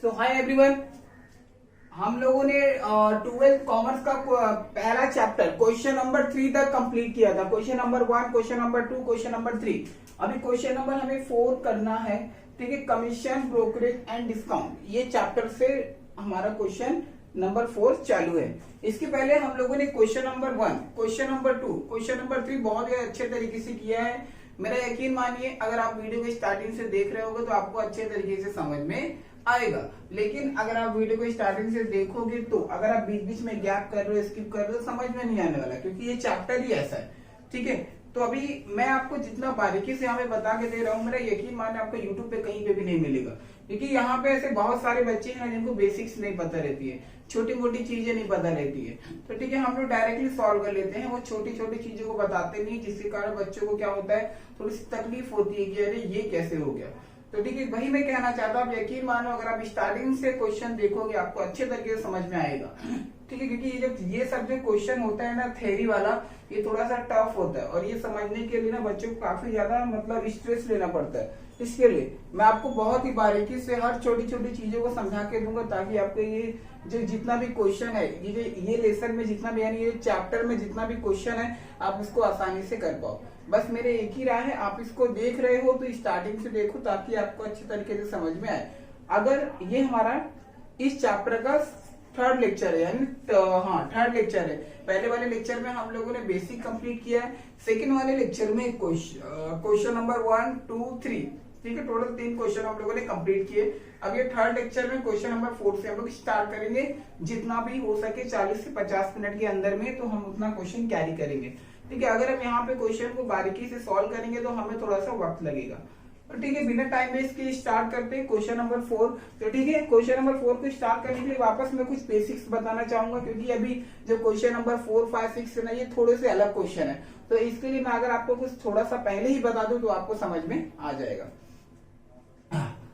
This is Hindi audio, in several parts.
सो हाय एवरीवन, हम लोगों ने 12th कॉमर्स का पहला चैप्टर क्वेश्चन नंबर 3 तक कंप्लीट किया था। Question number 1, question number 2, question number 3। अभी क्वेश्चन नंबर हमें 4 करना है। ठीक है, कमीशन, ब्रोकरेज एंड डिस्काउंट, ये चैप्टर से हमारा क्वेश्चन नंबर 4 चालू है। इसके पहले हम लोगों ने question number 1, question number 2, question number 3 बहुत ही अच्छे तरीके से किया है। मेरा यकीन मानिए, अगर आप वीडियो को स्टार्टिंग से देख रहे होगे तो आपको अच्छे तरीके से समझ में आएगा। लेकिन अगर आप वीडियो को स्टार्टिंग से देखोगे तो अगर आप बीच बीच में गैप कर रहे हो, स्किप कर रहे हो, समझ में नहीं आने वाला, क्योंकि ये चैप्टर ही ऐसा है। ठीक है, तो अभी मैं आपको जितना बारीकी से हमें बता के दे रहा हूँ, मेरा यकीन मानिए आपको यूट्यूब पे कहीं पे भी नहीं मिलेगा, क्योंकि यहाँ पे ऐसे बहुत सारे बच्चे हैं जिनको बेसिक्स नहीं पता रहती है, छोटी मोटी चीजें नहीं पता रहती है। तो ठीक है, हम लोग डायरेक्टली सॉल्व कर लेते हैं, वो छोटी छोटी चीजों को बताते नहीं, जिसके कारण बच्चों को क्या होता है, थोड़ी सी तकलीफ होती है कि अरे ये कैसे हो गया। तो ठीक है, वही मैं कहना चाहता हूँ, यकीन मानो अगर आप स्टार्टिंग से क्वेश्चन देखोगे आपको अच्छे तरीके से समझ में आएगा। ठीक है, क्योंकि ये सब जो क्वेश्चन होता है ना थ्योरी वाला, ये थोड़ा सा टफ होता है और ये समझने के लिए ना बच्चों को काफी ज्यादा मतलब स्ट्रेस लेना पड़ता है। इसके लिए मैं आपको बहुत ही बारीकी से हर छोटी छोटी चीजों को समझा के दूंगा, ताकि आपको ये जो जितना भी क्वेश्चन है, ये लेसन में जितना भी, यानी ये चैप्टर में जितना भी क्वेश्चन है, आप इसको आसानी से कर पाओ। बस मेरे एक ही राय है, आप इसको देख रहे हो तो स्टार्टिंग से देखो, ताकि आपको अच्छे तरीके से समझ में आए। अगर ये हमारा इस चैप्टर का थर्ड लेक्चर है, यानी थर्ड लेक्चर है। पहले वाले लेक्चर में हम लोगों ने बेसिक कंप्लीट किया है, सेकंड वाले लेक्चर में क्वेश्चन नंबर 1, 2, 3, ठीक है, टोटल 3 क्वेश्चन हम लोगों ने कंप्लीट किए। अब ये थर्ड लेक्चर में क्वेश्चन नंबर 4 से हम लोग स्टार्ट करेंगे, जितना भी हो सके 40 से 50 मिनट के अंदर में, तो हम उतना क्वेश्चन कैरी करेंगे। ठीक है, अगर हम यहाँ पे क्वेश्चन को बारीकी से सॉल्व करेंगे तो हमें थोड़ा सा वक्त लगेगा। तो ठीक है, बिना टाइम वेस्ट के स्टार्ट करते हैं क्वेश्चन नंबर 4। तो ठीक है, क्वेश्चन नंबर 4 को स्टार्ट करने के लिए वापस मैं कुछ बेसिक्स बताना चाहूंगा, क्योंकि अभी जो क्वेश्चन नंबर 4, 5, 6 है ना, ये थोड़े से अलग क्वेश्चन है। तो इसके लिए मैं अगर आपको कुछ थोड़ा सा पहले ही बता दूं तो आपको समझ में आ जाएगा।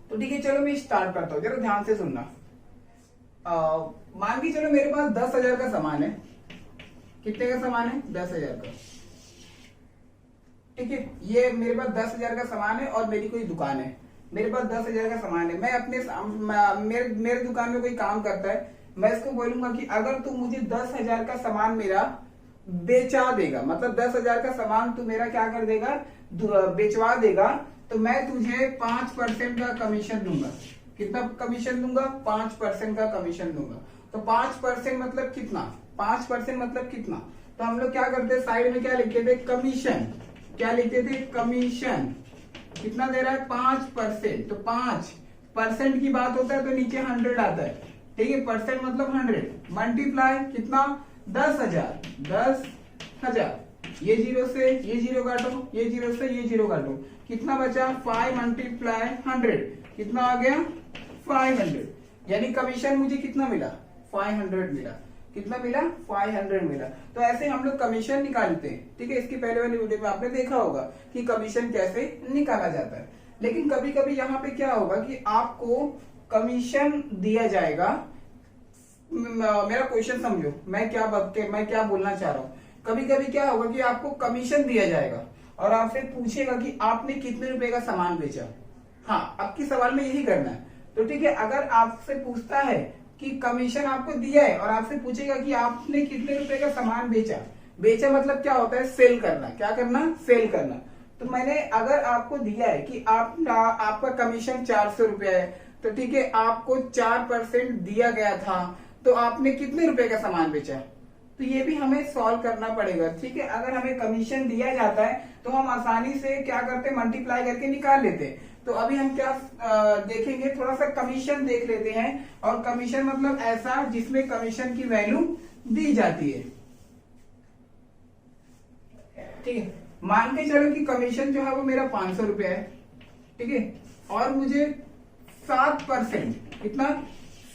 तो ठीक है, चलो मैं स्टार्ट करता हूँ, जरा ध्यान से सुनना। मान के चलो मेरे पास 10,000 का सामान है। कितने का सामान है? 10,000 का। ठीक है, ये मेरे पास 10,000 का सामान है और मेरी कोई दुकान है। मेरे पास 10,000 का सामान है, मैं अपने मेरे दुकान में कोई काम करता है, मैं इसको बोलूंगा कि अगर तू मुझे 10,000 का सामान मेरा बेचा देगा, मतलब 10,000 का सामान तू मेरा क्या कर देगा, बेचवा देगा, तो मैं तुझे 5% का कमीशन दूंगा। कितना कमीशन दूंगा? 5% का कमीशन दूंगा। तो 5% मतलब कितना? 5% मतलब कितना? तो हम लोग क्या करते, साइड में क्या लिखते थे? कमीशन। क्या लिखते थे? कमीशन। कितना दे रहा है? 5%। तो 5% की बात होता है तो नीचे 100 आता है। ठीक है, परसेंट मतलब 100 मल्टीप्लाई कितना? 10,000। 10,000, ये जीरो से ये जीरो काटो, ये जीरो से ये जीरो काटो, कितना बचा? 5 मल्टीप्लाई 100, कितना आ गया? 500। यानी कमीशन मुझे कितना मिला? 500 मिला। कितना मिला? 500 मिला। तो ऐसे हम लोग कमीशन निकालते हैं। ठीक है, इसकी पहले वाली वीडियो में आपने देखा होगा कि कमीशन कैसे निकाला जाता है। लेकिन कभी कभी यहाँ पे क्या होगा कि आपको कमीशन दिया जाएगा। मेरा क्वेश्चन समझो, मैं क्या बोलना चाह रहा हूँ। कभी कभी क्या होगा कि आपको कमीशन दिया जाएगा और आपसे पूछेगा कि आपने कितने रुपए का सामान बेचा। हाँ, आपकी सवाल में यही करना है। तो ठीक है, अगर आपसे पूछता है कि कमीशन आपको दिया है और आपसे पूछेगा कि आपने कितने रुपए का सामान बेचा मतलब क्या होता है? सेल करना। क्या करना? सेल करना। तो मैंने अगर आपको दिया है कि आपका कमीशन 400 रुपया है, तो ठीक है, आपको 4% दिया गया था, तो आपने कितने रुपए का सामान बेचा? तो ये भी हमें सॉल्व करना पड़ेगा। ठीक है, अगर हमें कमीशन दिया जाता है तो हम आसानी से क्या करते हैं? मल्टीप्लाई करके निकाल लेते हैं। तो अभी हम क्या देखेंगे, थोड़ा सा कमीशन देख लेते हैं। और कमीशन मतलब ऐसा जिसमें कमीशन की वैल्यू दी जाती है। ठीक है, मान के चलो कि कमीशन जो है वो मेरा 500 रुपया है। ठीक है, और मुझे 7%, कितना?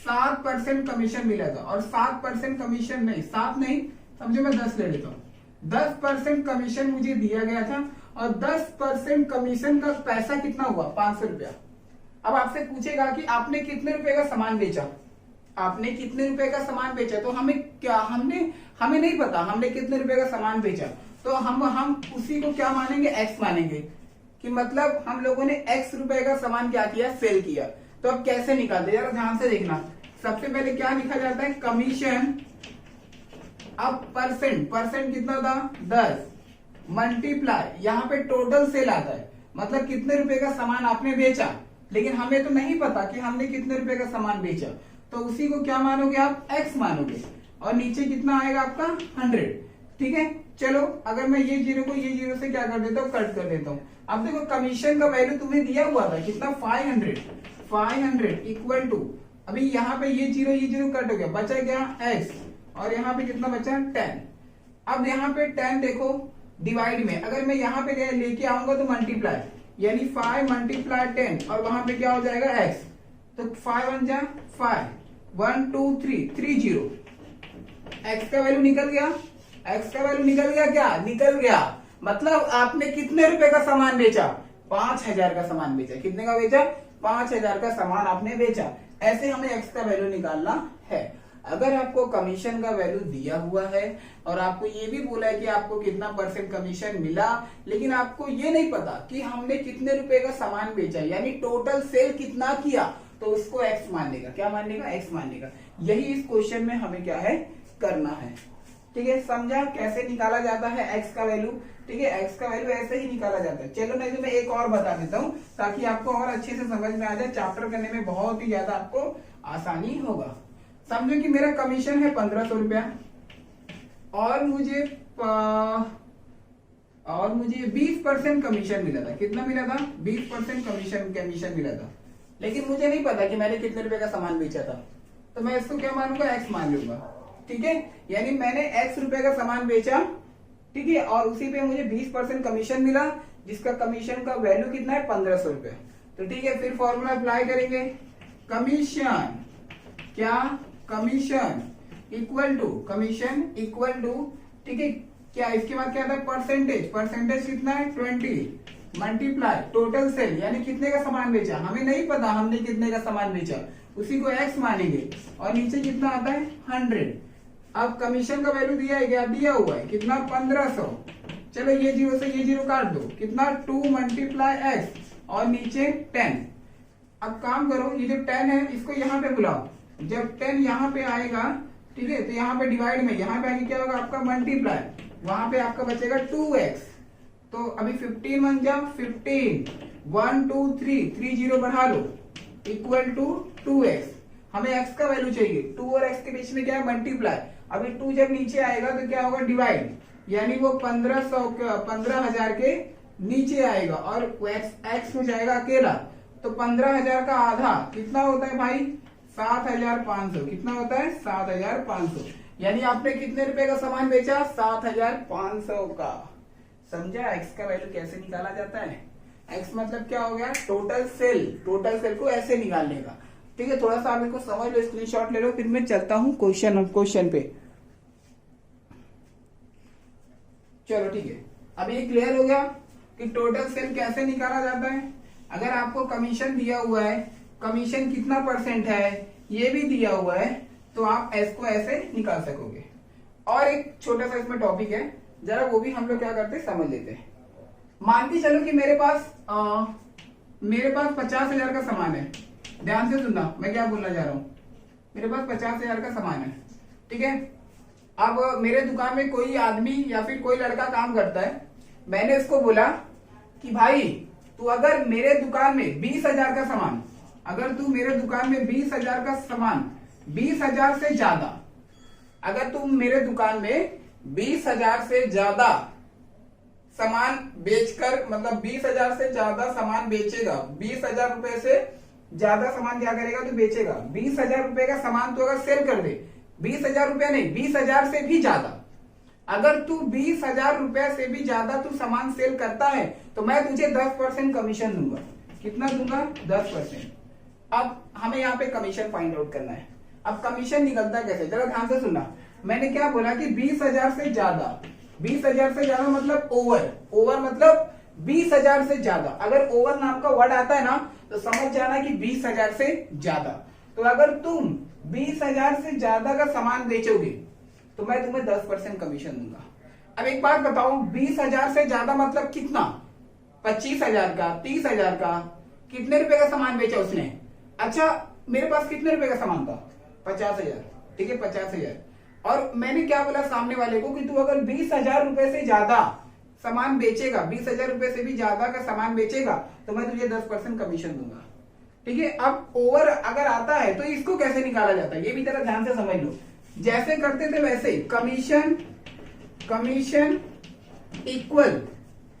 7% कमीशन मिला था। और 7% कमीशन नहीं, 7 नहीं, समझो मैं 10 ले लेता हूँ। 10% कमीशन मुझे दिया गया था और 10% कमीशन का पैसा कितना हुआ? 500 रुपया। अब आपसे पूछेगा कि आपने कितने रुपए का सामान बेचा? आपने कितने रुपए का सामान बेचा? तो हमें नहीं पता हमने कितने रुपए का सामान बेचा। तो हम उसी को क्या मानेंगे? एक्स मानेंगे, कि मतलब हम लोगों ने एक्स रुपए का सामान क्या किया? सेल किया। तो अब कैसे निकालते, जरा ध्यान से देखना। सबसे पहले क्या लिखा जाता है, कमीशन अब परसेंट, परसेंट कितना था 10, मल्टीप्लाई यहाँ पे टोटल सेल आता है, मतलब कितने रुपए का सामान आपने बेचा, लेकिन हमें तो नहीं पता कि हमने कितने रुपए का सामान बेचा, तो उसी को क्या मानोगे आप, एक्स मानोगे, और नीचे कितना आएगा आपका 100। ठीक है, चलो अगर मैं ये जीरो को ये जीरो से क्या कर देता हूँ, कट कर देता हूँ। अब देखो कमीशन का वैल्यू तुम्हें दिया हुआ था कितना, 500 इक्वल टू, अभी यहाँ पे ये जीरो कट हो गया, बचा क्या एक्स, और यहाँ पे कितना बचा 10। अब यहाँ पे 10 देखो डिवाइड में, अगर मैं यहाँ पे लेके आऊंगा तो मल्टीप्लाई, यानी 5 मल्टीप्लाई 10, और वहां पे क्या हो जाएगा एक्स, तो 5 1 जा 5, 1 2 3 3 0, एक्स का वैल्यू निकल गया, एक्स का वैल्यू निकल गया, क्या निकल गया, मतलब आपने कितने रुपए का सामान बेचा, 5000 का सामान बेचा। कितने का बेचा, 5000 का सामान आपने बेचा। ऐसे हमें एक्स का वैल्यू निकालना है। अगर आपको कमीशन का वैल्यू दिया हुआ है और आपको ये भी बोला है कि आपको कितना परसेंट कमीशन मिला, लेकिन आपको ये नहीं पता कि हमने कितने रुपए का सामान बेचा, यानी टोटल सेल कितना किया, तो उसको एक्स मान लेगा। क्या मान लेगा, एक्स मान लेगा। यही इस क्वेश्चन में हमें क्या है, करना है। ठीक है, समझा कैसे निकाला जाता है एक्स का वैल्यू। ठीक है, एक्स का वैल्यू ऐसे ही निकाला जाता है। चलो नहीं तो मैं एक और बता देता हूँ ताकि आपको और अच्छे से समझ में आ जाए, चैप्टर करने में बहुत ही ज्यादा आपको आसानी होगा। समझो कि मेरा कमीशन है 1500 रुपया, और मुझे 20% कमीशन मिला था। कितना मिला था, 20% कमीशन मिला था, लेकिन मुझे नहीं पता कि मैंने कितने रुपए का सामान बेचा था, तो मैं इसको क्या मानूंगा, एक्स मान लूंगा। ठीक है, यानी मैंने एक्स रुपए का सामान बेचा, ठीक है, और उसी पे मुझे 20% कमीशन मिला, जिसका कमीशन का वैल्यू कितना है, 1500 रुपए। तो ठीक है, फिर फॉर्मूला अप्लाई करेंगे, कमीशन क्या, कमीशन इक्वल टू, ठीक है, क्या इसके बाद क्या था, परसेंटेज कितना है 20 मल्टीप्लाई टोटल सेल, यानी कितने का सामान बेचा, हमें नहीं पता हमने कितने का सामान बेचा, उसी को एक्स मानेंगे, और नीचे कितना आता है 100। अब कमीशन का वैल्यू दिया है क्या, दिया हुआ है कितना, 1500। चलो ये जीरो से ये जीरो काट दो, कितना 2 मल्टीप्लाई एक्स, और नीचे 10। अब काम करो, ये जो 10 है इसको यहाँ पे बुलाओ, जब 10 यहाँ पे आएगा, ठीक है, तो यहाँ पे डिवाइड में, यहाँ पे आगे क्या होगा आपका मल्टीप्लाई, वहां पे आपका बचेगा 2x। तो अभी 15 1 जा 15, 1 2 3 3 0 बढ़ा लो, इक्वल टू 2x। हमें x का वैल्यू चाहिए, 2 और x के बीच में क्या है, मल्टीप्लाई। अभी 2 जब नीचे आएगा तो क्या होगा, डिवाइड, यानी वो 15,000 के नीचे आएगा, और x में जाएगा अकेला, तो 15,000 का आधा कितना होता है भाई, 7,500। कितना होता है, 7,500। यानी आपने कितने रुपए का सामान बेचा, 7,500 का। समझा एक्स का वैल्यू कैसे निकाला जाता है। एक्स मतलब क्या हो गया, टोटल सेल को ऐसे निकालने का। ठीक है, थोड़ा सा आप इसको समझ लो, स्क्रीनशॉट ले लो, फिर मैं चलता हूं क्वेश्चन पे। चलो ठीक है, अब ये क्लियर हो गया कि टोटल सेल कैसे निकाला जाता है। अगर आपको कमीशन दिया हुआ है, कमीशन कितना परसेंट है ये भी दिया हुआ है, तो आप एस को ऐसे निकाल सकोगे। और एक छोटा सा इसमें टॉपिक है, जरा वो भी हम लोग क्या करते हैं समझ लेते हैं। मान के चलो कि मेरे पास 50,000 का सामान है। ध्यान से सुनना मैं क्या बोलना चाह रहा हूँ। मेरे पास 50,000 का सामान है, ठीक है। अब मेरे दुकान में कोई आदमी या फिर कोई लड़का काम करता है। मैंने उसको बोला कि भाई तू अगर मेरे दुकान में 20,000 का सामान, अगर तू मेरे दुकान में 20,000 का सामान 20,000 से ज्यादा, अगर तुम मेरे दुकान में 20,000 से ज्यादा सामान बेचकर, मतलब 20,000 से ज्यादा सामान बेचेगा, 20,000 रुपए से ज्यादा सामान क्या करेगा, तू बेचेगा। 20,000 रुपए का सामान तो अगर सेल कर दे, 20,000 रुपया नहीं, 20,000 से भी ज्यादा, अगर तू 20,000 रुपए से भी ज्यादा तू सामान सेल करता है तो मैं तुझे 10% कमीशन दूंगा। कितना दूंगा, 10%। अब हमें यहाँ पे कमीशन फाइंड आउट करना है। अब कमीशन निकलता कैसे, जरा ध्यान से सुनना। मैंने क्या बोला कि 20,000 से ज्यादा, 20,000 से ज्यादा मतलब ओवर मतलब 20,000 से ज्यादा। अगर ओवर नाम का वर्ड आता है ना तो समझ जाना कि 20,000 से ज्यादा। तो अगर तुम 20,000 से ज्यादा का सामान बेचोगे तो मैं तुम्हें 10% कमीशन दूंगा। अब एक बात बताओ, 20,000 से ज्यादा मतलब कितना, 25,000 का, 30,000 का, कितने रुपए का सामान बेचा उसने। अच्छा मेरे पास कितने रुपए का सामान था? 50,000। ठीक है 50,000। और मैंने क्या बोला सामने वाले को कि तू अगर 20,000 रुपए से ज्यादा सामान बेचेगा, 20,000 रुपए से भी ज्यादा का सामान बेचेगा तो मैं तुझे 10% कमीशन दूंगा। ठीक है, अब ओवर अगर आता है तो इसको कैसे निकाला जाता है ये भी जरा ध्यान से समझ लो। जैसे करते थे वैसे ही कमीशन इक्वल,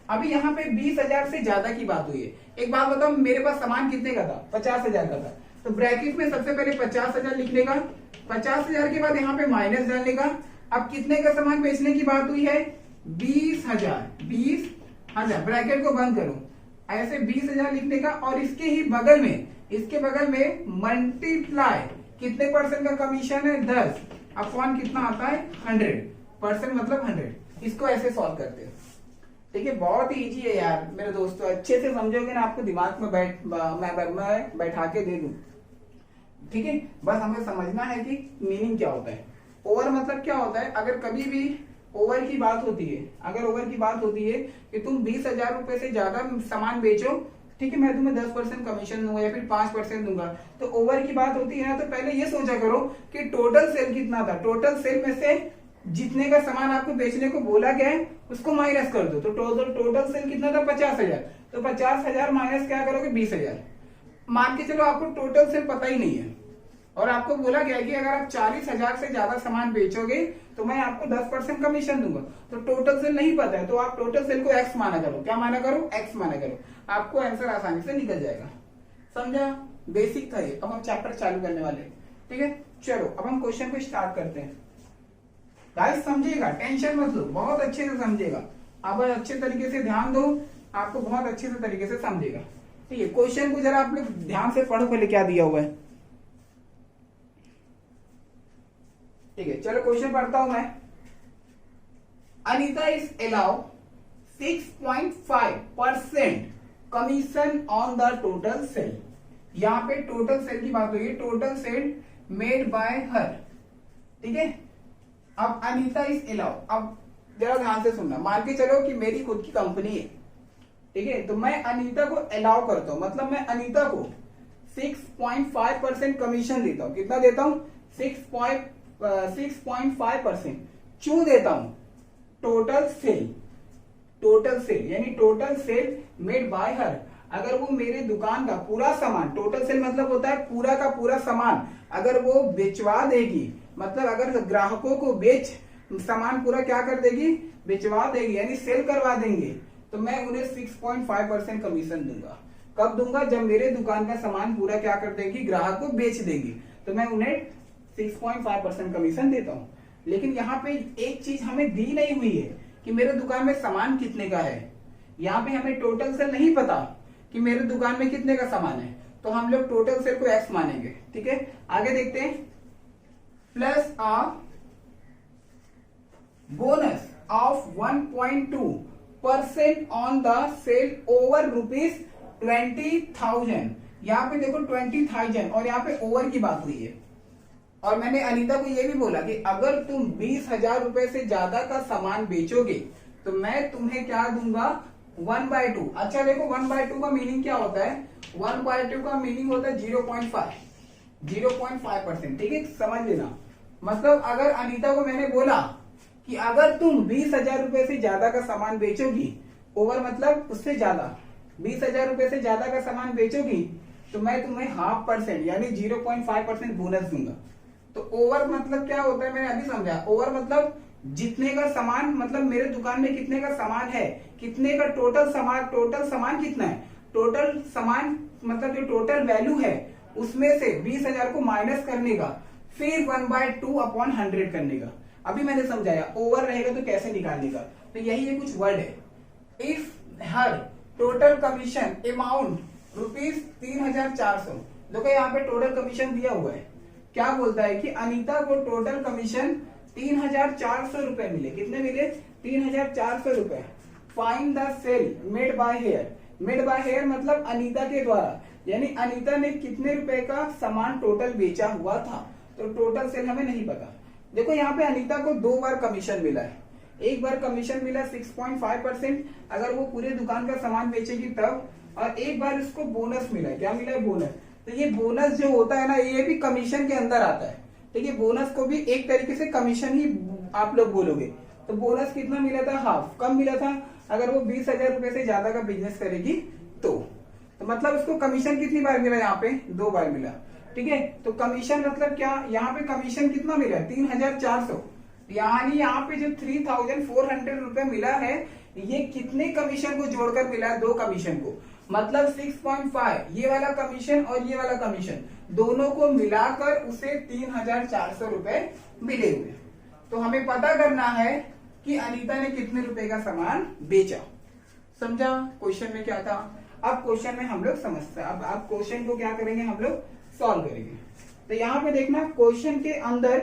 अभी यहाँ पे 20,000 से ज्यादा की बात हुई है। एक बात बताओ, मेरे पास सामान कितने का था? 50,000 का था। तो ब्रैकेट में सबसे पहले 50,000 लिखने का, 50,000 के बाद यहाँ पे माइनस डालने का। अब कितने का सामान बेचने की बात हुई है? 20,000। ब्रैकेट को बंद करो, ऐसे 20,000 लिखने का और इसके बगल में मल्टीप्लाई, कितने परसेंट का कमीशन है? 10 अपॉन कितना आता है? 100%, मतलब 100। इसको ऐसे सॉल्व करते हैं। ठीक है, बहुत ही इजी है यार मेरे दोस्तों, अच्छे से समझोगे ना, आपको दिमाग में मैं बैठा के दे दूं। ठीक है, बस हमें समझना है कि मीनिंग क्या होता है। ओवर मतलब क्या होता है? अगर कभी भी ओवर की बात होती है कि तुम 20,000 रुपए से ज्यादा सामान बेचो, ठीक है, मैं तुम्हें 10% कमीशन दूंगा या फिर 5% दूंगा। तो ओवर की बात होती है ना, तो पहले ये सोचा करो कि टोटल सेल कितना था। टोटल सेल में से जितने का सामान आपको बेचने को बोला गया है उसको माइनस कर दो। तो टोटल सेल कितना था? 50,000। तो 50,000 माइनस क्या करोगे? 20,000। मान के चलो आपको टोटल सेल पता ही नहीं है और आपको बोला गया कि अगर आप 40,000 से ज्यादा सामान बेचोगे तो मैं आपको 10% कमीशन दूंगा। तो टोटल सेल नहीं पता है तो आप टोटल सेल को एक्स माना करो। क्या माना करो? एक्स माना करो। आपको आंसर आसानी से निकल जाएगा। समझा? बेसिक था ये। अब हम चैप्टर चालू करने वाले। ठीक है, चलो अब हम क्वेश्चन को स्टार्ट करते हैं। गाइस समझिएगा, टेंशन मत लो, बहुत अच्छे से समझिएगा। आप अच्छे तरीके से ध्यान दो, आपको बहुत अच्छे से तरीके से समझेगा। ठीक है, क्वेश्चन को जरा आप लोग ध्यान से पढ़ो पहले क्या दिया हुआ है। ठीक है, चलो क्वेश्चन पढ़ता हूं मैं। Anita is allow 6.5% commission on the total cell. यहां पे टोटल सेल की बात हुई है, टोटल सेल मेड बाय हर। ठीक है, अब अनीता इज अलाउ, अब जरा ध्यान से सुनना। मान के चलो कि मेरी खुद की कंपनी है, ठीक है, तो मैं अनीता को अलाउ करता हूं, मतलब मैं अनीता को 6.5% कमीशन देता हूं। कितना देता हूं? 6.5%। क्यों देता हूं? टोटल सेल यानी टोटल सेल मेड बाय हर। अगर वो मेरे दुकान का पूरा सामान, टोटल सेल मतलब होता है पूरा का पूरा सामान, अगर वो बेचवा देगी, मतलब अगर ग्राहकों को सामान पूरा क्या कर देगी? बेचवा देगी, यानी सेल करवा देंगे, तो मैं उन्हें 6.5% कमीशन दूंगा। कब दूंगा? जब मेरे दुकान का सामान पूरा क्या कर देगी? ग्राहक को बेच देगी, तो मैं उन्हें 6.5% कमीशन देता हूं। लेकिन यहाँ पे एक चीज हमें दी नहीं हुई है कि मेरे दुकान में सामान कितने का है। यहाँ पे हमें टोटल सेल नहीं पता कि मेरे दुकान में कितने का सामान है, तो हम लोग टोटल सेल को एक्स मानेंगे। ठीक है, आगे देखते हैं। Plus a bonus of 1.2% on the sale over ₹20,000। यहाँ पे देखो 20,000 और यहाँ पे ओवर की बात हुई है। और मैंने अनीता को ये भी बोला कि अगर तुम 20,000 रुपए से ज्यादा का सामान बेचोगे तो मैं तुम्हें क्या दूंगा? 1/2। अच्छा देखो 1/2 का मीनिंग क्या होता है? 1/2 का मीनिंग होता है 0.5%। ठीक है, समझ लेना। मतलब अगर अनीता को मैंने बोला कि अगर तुम 20,000 रुपए से ज्यादा का सामान बेचोगी, ओवर मतलब उससे ज्यादा, 20,000 रुपए से ज्यादा का सामान बेचोगी तो मैं तुम्हें 0.5% यानी 0.5% बोनस दूंगा। तो ओवर मतलब क्या होता है? मैंने अभी समझा। ओवर मतलब जितने का सामान, मतलब मेरे दुकान में कितने का सामान है, कितने का टोटल सामान कितना है, टोटल सामान मतलब जो टोटल वैल्यू है उसमें से 20,000 को माइनस करने का, फिर 1/2/100 करने का। अभी मैंने समझाया। ओवर रहेगा तो कैसे निकालने का, तो यही ये कुछ वर्ड है। If her total commission amount ₹3,400। देखो यहाँ पे टोटल कमीशन दिया हुआ है। क्या बोलता है कि अनीता को टोटल कमीशन 3,400 रुपए मिले। कितने मिले? 3,400 रुपए। Find the sale made by her. Made by her मतलब अनीता के द्वारा, यानी अनीता ने कितने रुपए का सामान टोटल बेचा हुआ था। तो टोटल सेल हमें नहीं पता। देखो यहाँ पे अनीता को 2 बार कमीशन मिला है। एक बार कमीशन मिला 6.5% अगर वो पूरे दुकान का सामान बेचेगी तब, और एक बार इसको बोनस मिला है। क्या मिला है? बोनस। तो ये बोनस जो होता है ना, ये भी कमीशन के अंदर आता है। देखिए बोनस को भी एक तरीके से कमीशन ही आप लोग बोलोगे। तो बोनस कितना मिला था? हाफ। कम मिला था अगर वो 20,000 रुपए से ज्यादा का बिजनेस करेगी तो मतलब उसको कमीशन कितनी बार मिला? यहाँ पे 2 बार मिला। ठीक है, तो कमीशन मतलब क्या? यहाँ पे कमीशन कितना मिला? 3,400। यानी यहाँ पे जो 3,400 रुपए मिला है, ये कितने कमीशन को जोड़कर मिला है? 2 कमीशन को, मतलब 6.5 ये वाला कमीशन और ये वाला कमीशन दोनों को मिलाकर उसे 3,400 रुपए मिले हुए। तो हमें पता करना है कि अनीता ने कितने रुपए का सामान बेचा। समझा क्वेश्चन में क्या था? अब क्वेश्चन में हम लोग समझते हैं। अब क्वेश्चन को क्या करेंगे? हम लोग सॉल्व करेंगे। तो यहाँ पे देखना, क्वेश्चन के अंदर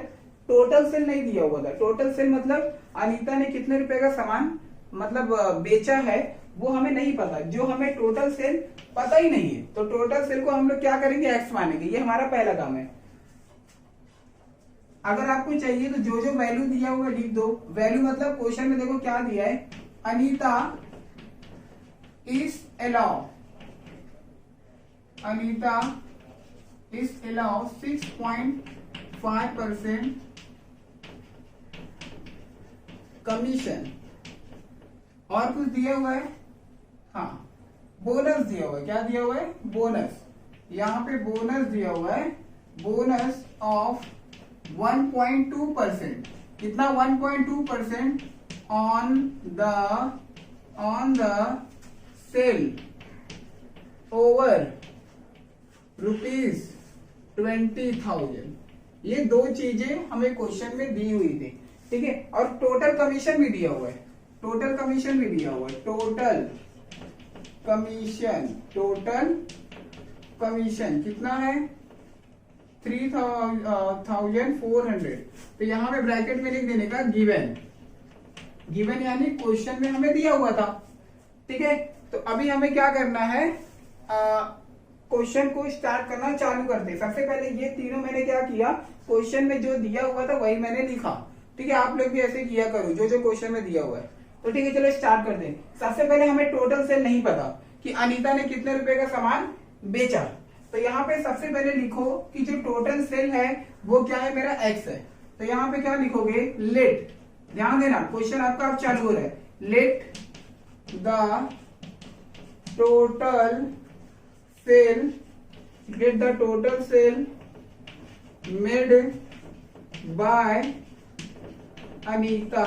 टोटल सेल नहीं दिया हुआ था। टोटल सेल मतलब अनीता ने कितने रुपए का सामान मतलब बेचा है, वो हमें नहीं पता। जो हमें टोटल सेल पता ही नहीं है, तो टोटल सेल को हम लोग क्या करेंगे? एक्स मानेंगे। ये हमारा पहला काम है। अगर आपको चाहिए तो जो जो वैल्यू दिया हुआ लिख दो। वैल्यू मतलब क्वेश्चन में देखो क्या दिया है, अनीता इज अलाउ 6.5% कमीशन। और कुछ दिया हुआ है? हाँ, बोनस दिया हुआ है। क्या दिया हुआ है? बोनस। यहाँ पे बोनस दिया हुआ है, बोनस ऑफ 1.2%। कितना? 1.2% ऑन द सेल ओवर ₹20,000। ये 2 चीजें हमें क्वेश्चन में दी हुई थी। ठीक है, और टोटल कमीशन भी दिया हुआ है। टोटल कमीशन भी दिया हुआ है। टोटल कमीशन कितना है? 3,400। तो यहाँ पे ब्रैकेट में लिख देने का गिवन यानी क्वेश्चन में हमें दिया हुआ था। ठीक है, तो अभी हमें क्या करना है? क्वेश्चन को स्टार्ट करना चालू करते। सबसे पहले ये तीनों मैंने क्या किया, क्वेश्चन में जो दिया हुआ था वही मैंने लिखा। ठीक है, आप लोग भी ऐसे किया करो जो जो क्वेश्चन में दिया हुआ है। तो ठीक है, चलो स्टार्ट करते हैं। सबसे पहले हमें टोटल सेल नहीं पता कि अनीता ने कितने रुपए का सामान बेचा। तो यहाँ पे सबसे पहले लिखो कि जो टोटल सेल है वो क्या है? मेरा एक्स है। तो यहाँ पे क्या लिखोगे? लेट, ध्यान देना क्वेश्चन आपका अब चालू हो रहा है। Let the total sale made by Anita.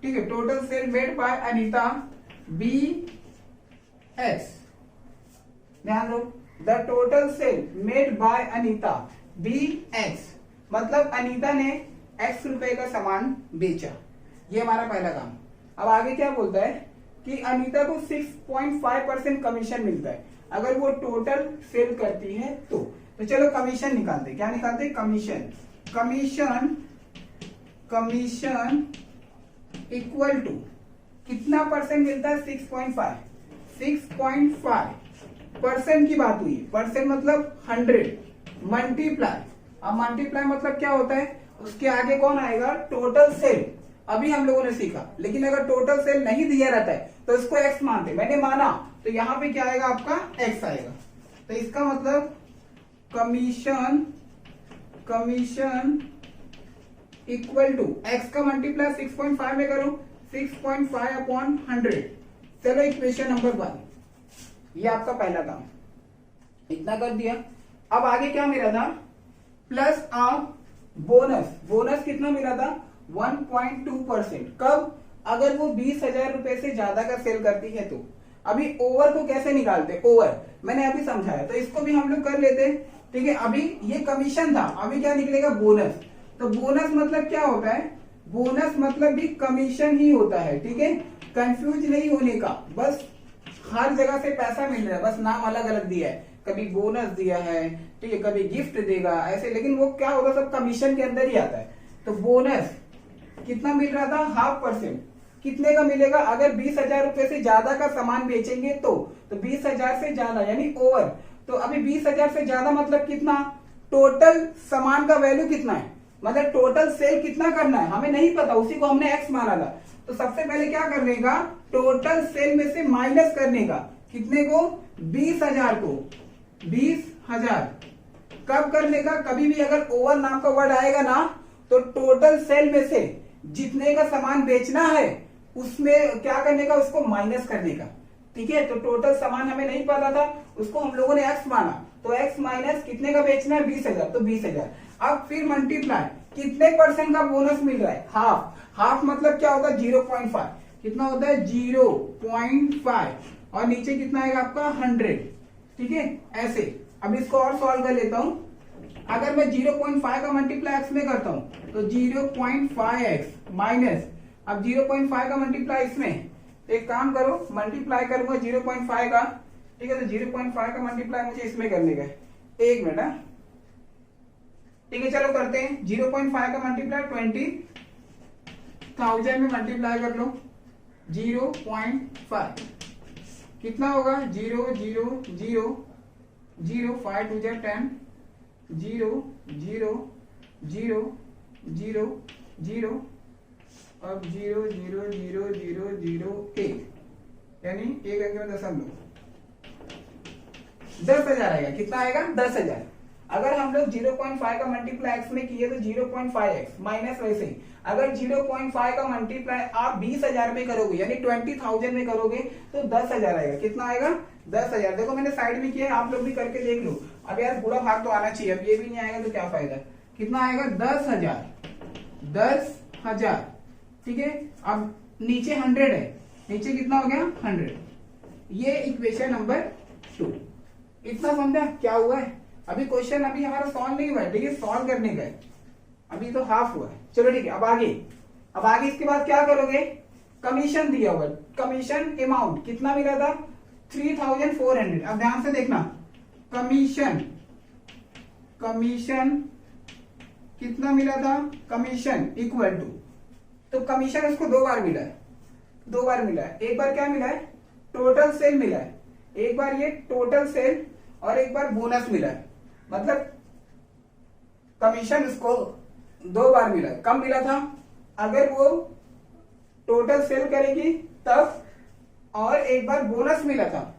ठीक है, total sale made by Anita be X. ध्यान दो, the total sale made by Anita be X, मतलब अनीता ने एक्स रुपए का सामान बेचा। ये हमारा पहला काम। अब आगे क्या बोलता है कि अनीता को 6.5% कमीशन मिलता है अगर वो टोटल सेल करती है तो चलो कमीशन निकालते। क्या निकालते? कमीशन इक्वल टू कितना परसेंट मिलता है? 6.5% की बात हुई। परसेंट मतलब 100 मल्टीप्लाई। अब मल्टीप्लाई मतलब क्या होता है? उसके आगे कौन आएगा? Total sale. अभी हम लोगों ने सीखा, लेकिन अगर टोटल सेल नहीं दिया रहता है तो इसको एक्स मानते। मैंने माना तो यहाँ पे क्या आएगा? आपका एक्स आएगा। तो इसका मतलब कमीशन इक्वल टू एक्स का मल्टीप्लाई 6.5 में करो, 6.5/100। चलो इक्वेशन नंबर 1, ये आपका पहला काम। इतना कर दिया। अब आगे क्या मिला था? प्लस ऑफ बोनस कितना मिला था? 1.2%। कब? अगर वो 20,000 रुपए से ज्यादा का सेल करती है तो। अभी ओवर को कैसे निकालते? ओवर मैंने अभी समझाया, तो इसको भी हम लोग कर लेते। ठीक है, अभी ये कमीशन था, अभी क्या निकलेगा? बोनस। तो बोनस मतलब क्या होता है? बोनस मतलब भी कमीशन ही होता है। ठीक है, कंफ्यूज नहीं होने का, बस हर जगह से पैसा मिल रहा है, बस नाम अलग अलग दिया है। कभी बोनस दिया है, ठीक है, कभी गिफ्ट देगा ऐसे, लेकिन वो क्या होता है? सब कमीशन के अंदर ही आता है। तो बोनस कितना मिल रहा था? 0.5%। कितने का मिलेगा? अगर 20,000 रुपए से ज्यादा का सामान बेचेंगे तो 20,000 से ज्यादा यानी ओवर। तो अभी 20,000 से ज्यादा मतलब कितना? टोटल सामान का वैल्यू कितना है? मतलब टोटल सेल कितना करना है हमें नहीं पता, उसी को हमने एक्स माना था। तो सबसे पहले क्या करने का? टोटल सेल में से माइनस करने का। कितने को? 20,000 को। 10,000। कब करने का? कभी भी अगर ओवर नाम का वर्ड आएगा ना तो टोटल सेल में से जितने का सामान बेचना है उसमें क्या करने का, उसको माइनस करने का। ठीक है, तो टोटल सामान हमें नहीं पता था, उसको हम लोगों ने एक्स माना, तो एक्स माइनस कितने का बेचना है, 20,000, तो 20,000। अब फिर मल्टीप्लाई, कितने परसेंट का बोनस मिल रहा है, हाफ। हाफ मतलब क्या होगा, 0.5। कितना होता है, 0.5, और नीचे कितना आएगा आपका 100। ठीक है, ऐसे। अब इसको और सॉल्व कर लेता हूं। अगर मैं 0.5 का मल्टीप्लाई एक्स में करता हूं तो 0.5x माइनस, अब 0.5 का मल्टीप्लाई इसमें, एक काम करो, मल्टीप्लाई करूंगा 0.5 का। ठीक है, तो 0.5 का मल्टीप्लाई मुझे इसमें करने का है। एक मिनट। ठीक है, चलो करते हैं। 0.5 का मल्टीप्लाई 20,000 में मल्टीप्लाई कर लो। 0.5 कितना होगा, 0 0 0 0 5 2 10, 0 0 0 0 0, अब 0 0 0 0 0 1, यानी एक अंक में दशमलव, 10,000 आएगा। कितना आएगा, 10,000। अगर हम लोग 0.5 का मल्टीप्लाई एक्स में किए तो 0.5x माइनस, वैसे ही अगर 0.5 का मल्टीप्लाई आप 20,000 में करोगे यानी 20,000 में करोगे तो 10,000 आएगा। कितना आएगा, 10,000। देखो मैंने साइड में किया है, आप लोग भी करके देख लो। अब यार पूरा भाग तो आना चाहिए, अब ये भी नहीं आएगा तो क्या फायदा। कितना आएगा, 10,000, 10,000। ठीक है, अब नीचे 100 है, नीचे कितना हो गया, 100। ये इक्वेशन नंबर 2। इतना समझा क्या हुआ है। अभी क्वेश्चन अभी हमारा सॉल्व नहीं हुआ है, ठीक है, सॉल्व करने का है, अभी तो हाफ हुआ है। चलो ठीक है, अब आगे इसके बाद क्या करोगे, कमीशन दिया हुआ है, कमीशन अमाउंट कितना मिला था, 3,400। अब ध्यान से देखना, कमीशन कितना मिला था, कमीशन इक्वल टू, तो कमीशन उसको 2 बार मिला है, 2 बार मिला है। एक बार क्या मिला है, टोटल सेल मिला है, एक बार ये टोटल सेल, और एक बार बोनस मिला है। मतलब कमीशन उसको 2 बार मिला है। कब मिला था, अगर वो टोटल सेल करेगी तब, और एक बार बोनस मिला था।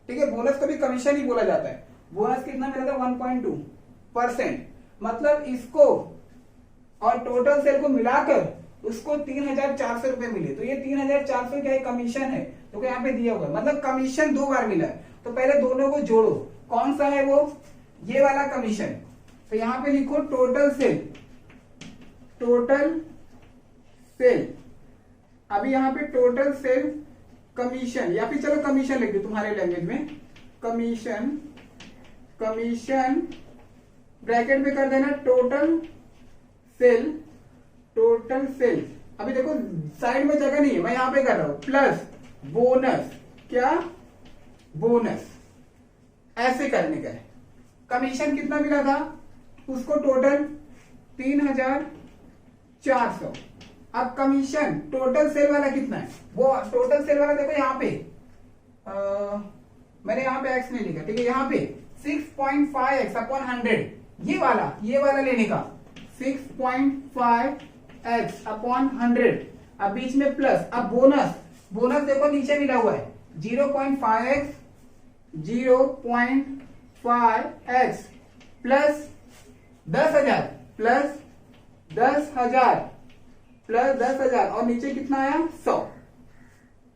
ठीक है, बोनस को भी कमीशन ही बोला जाता है। बोनस कितना मिला था, 1.2%। मतलब इसको और टोटल सेल को मिलाकर उसको 3,400 रुपए मिले, तो ये 3,400 क्या है, कमीशन है। तो यहाँ पे दिया हुआ है, मतलब कमीशन 2 बार मिला है। तो पहले दोनों को जोड़ो, कौन सा है वो, ये वाला कमीशन। तो यहां पे लिखो टोटल सेल, टोटल सेल। अभी यहां पे टोटल सेल कमीशन, या फिर चलो कमीशन लिख दो तुम्हारे लैंग्वेज में, कमीशन ब्रैकेट में कर देना टोटल सेल, टोटल सेल। अभी देखो साइड में जगह नहीं है, मैं यहां पे कर रहा हूं, प्लस बोनस, क्या, बोनस, ऐसे करने का है। कमीशन कितना मिला था, उसको टोटल 3,400। अब कमीशन टोटल सेल वाला कितना है, वो टोटल सेल वाला देखो यहाँ पे, मैंने यहाँ पे एक्स नहीं लिखा, ठीक है, यहाँ पे 6.5x अपॉन 100, ये वाला लेने का, 6.5x अपॉन 100। अब बीच में प्लस, अब बोनस देखो नीचे मिला हुआ है, 0.5x प्लस 10,000 प्लस 10,000 और नीचे कितना आया, 100।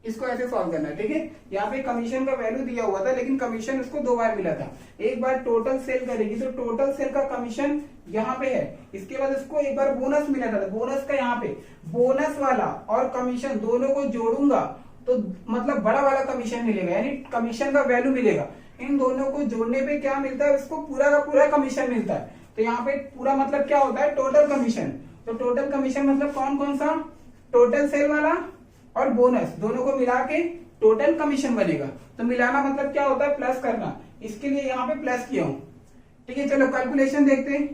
इसको ऐसे सॉल्व करना है। ठीक है, यहाँ पे कमीशन का वैल्यू दिया हुआ था, लेकिन कमीशन उसको 2 बार मिला था। एक बार टोटल सेल करेगी तो टोटल सेल का कमीशन यहाँ पे है, इसके बाद उसको एक बार बोनस मिला था, बोनस का यहाँ पे, बोनस वाला और कमीशन दोनों को जोड़ूंगा तो मतलब बड़ा वाला कमीशन मिलेगा, यानी कमीशन का वैल्यू मिलेगा। इन दोनों को जोड़ने पे क्या मिलता है, उसको पूरा का पूरा कमीशन मिलता है। तो यहाँ पे पूरा मतलब क्या होता है, टोटल कमीशन। तो टोटल कमीशन मतलब कौन सा, टोटल सेल वाला और बोनस दोनों को मिला के टोटल कमीशन बनेगा। तो मिलाना मतलब क्या होता है, प्लस करना, इसके लिए यहाँ पे प्लस किया हूं। ठीक है, चलो कैलकुलेशन देखते हैं।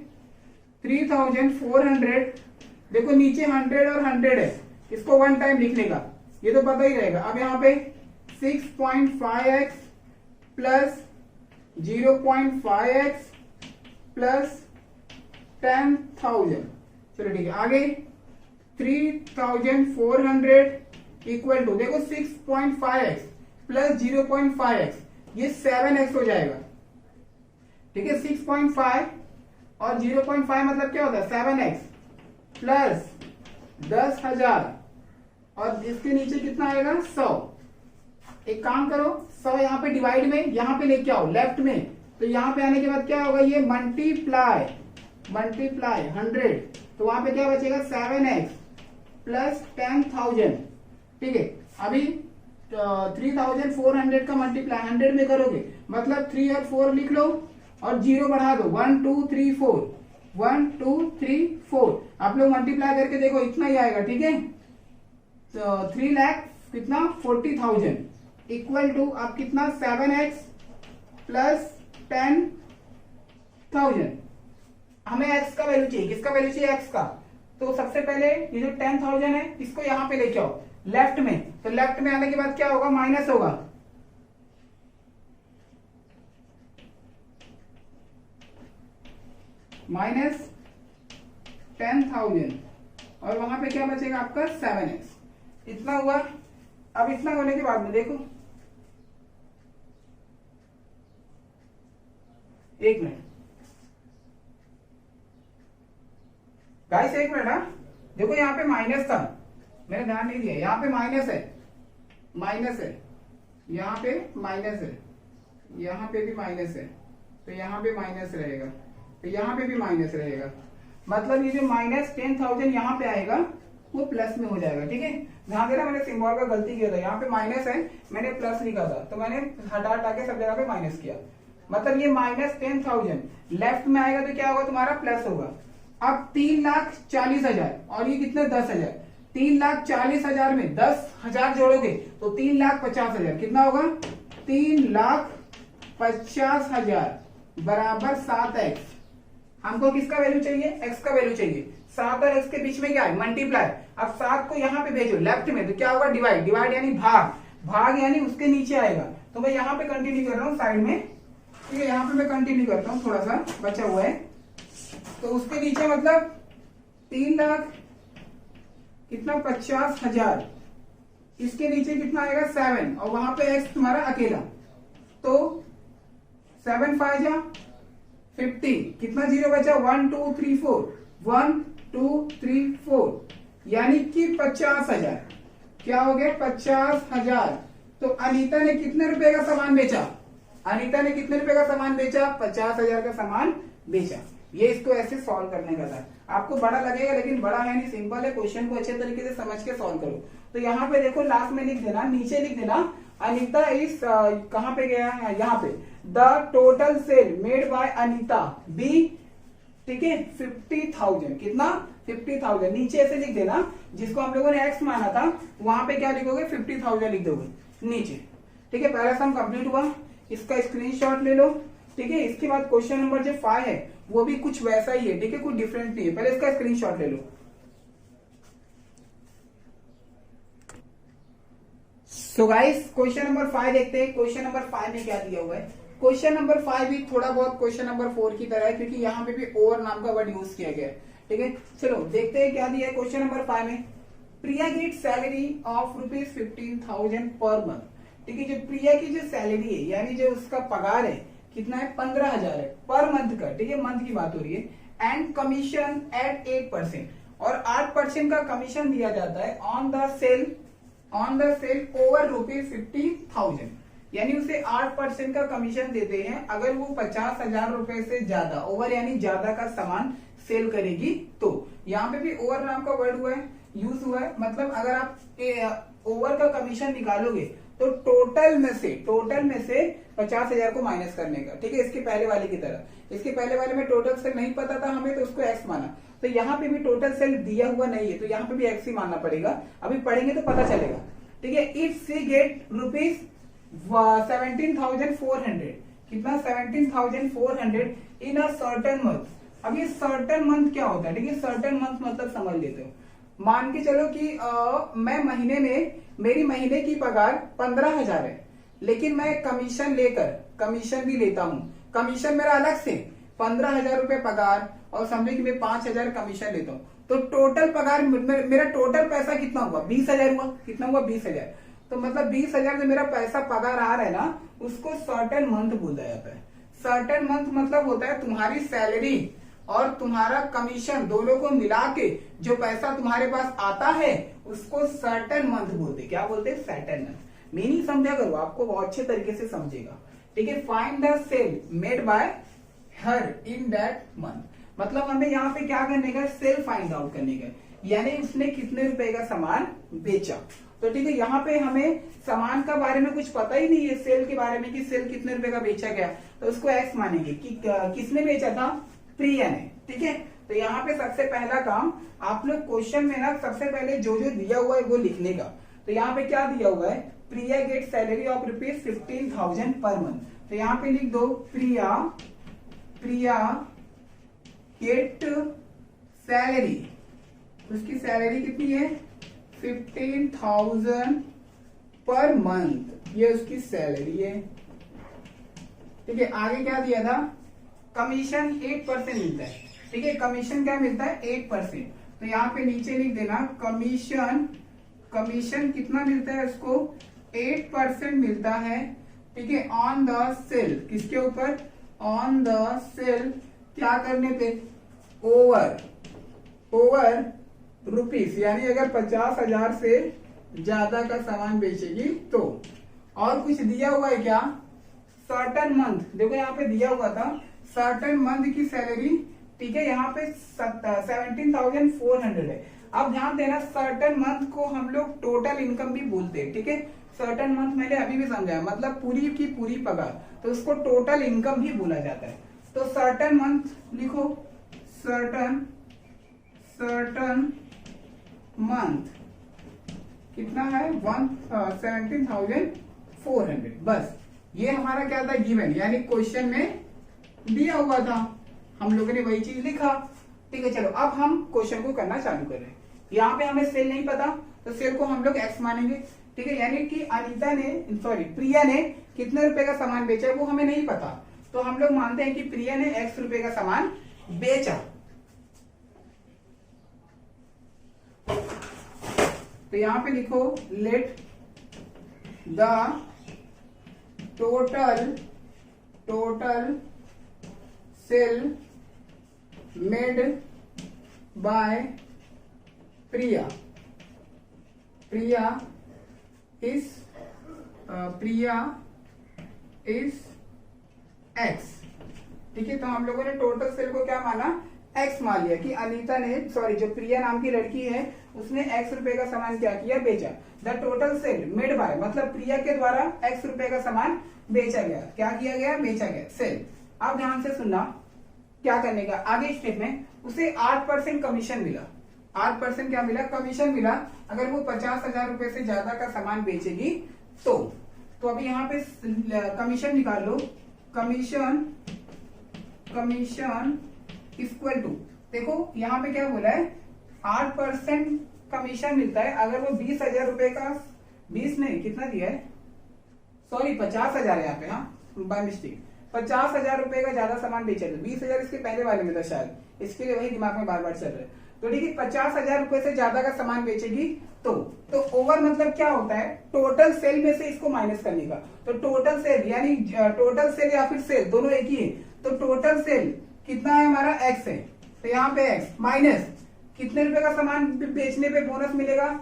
3,400, देखो नीचे 100 और 100 है, इसको 1 टाइम लिखने का, ये तो पता ही रहेगा। अब यहाँ पे 6.5x प्लस 0.5x प्लस 10,000। चलो ठीक है, आगे 3,400 इक्वल टू, देखो 6.5x प्लस 0.5x, ये 7x हो जाएगा। ठीक है 6.5 और 0.5 मतलब क्या होता है 7x प्लस 10,000 और इसके नीचे कितना आएगा 100। एक काम करो 100 यहाँ पे डिवाइड में यहाँ पे लेके आओ लेफ्ट में, तो यहाँ पे आने के बाद क्या होगा ये मल्टीप्लाई 100, तो वहां पे क्या बचेगा 7x प्लस 10,000। ठीक है अभी 3,400 का मल्टीप्लाई 100 में करोगे मतलब 3 और 4 लिख लो और 0 बढ़ा दो 1 2 3 4 1 2 3 4 आप लोग मल्टीप्लाई करके देखो इतना ही आएगा। ठीक है तो 3 लाख कितना 40,000 इक्वल टू आप कितना 7x प्लस 10,000। हमें x का वैल्यू चाहिए, किसका वैल्यू चाहिए x का। तो सबसे पहले ये जो 10,000 है इसको यहां पे लेके आओ लेफ्ट में, तो लेफ्ट में आने के बाद क्या होगा माइनस होगा माइनस 10,000 और वहां पे क्या बचेगा आपका 7x इतना हुआ। अब इतना होने के बाद में देखो एक मिनट गाइस एक मिनट। हाँ देखो यहाँ पे माइनस था मैंने ध्यान नहीं दिया, यहाँ पे माइनस है यहाँ पे माइनस है यहाँ पे भी माइनस है तो यहाँ पे माइनस रहेगा तो यहाँ पे भी माइनस रहेगा मतलब ये जो माइनस 10,000 यहाँ पे आएगा वो प्लस में हो जाएगा। ठीक है ध्यान देना मैंने सिंबल का गलती किया था, यहाँ पे माइनस है मैंने प्लस लिखा था तो मैंने हटा के सब जगह पे माइनस किया मतलब ये माइनस 10,000 लेफ्ट में आएगा तो क्या होगा तुम्हारा प्लस होगा। अब 3,40,000 और ये कितने 10,000 3,40,000 में 10,000 जोड़ोगे तो 3,50,000 कितना होगा 3,50,000 बराबर 7x। हमको किसका वैल्यू चाहिए x का वैल्यू चाहिए। 7 और x के बीच में क्या है मल्टीप्लाई। अब 7 को यहाँ पे भेजो लेफ्ट में तो क्या होगा डिवाइड यानी भाग यानी उसके नीचे आएगा। तो मैं यहाँ पे कंटिन्यू कर रहा हूँ साइड में। ठीक है यहाँ पे मैं कंटिन्यू करता हूँ थोड़ा सा बचा हुआ है तो उसके नीचे मतलब 3,00,000 कितना 50,000 इसके नीचे कितना आएगा 7 और वहां पे x तुम्हारा अकेला तो 7 5 जा 50 कितना जीरो बचा 1 2 3 4 1 2 3 4 यानी कि 50,000 क्या हो गया 50,000। तो अनीता ने कितने रुपए का सामान बेचा 50,000 का सामान बेचा। ये इसको ऐसे सॉल्व करने का था। आपको बड़ा लगेगा लेकिन बड़ा है नहीं सिंपल है। क्वेश्चन को अच्छे तरीके से समझ के सॉल्व करो। तो यहाँ पे देखो लास्ट में लिख देना नीचे लिख देना अनीता इस कहाँ पे गया है यहाँ पे the total sale made by Anita be. ठीक है 50,000 कितना 50,000 नीचे ऐसे लिख देना जिसको हम लोगों ने एक्स माना था वहां पे क्या लिखोगे 50,000 लिख दोगे नीचे। ठीक है पहला सम कंप्लीट हुआ इसका स्क्रीनशॉट ले लो। ठीक है इसके बाद क्वेश्चन नंबर जो 5 है वो भी कुछ वैसा ही है। ठीक है कुछ डिफरेंट नहीं है पहले इसका स्क्रीनशॉट ले लो। सो गाइस क्वेश्चन नंबर 5 देखते हैं क्वेश्चन नंबर 5 में क्या दिया हुआ है। क्वेश्चन नंबर 5 भी थोड़ा बहुत क्वेश्चन नंबर 4 की तरह है क्योंकि यहाँ पे भी ओवर नाम का वर्ड यूज किया गया है। ठीक है चलो देखते हैं क्या दिया है क्वेश्चन नंबर 5 में। प्रिया get salary of ₹15,000 per month. ठीक है जो प्रिया की जो सैलरी है यानी जो उसका पगार है कितना है 15,000 है पर मंथ का। ठीक है मंथ की बात हो रही है एंड कमीशन एट 8% और 8% का कमीशन दिया जाता है ऑन द सेल ओवर ₹50,000 यानी उसे 8% का कमीशन देते हैं अगर वो 50,000 रुपए से ज्यादा ओवर यानी ज्यादा का सामान सेल करेगी। तो यहाँ पे भी ओवर नाम का वर्ड हुआ है यूज हुआ है मतलब अगर आप ओवर का कमीशन निकालोगे तो टोटल में से 50,000 को माइनस करने का। ठीक है इसके पहले वाले की तरह इसके पहले वाले में टोटल सेल नहीं पता था हमें तो उसको एक्स माना। तो यहाँ पे भी टोटल सेल दिया हुआ नहीं है तो यहाँ पे भी एक्स ही मानना पड़ेगा। अभी पढ़ेंगे तो पता चलेगा। ठीक है इफ सी गेट ₹17,400 कितना 17,400 इन अ सर्टेन मंथ। अब ये सर्टेन मंथ क्या होता है। ठीक है सर्टेन मंथ मतलब समझ लेते हो मान के चलो कि मैं महीने में मेरी महीने की पगार 15,000 है लेकिन मैं कमीशन भी लेता हूँ। कमीशन मेरा अलग से 15,000 रुपए पगार और समझे कि मैं 5,000 कमीशन लेता हूँ तो टोटल पगार मेरा टोटल पैसा कितना हुआ 20,000 हुआ। कितना हुआ 20,000। तो मतलब 20,000 जो मेरा पैसा पगार आ रहा है ना उसको सर्टेन मंथ बोला जाता है। सर्टेन मंथ मतलब होता है तुम्हारी सैलरी और तुम्हारा कमीशन दोनों को मिला के जो पैसा तुम्हारे पास आता है उसको सर्टेन मंथ बोलते। क्या बोलते हैं? Certain month. मीनिंग समझा करो, आपको बहुत अच्छे तरीके से समझेगा। ठीक है, find the sale made by her in that month. मतलब हमें यहाँ पे क्या करने का? सेल फाइंड आउट करने का, यानी उसने कितने रुपए का सामान बेचा। तो ठीक है, यहाँ पे हमें सामान का बारे में कुछ पता ही नहीं है, सेल के बारे में कि सेल कितने रुपए का बेचा गया, तो उसको एक्स मानेंगे कि किसने बेचा था? प्रिया ने। ठीक है, तो यहाँ पे सबसे पहला काम आप लोग क्वेश्चन में ना सबसे पहले जो जो दिया हुआ है वो लिखने का। तो यहाँ पे क्या दिया हुआ है? प्रिया get salary of ₹15,000 per month. तो यहाँ पे लिख दो प्रिया गेट सैलरी, उसकी सैलरी कितनी है? 15,000 पर मंथ, ये उसकी सैलरी है। ठीक है, आगे क्या दिया था? कमीशन 8% मिलता है। ठीक है, कमीशन क्या मिलता है? 8%। तो यहाँ पे नीचे लिख देना कमीशन कितना मिलता है उसको? 8% मिलता है। ठीक है, ऑन द सेल, किसके ऊपर? ऑन द सेल, क्या करने पे? ओवर रुपीस, यानी अगर 50,000 से ज्यादा का सामान बेचेगी तो। और कुछ दिया हुआ है क्या? सर्टेन मंथ, देखो यहाँ पे दिया हुआ था सर्टेन मंथ की सैलरी। ठीक है, यहाँ पे 17,400 है। अब ध्यान देना, सर्टेन मंथ को हम लोग टोटल इनकम भी बोलते हैं। ठीक है, सर्टेन मंथ मैंने अभी भी समझाया, मतलब पूरी की पूरी पगार, तो उसको टोटल इनकम भी बोला जाता है। तो सर्टेन मंथ लिखो, सर्टेन मंथ कितना है? 17,400। बस ये हमारा क्या था? गिवन, यानी क्वेश्चन में दिया हुआ था, हम लोगों ने वही चीज लिखा। ठीक है, चलो अब हम क्वेश्चन को करना चालू कर रहे हैं। यहाँ पे हमें सेल नहीं पता, तो सेल को हम लोग एक्स मानेंगे। ठीक है, यानी कि प्रिया ने कितने रुपए का सामान बेचा वो हमें नहीं पता, तो हम लोग मानते हैं कि प्रिया ने एक्स रुपए का सामान बेचा। तो यहां पे लिखो late the total sale made by Priya is x. ठीक है, तो हम लोगों ने टोटल सेल को क्या माना? एक्स मान लिया कि अनीता ने जो प्रिया नाम की लड़की है उसने एक्स रुपए का सामान क्या किया? बेचा। The total sale made bye, मतलब प्रिया के द्वारा एक्स रुपए का सामान बेचा गया। क्या किया गया? बेचा गया, सेल। अब ध्यान से सुनना क्या करने का। आगे स्टेप में उसे 8% कमीशन मिला। 8% क्या मिला? कमीशन मिला, अगर वो 50,000 रुपए से ज्यादा का सामान बेचेगी तो। अभी यहाँ पे कमीशन निकाल लो। कमीशन इक्वल टू, देखो यहाँ पे क्या बोला है? 8% कमीशन मिलता है अगर वो 20,000 रुपए का, 20 नहीं, कितना दिया है? 50,000 है यहाँ पे, हाँ बाय मिस्टेक, 50,000 रुपए का ज्यादा सामान बेचा। 20,000 इसके पहले वाले में था शायद, इसके लिए वही दिमाग में बार बार चल रहा है। तो ठीक है, 50,000 रुपए से ज्यादा का सामान बेचेगी तो ओवर मतलब क्या होता है? टोटल सेल में से इसको माइनस करने का। तो टोटल सेल, यानी टोटल सेल या फिर सेल दोनों एक ही है, तो टोटल सेल कितना है हमारा? एक्स है। तो यहाँ पे एक्स माइनस कितने रुपए का सामान बेचने पे बोनस मिलेगा?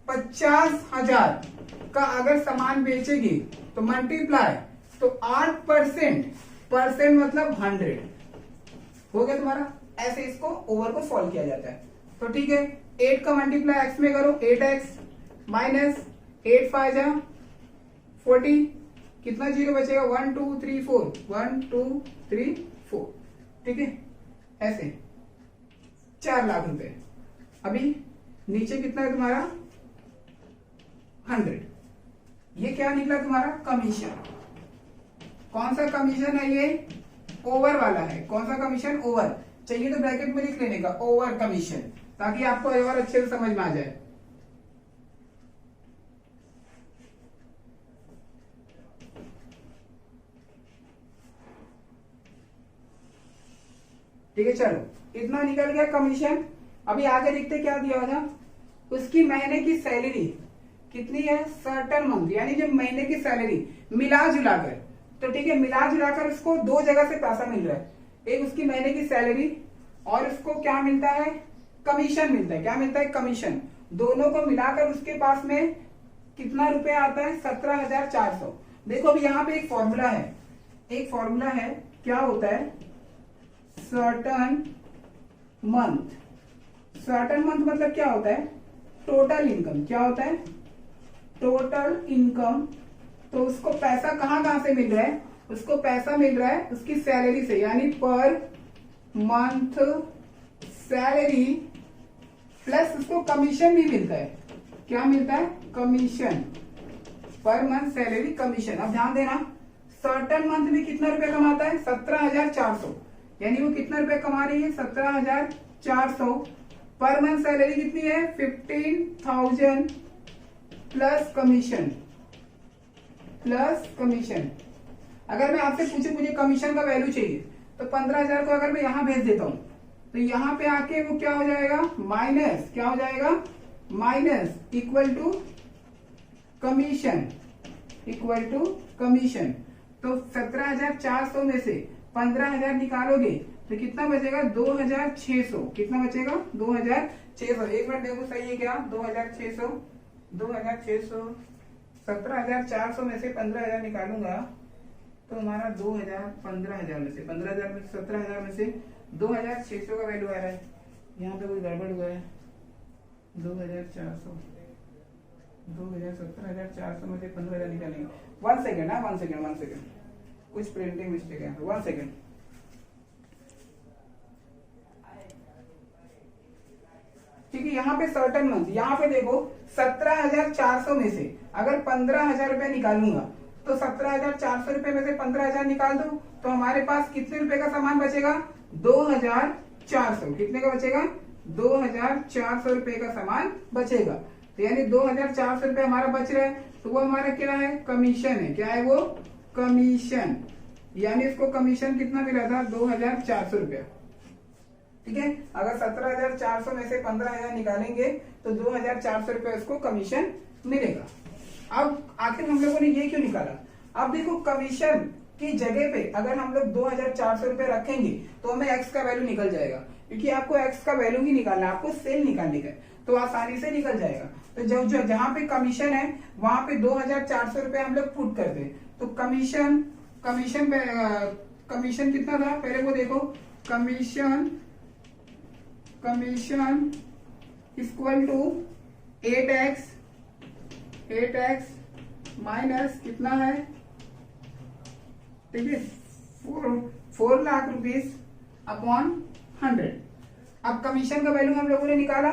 50,000 का अगर सामान बेचेगी तो मल्टीप्लाई, तो 8% मतलब 100 हो गया तुम्हारा। ऐसे इसको ओवर को सॉल्व किया जाता है। तो ठीक है, 8 का मल्टीप्लाई एक्स में करो, 8x माइनस 8 5 जा 40, कितना जीरो बचेगा? 1 2 3 4, 1 2 3 4। ठीक है, ऐसे 4 लाख रुपए। अभी नीचे कितना है तुम्हारा? 100। ये क्या निकला तुम्हारा? कमीशन। कौन सा कमीशन है ये? ओवर वाला है। कौन सा कमीशन? ओवर। चाहिए तो ब्रैकेट में लिख लेने का, ओवर कमीशन, ताकि आपको और अच्छे से समझ में आ जाए। ठीक है, चलो इतना निकल गया कमीशन। अभी आगे देखते क्या दिया हुआ था? उसकी महीने की सैलरी कितनी है? सर्टेन मंथ, यानी जो महीने की सैलरी मिला जुलाकर तो ठीक है, मिला जुलाकर उसको दो जगह से पैसा मिल रहा है, एक उसकी महीने की सैलरी और उसको क्या मिलता है, कमीशन मिलता है। क्या मिलता है, कमीशन। दोनों को मिलाकर उसके पास में कितना रुपया आता है, 17,400। देखो अभी यहाँ पे एक फॉर्मूला है, एक फॉर्मूला है, क्या होता है, सर्टन मंथ। सर्टन मंथ मतलब क्या होता है, टोटल इनकम। क्या होता है, टोटल इनकम। तो उसको पैसा कहाँ कहाँ से मिल रहा है, उसको पैसा मिल रहा है उसकी सैलरी से, यानी पर मंथ सैलरी प्लस उसको कमीशन भी मिलता है। क्या मिलता है, commission, per month salary commission. अब ध्यान देना, सर्टन मंथ में कितना रुपया कमाता है, 17,400, यानी वो कितना रुपया कमा रही है, 17,400। पर मंथ सैलरी कितनी है, 15,000 प्लस कमीशन, प्लस कमीशन। अगर मैं आपसे पूछूं मुझे कमीशन का वैल्यू चाहिए, तो 15,000 को अगर मैं यहां भेज देता हूं, तो यहां पे आके वो क्या हो जाएगा, माइनस, क्या हो जाएगा, minus equal to commission, equal to commission. तो 17,400 में से 15,000 निकालोगे तो कितना बचेगा, 2,600। कितना बचेगा, 2,600। एक मिनट देखो सही है क्या, 2,600, 2,600। 17,400 में से 15,000 निकालूंगा तो हमारा 2,000, 15,000 में से 15,000 में 17,000 में से 2,600 का वैल्यू आ रहा है। यहाँ पे कोई गड़बड़ हुआ है, 2,400, 17,400 में से 15,000 निकालेंगे। 1 सेकेंड, हाँ 1 सेकेंड, 1 सेकेंड, कुछ प्रिंटिंग मिस्टेक है, 1 सेकेंड। ठीक है, यहाँ पे सर्टन मंथ, यहाँ पे देखो 17,400 में से अगर 15,000 रुपए निकालूंगा तो 17,400 रुपए में से 15,000 निकाल दो तो हमारे पास कितने रुपए का सामान बचेगा, 2,400। कितने का बचेगा, 2,400 रुपए का सामान बचेगा। तो यानी 2,400 रुपए हमारा बच रहा है, तो वो हमारा क्या है, कमीशन है। क्या है वो, कमीशन। यानी इसको कमीशन कितना मिला था, 2,400 रुपया। ठीक है, अगर 17,400 में से 15,000 निकालेंगे तो 2,400 रुपया उसको कमीशन मिलेगा। अब आखिर हम लोगों ने ये क्यों निकाला, अब देखो कमीशन की जगह पे अगर हम लोग 2,400 रुपए रखेंगे तो हमें एक्स का वैल्यू निकल जाएगा, क्योंकि आपको एक्स का वैल्यू ही निकालना है, आपको सेल निकालने का है, तो आसानी से निकल जाएगा। तो जो जहां पे कमीशन है वहां पे 2,400 रुपए हम लोग पुट करते हैं। तो कमीशन, कमीशन कितना था पहले वो देखो, commission equal to 8x minus कितना है, ठीक है, 4 लाख रुपीस अपॉन 100। अब कमीशन का वैल्यू हम लोगों ने निकाला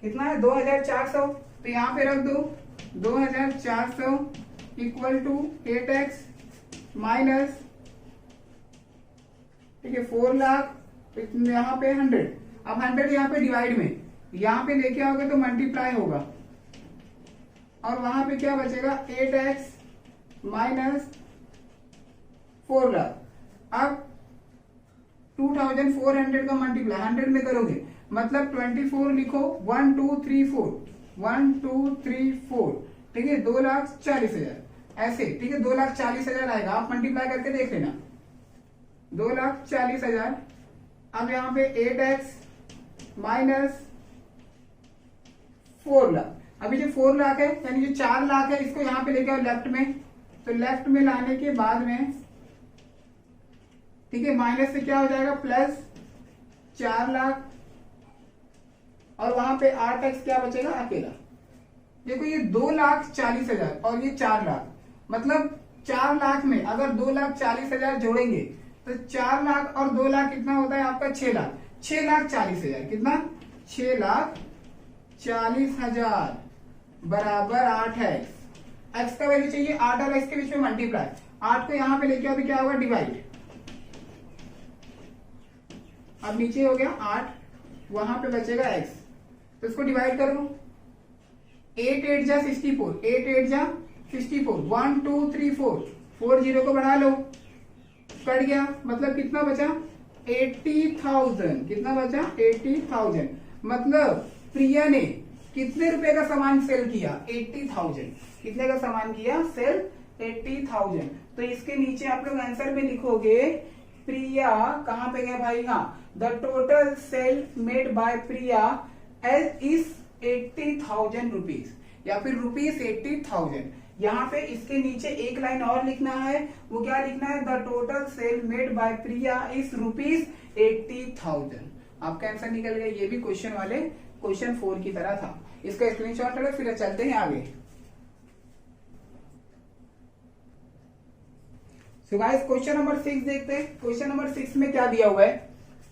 कितना है, 2,400। तो यहां पे रख दो 2,400 इक्वल टू 8x माइनस, ठीक है, 4 लाख, यहाँ पे 100। अब 100 यहाँ पे डिवाइड में, यहाँ पे लेके आओगे तो मल्टीप्लाई होगा और वहां पे क्या बचेगा, 8x माइनस 4 लाख। अब 2,400 का मल्टीप्लाई 100 में करोगे मतलब 24 लिखो, 1 2 3 4, 1 2 3 4, ठीक है, 2,40,000 ऐसे, ठीक है, 2,40,000 आएगा। आप मल्टीप्लाई करके देख लेना, 2,40,000। अब यहाँ पे 8x माइनस 4 लाख। अभी जो 4 लाख है यानी जो 4 लाख है इसको यहाँ पे लेके आओ लेफ्ट में, तो लेफ्ट में लाने के बाद में, ठीक है, माइनस से क्या हो जाएगा, प्लस 4 लाख और वहां पे 8x क्या बचेगा अकेला। देखो ये 2,40,000 और ये 4 लाख, मतलब 4 लाख में अगर 2,40,000 जोड़ेंगे तो 4 लाख और 2 लाख कितना होता है आपका, 6 लाख। 6,40,000 कितना, 6,40,000 बराबर 8x। एक्स का वैल्यू चाहिए 8 और एक्स के बीच में मल्टीप्लाई, 8 को यहां पे लेके आओ तो क्या होगा, डिवाइड। अब नीचे हो गया 8, वहां पे बचेगा x, तो इसको डिवाइड करो, 8 8 जा 64, 8 8 जा 64, 1 2 3 4, 4 0 को बढ़ा लो, कट गया, मतलब कितना बचा, 80,000। कितना बचा, 80,000। मतलब प्रिया ने कितने रुपए का सामान सेल किया, 80,000। कितने का सामान किया, सेल 80,000। तो इसके नीचे आप लोग आंसर में लिखोगे प्रिया, कहां पे गया भाई, हाँ, the total sale made by Priya as is 80,000 rupees, या फिर रुपीज 80,000। यहाँ पे इसके नीचे एक लाइन और लिखना है, वो क्या लिखना है, the total sale made by Priya is rupees 80,000। आपका आंसर निकल गया। ये भी क्वेश्चन वाले क्वेश्चन 4 की तरह था। इसका स्क्रीनशॉट लो, फिर चलते हैं आगे। सो गाइस क्वेश्चन नंबर 6 देखते हैं। क्वेश्चन नंबर 6 में क्या दिया हुआ है।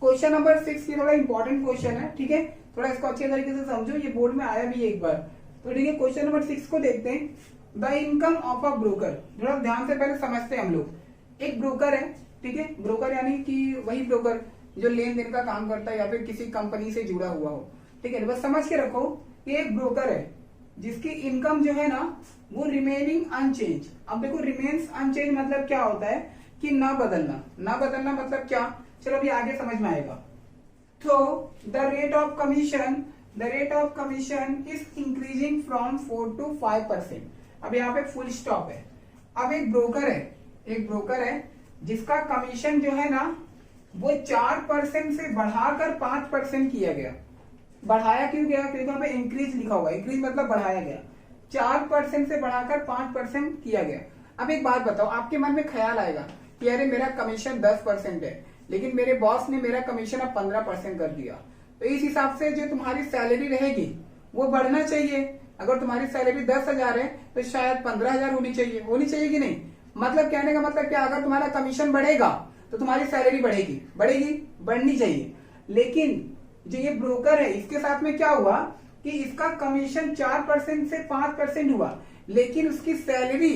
क्वेश्चन नंबर 6 ये थोड़ा इंपॉर्टेंट क्वेश्चन है, ठीक है, थोड़ा इसको अच्छे तरीके से समझो, ये बोर्ड में आया भी एक बार। तो ठीक है, क्वेश्चन नंबर 6 को देखते हैं। The income of a broker, थोड़ा ध्यान से पहले समझते हैं हम लोग। एक ब्रोकर है, ठीक है, ब्रोकर यानी कि वही ब्रोकर जो लेन देन का काम करता है या फिर किसी कंपनी से जुड़ा हुआ हो, ठीक है, बस समझ के रखो कि एक ब्रोकर है जिसकी इनकम जो है ना वो रिमेनिंग अनचेंज। अब देखो रिमेन्स अनचेंज मतलब क्या होता है कि ना बदलना। ना बदलना मतलब क्या, चलो अभी आगे समझ में आएगा। तो the rate of commission is increasing from 4 to 5%। अब यहाँ पे फुल स्टॉप है। अब एक ब्रोकर है जिसका कमीशन जो है ना वो 4% से बढ़ाकर 5% किया गया। बढ़ाया क्यों गया, क्योंकि यहाँ पे इंक्रीज लिखा हुआ है, इंक्रीज मतलब बढ़ाया गया। 4% से बढ़ाकर 5% किया गया। अब एक बात बताओ, आपके मन में ख्याल आएगा कि अरे मेरा कमीशन 10% है, लेकिन मेरे बॉस ने मेरा कमीशन अब 15% कर दिया, तो इस हिसाब से जो तुम्हारी सैलरी रहेगी वो बढ़ना चाहिए। अगर तुम्हारी सैलरी 10,000 है तो शायद 15,000 होनी चाहिए कि नहीं। मतलब कहने का मतलब क्या, अगर तुम्हारा कमीशन बढ़ेगा तो तुम्हारी सैलरी बढ़नी चाहिए। लेकिन जो ये ब्रोकर है इसके साथ में क्या हुआ कि इसका कमीशन 4% से 5% हुआ, लेकिन उसकी सैलरी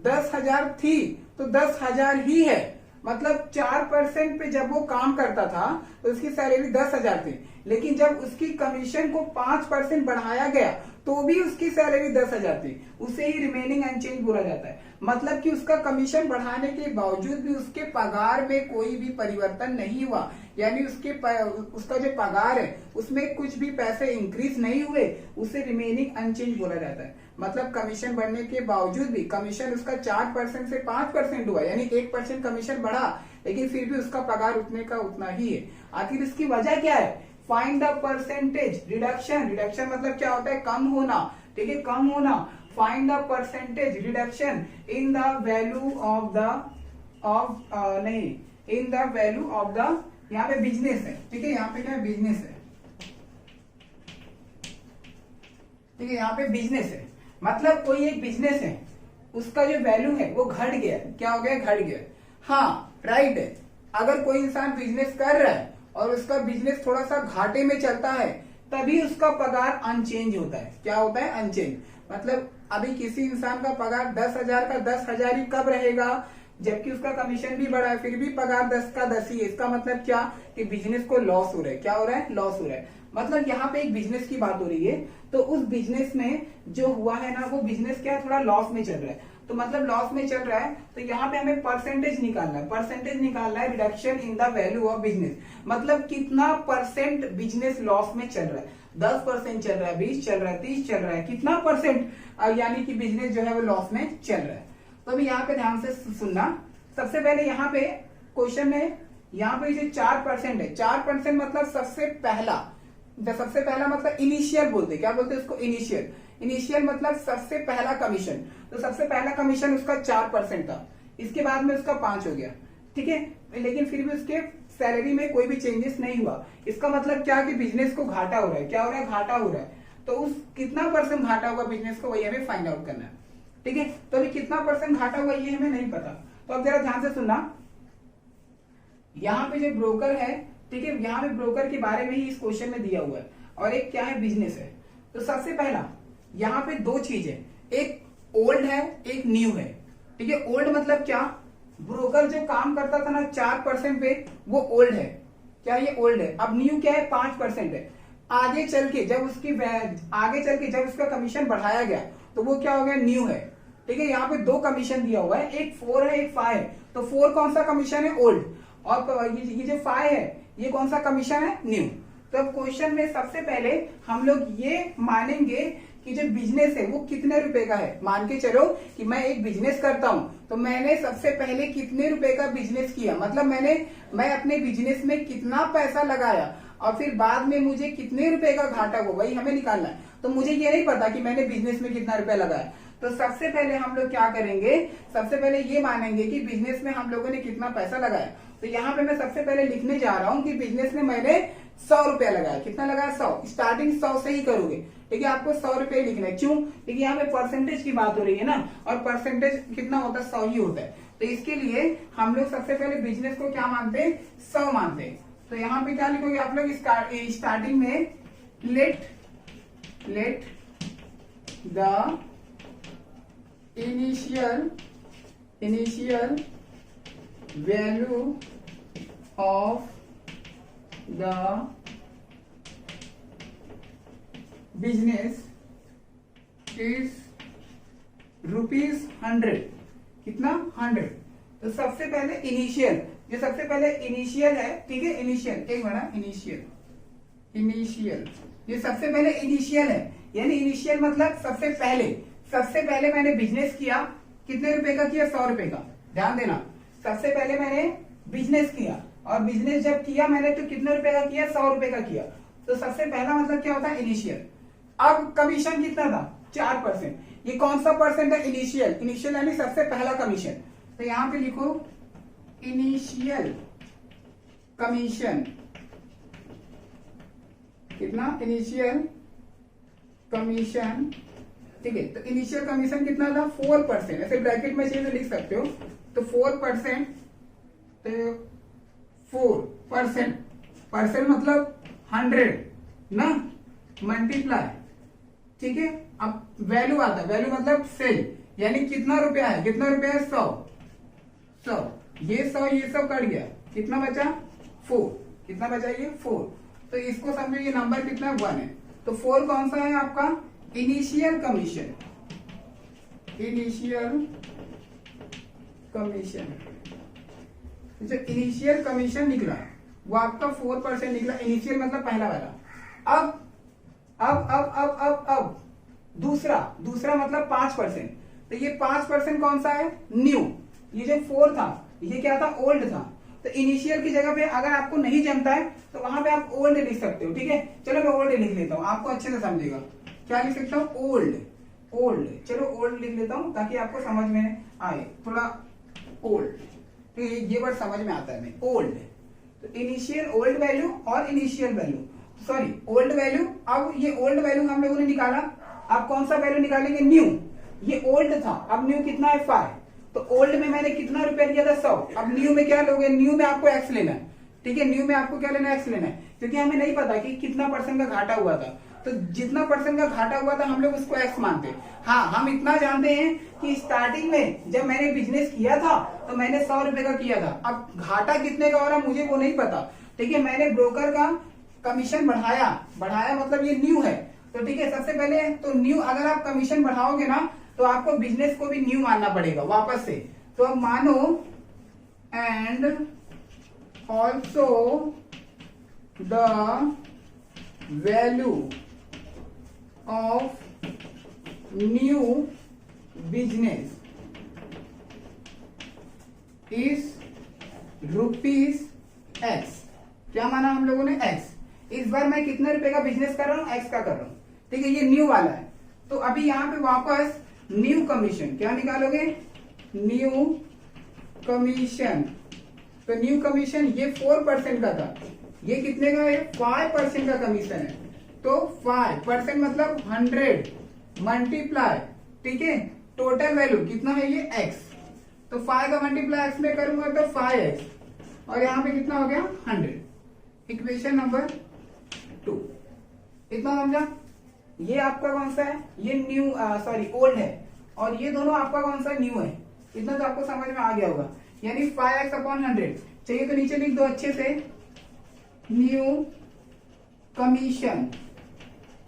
10,000 थी तो 10,000 ही है। मतलब 4% पे जब वो काम करता था तो उसकी सैलरी 10,000 थी, लेकिन जब उसकी कमीशन को 5% बढ़ाया गया तो भी उसकी सैलरी 10,000 थी। उसे ही रिमेनिंग अनचेंज बोला जाता है। मतलब कि उसका कमीशन बढ़ाने के बावजूद भी उसके पगार में कोई भी परिवर्तन नहीं हुआ, यानी उसका जो पगार है उसमें कुछ भी पैसे इंक्रीज नहीं हुए, उसे रिमेनिंग अनचेंज बोला जाता है। मतलब कमीशन बढ़ने के बावजूद भी कमीशन उसका 4% से 5% हुआ, यानी 1% कमीशन बढ़ा, लेकिन फिर भी उसका पगार उतने का उतना ही है। आखिर इसकी वजह क्या है, find the percentage reduction. Reduction मतलब क्या होता है, कम होना, ठीक है, कम होना। Find the percentage reduction in the value of the यहाँ पे बिजनेस है, ठीक है, यहाँ पे क्या है, बिजनेस है, ठीक है, यहाँ पे बिजनेस है। मतलब कोई एक बिजनेस है, उसका जो वैल्यू है वो घट गया। क्या हो गया, घट गया। हाँ राइट है, अगर कोई इंसान बिजनेस कर रहा है और उसका बिजनेस थोड़ा सा घाटे में चलता है तभी उसका पगार अनचेंज होता है। क्या होता है, अनचेंज। मतलब अभी किसी इंसान का पगार 10,000 का 10,000 ही कब रहेगा, जबकि उसका कमीशन भी बढ़ा है, फिर भी पगार 10 का 10 ही है। इसका मतलब क्या कि बिजनेस को लॉस हो रहा है। क्या हो रहा है, लॉस हो रहा है। मतलब यहाँ पे एक बिजनेस की बात हो रही है, तो उस बिजनेस में जो हुआ है ना वो बिजनेस क्या है, थोड़ा लॉस में चल रहा है। तो मतलब लॉस में चल रहा है तो यहाँ पे हमें परसेंटेज निकालना है। परसेंटेज निकालना है reduction in the value of business. मतलब कितना परसेंट बिजनेस लॉस में चल रहा है। 10% चल रहा है, 20 चल रहा है, 30 चल रहा है, कितना परसेंट, यानी कि बिजनेस जो है वो लॉस में चल रहा है। तो अभी यहाँ पे ध्यान से सुनना। सबसे पहले यहाँ पे क्वेश्चन में यहाँ पे जो 4% है, 4% मतलब सबसे पहला मतलब इनिशियल बोलते, क्या बोलते हैं उसको, इनिशियल मतलब सबसे पहला कमीशन। तो सबसे पहला कमीशन उसका 4% था, इसके बाद में उसका 5 हो गया, ठीक है, लेकिन फिर भी उसके सैलरी में कोई भी चेंजेस नहीं हुआ। इसका मतलब क्या कि बिजनेस को घाटा हो रहा है। क्या हो रहा है, घाटा हो रहा है। तो उस कितना परसेंट घाटा होगा बिजनेस को, वही हमें फाइंड आउट करना है, ठीक है। तो अभी कितना परसेंट घाटा हुआ ये हमें नहीं पता। तो अब जरा ध्यान से सुनना, यहाँ पे जो ब्रोकर है, ठीक है, यहाँ पे ब्रोकर के बारे में ही इस क्वेश्चन में दिया हुआ है, और एक क्या है, बिजनेस है। तो सबसे पहला यहाँ पे दो चीज है, एक ओल्ड है, एक न्यू है, ठीक है। ओल्ड मतलब क्या, ब्रोकर जो काम करता था ना 4% पे, वो ओल्ड है। क्या ये ओल्ड है। अब न्यू क्या है, 5% है। आगे चल के जब उसका कमीशन बढ़ाया गया तो वो क्या हो गया, न्यू है, ठीक है। यहाँ पे 2 कमीशन दिया हुआ है, एक 4 है, एक 5 है। तो 4 कौन सा कमीशन है, ओल्ड, और ये जो 5 है ये कौन सा कमीशन है, न्यू। तो अब क्वेश्चन में सबसे पहले हम लोग ये मानेंगे कि जो बिजनेस है वो कितने रुपए का है। मान के चलो कि मैं एक बिजनेस करता हूं, तो मैंने सबसे पहले कितने रुपए का बिजनेस किया, मतलब मैं अपने बिजनेस में कितना पैसा लगाया और फिर बाद में मुझे कितने रुपए का घाटा हुआ, वही हमें निकालना है। तो मुझे ये नहीं पता कि मैंने बिजनेस में कितना रुपया लगाया, तो सबसे पहले हम लोग क्या करेंगे, सबसे पहले ये मानेंगे कि बिजनेस में हम लोगों ने कितना पैसा लगाया। तो यहाँ पे मैं सबसे पहले लिखने जा रहा हूँ कि बिजनेस में मैंने 100 रुपया लगाया। कितना लगाया? 100। स्टार्टिंग 100 से ही करोगे, ठीक है। आपको 100 रुपये लिखना है, क्यों? क्योंकि यहाँ पे परसेंटेज की बात हो रही है ना, और परसेंटेज कितना होता है? 100 ही होता है। तो इसके लिए हम लोग सबसे पहले बिजनेस को क्या मानते हैं? 100 मानते हैं। तो यहाँ पे क्या लिखोगे आप लोग? स्टार्टिंग में let the initial value of the business is ₹100। कितना? 100। तो सबसे पहले इनिशियल, जो सबसे पहले इनिशियल है, ठीक है, इनिशियल, एक मिनट, इनिशियल ये सबसे पहले इनिशियल है, यानी इनिशियल मतलब सबसे पहले मैंने बिजनेस किया। कितने रुपए का किया? 100 रुपए का। ध्यान देना, सबसे पहले मैंने बिजनेस किया, और बिजनेस जब किया मैंने तो कितने रुपए का किया? 100 रुपए का किया। तो सबसे पहला मतलब क्या होता है? इनिशियल। अब कमीशन कितना था? 4%। ये कौन सा परसेंट है? इनिशियल यानी सबसे पहला कमीशन। तो यहां पे लिखो इनिशियल कमीशन। कितना? इनिशियल कमीशन, ठीक है। तो इनिशियल कमीशन कितना था? 4%। ऐसे ब्रैकेट में चाहिए तो लिख सकते हो। तो 4%, तो 4% मतलब 100 ना, मल्टीप्लाई, ठीक है। अब वैल्यू आता है, वैल्यू मतलब सेल, यानी कितना रुपया है? कितना रुपया है? 100। ये 100 कट गया, कितना बचा? 4। कितना बचा? ये 4। तो इसको समझो, ये नंबर कितना है? 1 है। तो 4 कौन सा है आपका? Initial commission. जो इनिशियल कमीशन निकला वो आपका 4% निकला। इनिशियल मतलब पहला वाला। अब दूसरा मतलब 5%। तो ये 5% कौन सा है? न्यू। ये जो 4 था ये क्या था? ओल्ड था। तो इनिशियल की जगह पे अगर आपको नहीं जमता है तो वहां पे आप ओल्ड लिख सकते हो, ठीक है। चलो मैं ओल्ड लिख लेता हूं, आपको अच्छे से समझेगा। क्या लिख सकता हूँ? ओल्ड। चलो ओल्ड लिख लेता हूं ताकि आपको समझ में आए थोड़ा। ओल्ड, तो ये वर्ड समझ में आता है मैं। ओल्ड, तो इनिशियल ओल्ड वैल्यू और initial value, sorry old value. अब ये ओल्ड वैल्यू हम लोगों ने निकाला। अब कौन सा वैल्यू निकालेंगे? न्यू। ये ओल्ड था, अब न्यू कितना है? 5। तो ओल्ड में मैंने कितना रुपया लिया था? 100। अब न्यू में क्या लोगे? न्यू में आपको एक्स लेना है, ठीक है। न्यू में आपको क्या लेना है? एक्स लेना है, क्योंकि हमें नहीं पता कि कितना परसेंट का घाटा हुआ था। तो जितना परसेंट का घाटा हुआ था हम लोग उसको एक्स मानते हैं। हाँ, हम इतना जानते हैं कि स्टार्टिंग में जब मैंने बिजनेस किया था तो मैंने 100 रुपए का किया था। अब घाटा कितने का हो रहा है मुझे वो नहीं पता, ठीक है। मैंने ब्रोकर का कमीशन बढ़ाया मतलब ये न्यू है। तो ठीक है, सबसे पहले तो न्यू, अगर आप कमीशन बढ़ाओगे ना तो आपको बिजनेस को भी न्यू मानना पड़ेगा वापस से। तो अब मानो and also the value of new business is ₹X। क्या माना हम लोगों ने? X। इस बार मैं कितने रुपए का बिजनेस कर रहा हूं? X का कर रहा हूं, ठीक है। ये न्यू वाला है। तो अभी यहां पे वापस न्यू कमीशन क्या निकालोगे? New commission. तो न्यू कमीशन ये 4% का था, ये कितने का है? 5% का कमीशन है। तो 5% मतलब 100 मल्टीप्लाई, ठीक है, टोटल वैल्यू कितना है? ये X। तो 5 का मल्टीप्लाई X में करूंगा तो 5X, और यहां पे कितना हो गया? 100। Equation number 2। इतना समझा? ये आपका कौन सा है? ये न्यू, सॉरी ओल्ड है, और ये दोनों आपका कौन सा? न्यू है। इतना तो आपको समझ में आ गया होगा, यानी 5x/100। चाहिए तो नीचे लिख दो अच्छे से, न्यू कमीशन।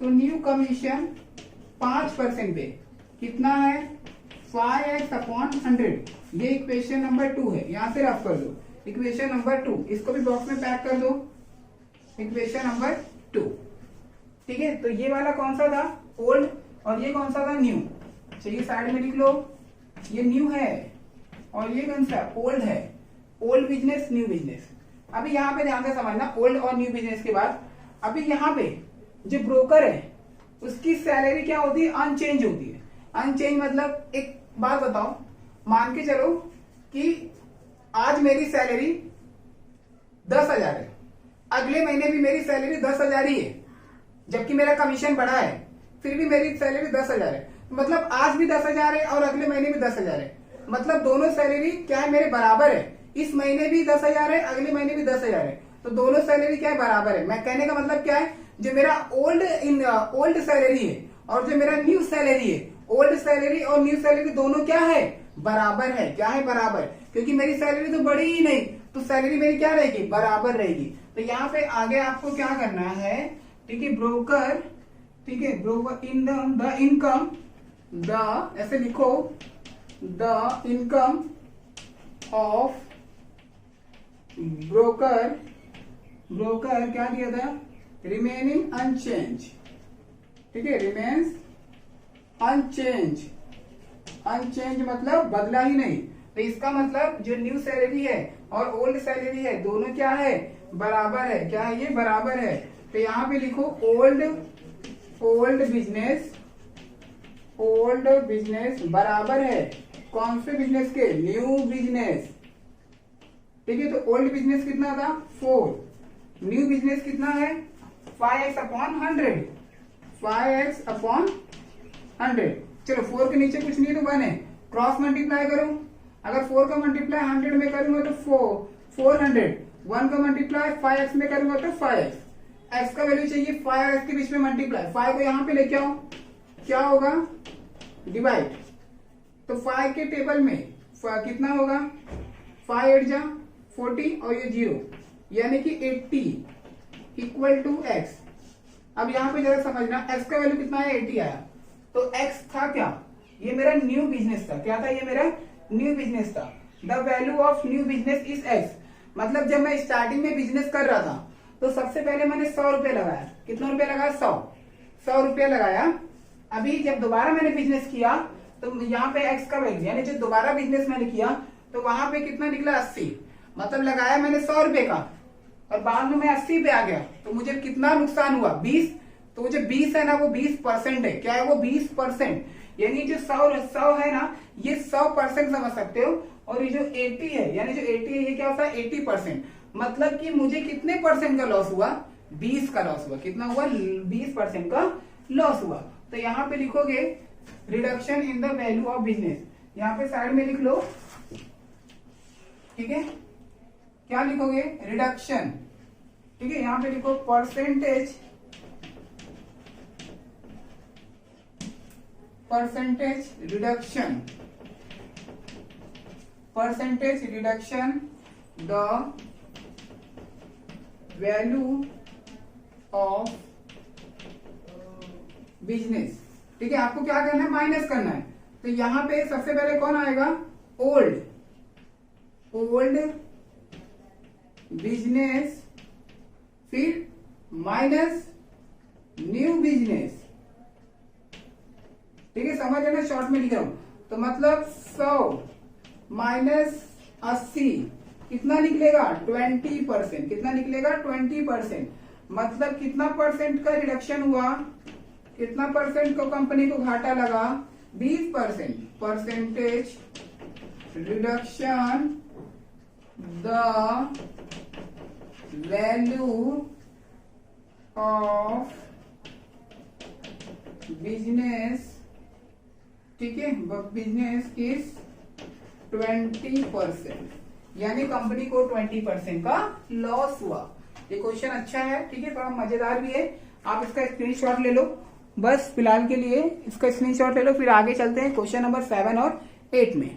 तो न्यू कमीशन 5% पे कितना है? 5x/100। ये इक्वेशन नंबर 2 है, यहां से रफ कर दो। इक्वेशन नंबर 2, इसको भी बॉक्स में पैक कर दो। Equation number 2। ठीक है, तो ये वाला कौन सा था, ओल्ड, और ये कौन सा था, न्यू। चलिए साइड में लिख लो, ये न्यू है और ये कौन सा, ओल्ड है। Old business, new business. अभी यहाँ पे ध्यान से समझना, ओल्ड और न्यू बिजनेस के बाद अभी यहाँ पे जो ब्रोकर है उसकी सैलरी क्या होती है, अनचेंज होती है। अनचेंज मतलब एक बात बताओ, मान के चलो कि आज मेरी सैलरी 10,000 है, अगले महीने भी मेरी सैलरी 10,000 ही है, जबकि मेरा कमीशन बढ़ा है, फिर भी मेरी सैलरी 10,000 है। मतलब आज भी 10,000 है और अगले महीने भी 10,000 है। मतलब दोनों सैलरी क्या है, मेरे बराबर है। इस महीने भी 10,000 है, अगले महीने भी 10,000 है, तो दोनों सैलरी क्या है, बराबर है। मैं कहने का मतलब क्या है, जो मेरा ओल्ड सैलरी है और जो मेरा न्यू सैलरी है, ओल्ड सैलरी और न्यू सैलरी दोनों क्या है, बराबर है। क्या है, बराबर, क्योंकि मेरी सैलरी तो बढ़ी ही नहीं, तो सैलरी मेरी क्या रहेगी, बराबर रहेगी। तो यहाँ पे आगे आपको क्या करना है, ठीक है, ब्रोकर, ठीक है, broker in the income, the ऐसे लिखो, the income of broker, broker क्या दिया था, रिमेनिंग अनचेंज। ठीक है, रिमेन्स अनचेंज, अनचेंज मतलब बदला ही नहीं। तो इसका मतलब जो न्यू सैलरी है और ओल्ड सैलरी है दोनों क्या है, बराबर है। क्या है, ये बराबर है। तो यहाँ पे लिखो ओल्ड बिजनेस, ओल्ड बिजनेस बराबर है कौन से बिजनेस के, न्यू बिजनेस। ठीक है, तो ओल्ड बिजनेस कितना था, 4, न्यू बिजनेस कितना है, 5x अपॉन 100, 5x अपॉन 100। चलो 4 के नीचे कुछ नहीं तो 1 है, क्रॉस मल्टीप्लाई करो। अगर 4 का मल्टीप्लाई 100 में करूंगा तो 400, 1 का मल्टीप्लाई 5x में करूंगा तो 5x। x का वैल्यू चाहिए 5 और x के बीच में मल्टीप्लाई, 5 को यहाँ पे लेके आओ, क्या होगा, डिवाइड। तो 5 के टेबल में कितना होगा, 5 8 जा 40 और ये 0, यानी कि 80 इक्वल टू x। अब यहाँ पे जरा समझना, x का वैल्यू कितना है, 80 आया। तो x था क्या, ये मेरा न्यू बिजनेस था। क्या था, ये मेरा न्यू बिजनेस था। The value of new business is x। मतलब जब मैं स्टार्टिंग में बिजनेस कर रहा था तो सबसे पहले मैंने 100 रुपये लगाया। कितना रुपया लगाया, 100 रुपया लगाया। अभी जब दोबारा मैंने बिजनेस किया तो यहाँ पे x का वैल्यू, यानी जब दोबारा बिजनेस मैंने किया तो वहां पे कितना निकला, 80। मतलब लगाया मैंने 100 रुपए का और बाद में मैं 80 पे आ गया, तो मुझे कितना नुकसान हुआ, 20। तो वो जो 20 है ना, वो 20% है। क्या है वो, 20%। यानी जो 100 है ना, ये 100% समझ सकते हो। और ये जो 80 है, यानी जो 80 है, ये क्या होता है, 80%। मतलब कि मुझे कितने परसेंट का लॉस हुआ, 20 का लॉस हुआ। कितना हुआ, 20% का लॉस हुआ। तो यहाँ पे लिखोगे reduction in the value of business, यहाँ पे साइड में लिख लो। ठीक है, क्या लिखोगे, रिडक्शन। ठीक है, यहाँ पे लिखो percentage reduction, percentage reduction the value of business. ठीक है, आपको क्या करना है, माइनस करना है। तो यहां पे सबसे पहले कौन आएगा, ओल्ड बिजनेस, फिर माइनस न्यू बिजनेस। ठीक है, समझ लेना, शॉर्ट में लिख रहा हूं। तो मतलब 100 माइनस 80 कितना निकलेगा, 20%। कितना निकलेगा, 20%। मतलब कितना परसेंट का रिडक्शन हुआ, कितना परसेंट को कंपनी को घाटा लगा, 20%। Percentage reduction the value of business. ठीक है, बिजनेस इज 20%, यानी कंपनी को 20% का लॉस हुआ। ये क्वेश्चन अच्छा है, ठीक है, थोड़ा मजेदार भी है। आप इसका स्क्रीनशॉट ले लो, बस फिलहाल के लिए इसका स्क्रीनशॉट ले लो, फिर आगे चलते हैं क्वेश्चन नंबर 7 और 8 में।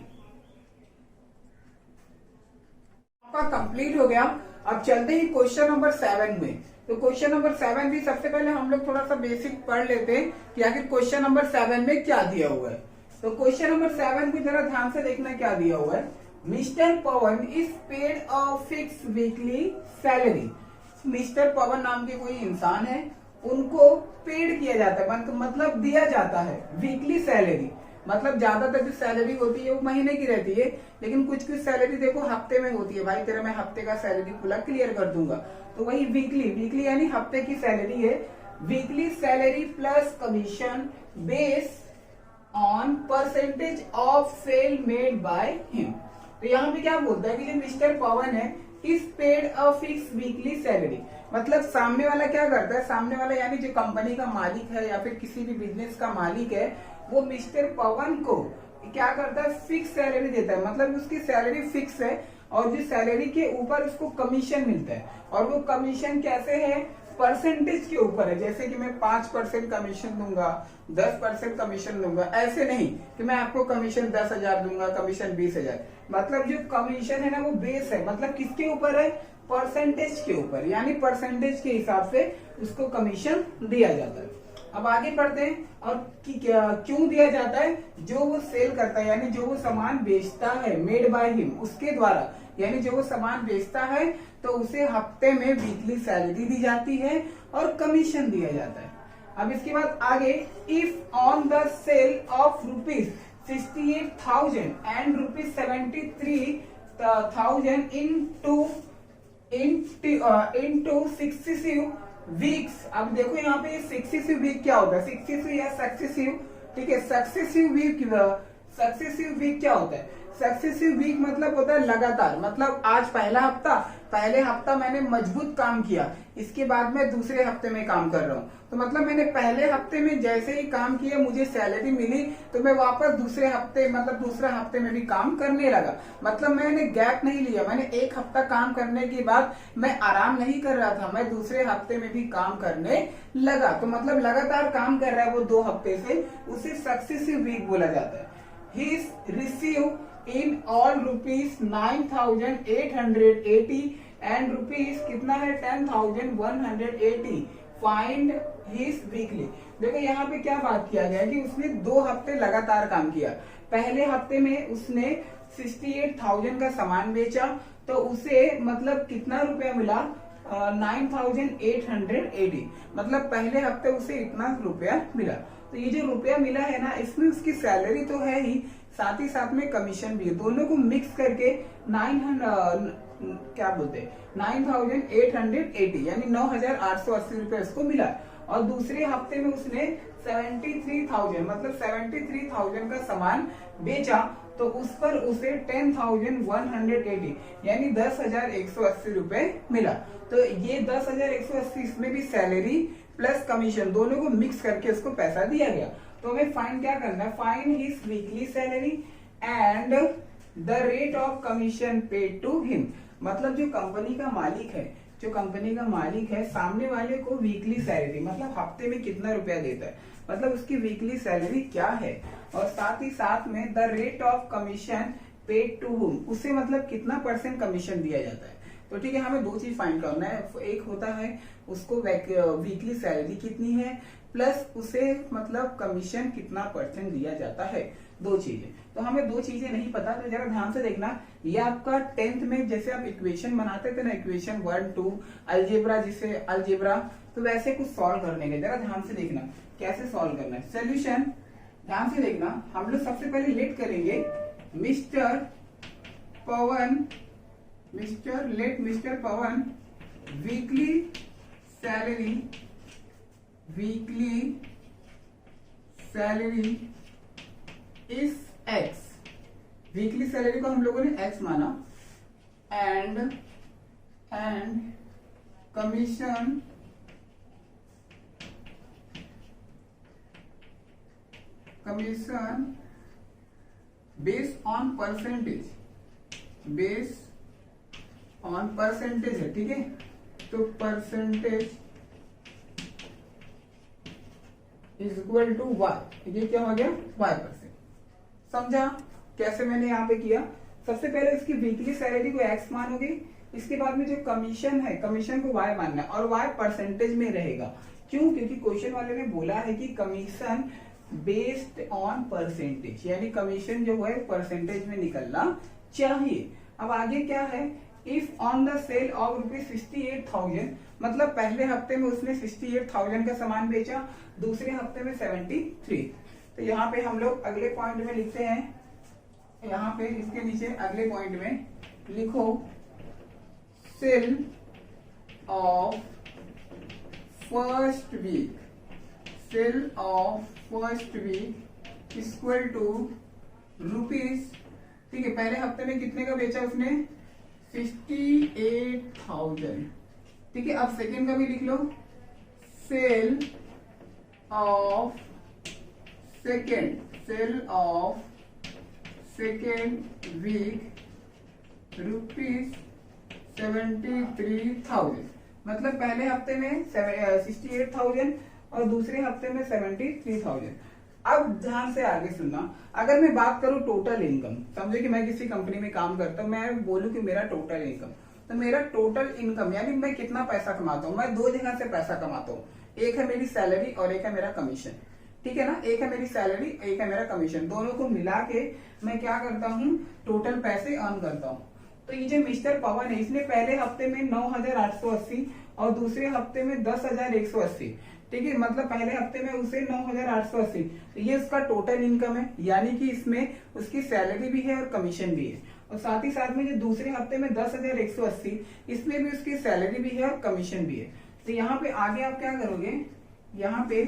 आपका कंप्लीट हो गया। अब चलते हैं क्वेश्चन नंबर 7 में। तो क्वेश्चन नंबर 7 भी सबसे पहले हम लोग थोड़ा सा बेसिक पढ़ लेते हैं कि आखिर क्वेश्चन नंबर 7 में क्या दिया हुआ है। तो क्वेश्चन नंबर 7 भी जरा ध्यान से देखना क्या दिया हुआ है। Mister Pawan is paid a fix weekly salary. Mister Pawan नाम के कोई इंसान है, उनको पेड किया जाता है, मतलब दिया जाता है वीकली सैलरी। मतलब ज्यादातर जो सैलरी होती है वो महीने की रहती है, लेकिन कुछ कुछ सैलरी देखो हफ्ते में होती है। भाई तेरा मैं हफ्ते का सैलरी पूरा क्लियर कर दूंगा, तो वही वीकली, वीकली यानी हफ्ते की सैलरी है। Weekly salary plus commission base on percentage of sale made by him. तो यहाँ पे क्या बोलता है कि जो मिस्टर पवन है is paid a fix weekly salary. मतलब सामने वाला क्या करता है, सामने वाला यानी जो कंपनी का मालिक है या फिर किसी भी बिजनेस का मालिक है, वो मिस्टर पवन को क्या करता है, फिक्स सैलरी देता है। मतलब उसकी सैलरी फिक्स है और जो सैलरी के ऊपर उसको कमीशन मिलता है, और वो कमीशन कैसे है, परसेंटेज के ऊपर है। जैसे कि मैं 5% कमीशन दूंगा, 10% कमीशन दूंगा, ऐसे नहीं कि मैं आपको कमीशन 10,000 दूंगा, कमीशन 20,000। मतलब जो कमीशन है ना वो बेस है, मतलब किसके ऊपर है, परसेंटेज के ऊपर, यानी परसेंटेज के हिसाब से उसको कमीशन दिया जाता है। अब आगे बढ़ते हैं, और क्यों दिया जाता है, जो वो सेल करता है यानी जो वो सामान बेचता है, मेड बाय हिम, उसके द्वारा, यानी जो वो सामान बेचता है तो उसे हफ्ते में वीकली सैलरी दी जाती है और कमीशन दिया जाता है। अब इसके बाद आगे, if on the sale of ₹68,000 and ₹73,000 into successive weeks. अब देखो यहाँ पे सक्सेसिव वीक क्या होता है, सक्सेसिव या सक्सेसिव, ठीक है। सक्सेसिव वीक क्या होता है, सक्सेसिव वीक मतलब होता है लगातार। मतलब आज पहले हफ्ता मैंने मजबूत काम किया, इसके बाद मैं दूसरे हफ्ते में काम कर रहा हूँ, तो मतलब मैंने पहले हफ्ते में जैसे ही काम किया मुझे सैलरी मिली, तो मैं वापस दूसरे हफ्ते मतलब दूसरा हफ्ते में भी काम करने लगा। मतलब मैंने गैप नहीं लिया, मैंने एक हफ्ता काम करने के बाद मैं आराम नहीं कर रहा था, मैं दूसरे हफ्ते में भी काम करने लगा। तो मतलब लगातार काम कर रहा है वो 2 हफ्ते से, उसे सक्सेसिव वीक बोला जाता है। He receive in all ₹9,880 and rupees कितना है 10,180 फाइंड हिज वीकली। देखो यहाँ पे क्या बात किया गया कि उसने 2 हफ्ते लगातार काम किया। पहले हफ्ते में उसने 68,000 का सामान बेचा, तो उसे मतलब कितना रुपया मिला, 9,880। मतलब पहले हफ्ते उसे इतना रुपया मिला। तो ये जो रुपया मिला है ना, इसमें उसकी सैलरी तो है ही, साथ ही साथ में कमीशन भी है। दोनों को मिक्स करके 9,880 यानी 9,880 रुपए उसको मिला। और दूसरे हफ्ते में उसने 73,000 मतलब 73,000 का सामान बेचा, तो उस पर उसे 10,180 यानी 10,180 रुपए मिला। तो ये 10,180 इसमें भी सैलरी प्लस कमीशन दोनों को मिक्स करके उसको पैसा दिया गया। तो हमें फाइंड क्या करना है, find his weekly salary and the rate of commission paid to him. मतलब जो कंपनी का मालिक है सामने वाले को वीकली सैलरी मतलब हफ्ते में कितना रुपया देता है, मतलब उसकी वीकली सैलरी क्या है, और साथ ही साथ में the rate of commission paid to whom, उसे मतलब कितना % कमीशन दिया जाता है। तो ठीक है, हमें 2 चीज फाइंड करना है। एक होता है उसको वीकली सैलरी कितनी है, प्लस उसे मतलब कमीशन कितना % दिया जाता है, 2 चीजें। तो हमें 2 चीजें नहीं पता, तो जरा ध्यान से देखना। ये आपका 10th में जैसे आप इक्वेशन बनाते थे ना, इक्वेशन 1 2 अलजेब्रा, जिसे अलजेब्रा, तो वैसे कुछ सॉल्व करने के, जरा ध्यान से देखना कैसे सॉल्व करना है। सोल्यूशन ध्यान से देखना। हम लोग सबसे पहले लेट करेंगे mister Pawan weekly salary is X। Weekly salary को हम लोगों ने X माना, and commission based on percentage है, ठीक है। तो percentage is equal to Y, ये क्या हो गया, Y%। समझा कैसे मैंने यहाँ पे किया। सबसे पहले इसकी वीकली सैलरी को X मानोगे, इसके बाद में जो कमीशन है, कमीशन को Y मानना है, और Y परसेंटेज में रहेगा। क्यों, क्योंकि क्वेश्चन वाले ने बोला है कि कमीशन बेस्ड ऑन परसेंटेज, यानी कमीशन जो है परसेंटेज में निकलना चाहिए। अब आगे क्या है if on the sale of ₹68,000, मतलब पहले हफ्ते में उसने 68,000 का सामान बेचा, दूसरे हफ्ते में 73। तो यहाँ पे हम लोग अगले पॉइंट में लिखते हैं, यहाँ पे इसके नीचे अगले पॉइंट में लिखो sale of first week, sale of first week equal to rupees, ठीक है, पहले हफ्ते में कितने का बेचा उसने 68,000, ठीक है। अब सेकेंड का भी लिख लो, सेल ऑफ सेकेंड वीक ₹73,000, मतलब पहले हफ्ते में 68,000 और दूसरे हफ्ते में 73,000। अब ध्यान से आगे सुनना, अगर मैं बात करूं टोटल इनकम, समझो कि मैं किसी कंपनी में काम करता हूं, मैं बोलूं कि मेरा टोटल इनकम, तो मेरा टोटल इनकम यानी मैं कितना पैसा कमाता हूं, मैं दो जगह से पैसा कमाता हूं, एक है मेरी सैलरी और एक है मेरा कमीशन, ठीक है ना। एक है मेरी सैलरी, एक है मेरा कमीशन, दोनों को मिला के मैं क्या करता हूँ, टोटल पैसे अर्न करता हूँ। तो ये जो मिस्टर पवन है, इसने पहले हफ्ते में 9,880 और दूसरे हफ्ते में 10,180, ठीक है, मतलब पहले हफ्ते में उसे 9,880, तो ये उसका टोटल इनकम है, यानी कि इसमें उसकी सैलरी भी है और कमीशन भी है। और साथ ही साथ में जो दूसरे हफ्ते में 10,180, इसमें भी उसकी सैलरी भी है और कमीशन भी है। तो यहाँ पे आगे आप क्या करोगे, यहाँ पे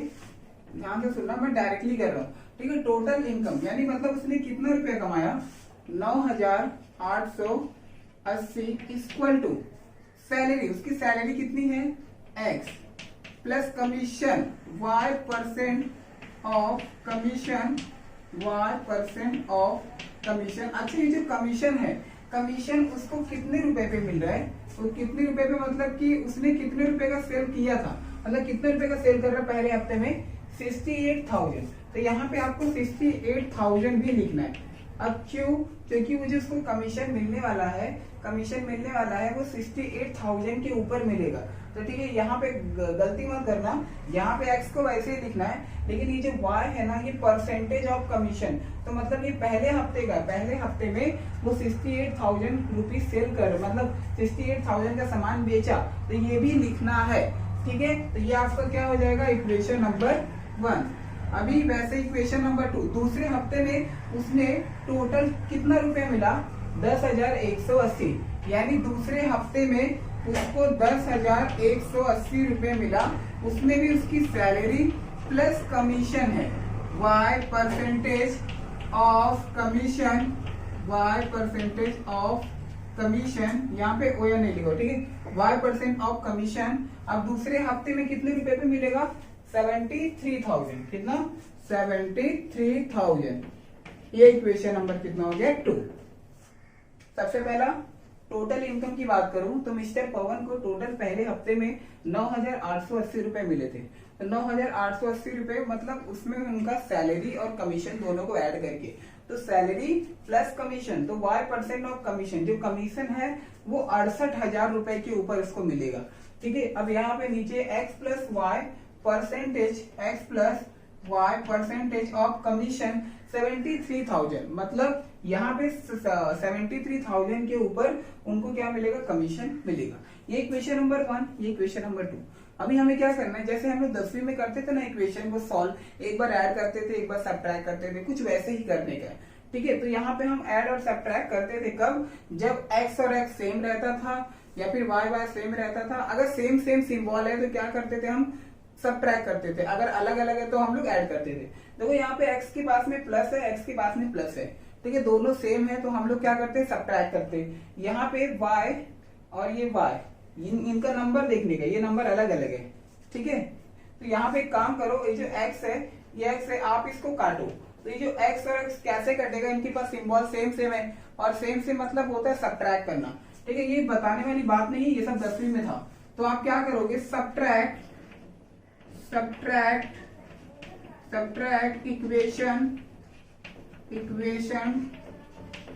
ध्यान से सुनना, मैं डायरेक्टली कर रहा हूँ, ठीक है। टोटल इनकम यानी मतलब उसने कितना रुपया कमाया, 9,880 इक्वल टू सैलरी, उसकी सैलरी कितनी है x plus commission y% of commission, y% of commission. अच्छा, ये जो कमीशन है, कमीशन उसको कितने रुपए पे मिल रहा है, तो कितने रुपए पे मतलब कि उसने कितने रुपए का सेल किया था, मतलब कितने रुपए का सेल कर रहा है पहले हफ्ते में 68,000, तो यहाँ पे आपको 68,000 भी लिखना है। अब क्यों, क्योंकि मुझे उसको कमीशन मिलने वाला है, कमीशन मिलने वाला है वो 68,000 के ऊपर मिलेगा, तो ठीक है, यहाँ पे गलती मत करना, यहाँ पे x को वैसे ही लिखना है, लेकिन ये जो y है ना, ये परसेंटेज ऑफ कमीशन, तो मतलब ये पहले हफ्ते का, पहले हफ्ते में वो 68,000 रुपीज सेल कर, मतलब 68,000 का सामान बेचा, तो ये भी लिखना है, ठीक है। तो ये आपका क्या हो जाएगा, इक्वेशन नंबर 1। अभी वैसे इक्वेशन नंबर 2, दूसरे हफ्ते में उसने टोटल कितना रुपया मिला, 10,180, यानी दूसरे हफ्ते में उसको 10,180 रुपये मिला, उसमें भी उसकी सैलरी प्लस कमीशन है, y% of commission, y% of commission, यहाँ पे ओया नहीं लिखो, ठीक है, y% ऑफ कमीशन। अब दूसरे हफ्ते में कितने रुपए पे मिलेगा, 73,000, कितना 73,000। ये इक्वेशन नंबर कितना हो गया 2। सबसे पहला टोटल इनकम की बात करूं तो मिस्टर पवन को टोटल पहले हफ्ते में 9,880 रुपए मिले थे, तो 9,880 रुपए मतलब उसमें उनका सैलरी और कमीशन दोनों को ऐड करके, तो सैलरी प्लस कमीशन, तो y% ऑफ कमीशन, जो कमीशन है वो 68,000 रुपए के ऊपर उसको मिलेगा, ठीक है। अब यहाँ पे नीचे x plus y percentage of commission 73,000, मतलब यहाँ पे 73,000 के ऊपर उनको क्या मिलेगा, कमीशन मिलेगा। ये इक्वेशन नंबर 1, ये इक्वेशन नंबर 2। अभी हमें क्या करना है, जैसे हम लोग 10वीं में करते थे ना, इक्वेशन को सॉल्व, एक बार ऐड करते थे, एक बार सब्ट्रैक्ट करते थे, कुछ वैसे ही करने का है, ठीक है। तो यहाँ पे हम ऐड और सब्ट्रैक्ट करते थे कब, जब x और x सेम रहता था या फिर y सेम रहता था। अगर सेम सिंबल है तो क्या करते थे, हम सब्ट्रैक्ट करते थे, अगर अलग अलग है तो हम लोग ऐड करते थे। देखो यहाँ पे x के पास में प्लस है, x के पास में प्लस है, ठीक है, दोनों सेम है, तो हम लोग क्या करते हैं, सब्ट्रैक्ट करते हैं। यहाँ पे y और ये y, इनका नंबर देखने का, ये नंबर अलग अलग है, ठीक है। तो यहाँ पे एक काम करो, ये जो x है, ये x है, आप इसको काटो, तो ये जो x और x कैसे कटेगा, इनके पास सिंबल सेम है, और सेम मतलब होता है सब्ट्रैक्ट करना, ठीक है। ये बताने वाली बात नहीं, ये सब 10वीं में था। तो आप क्या करोगे, सब्ट्रैक्ट इक्वेशन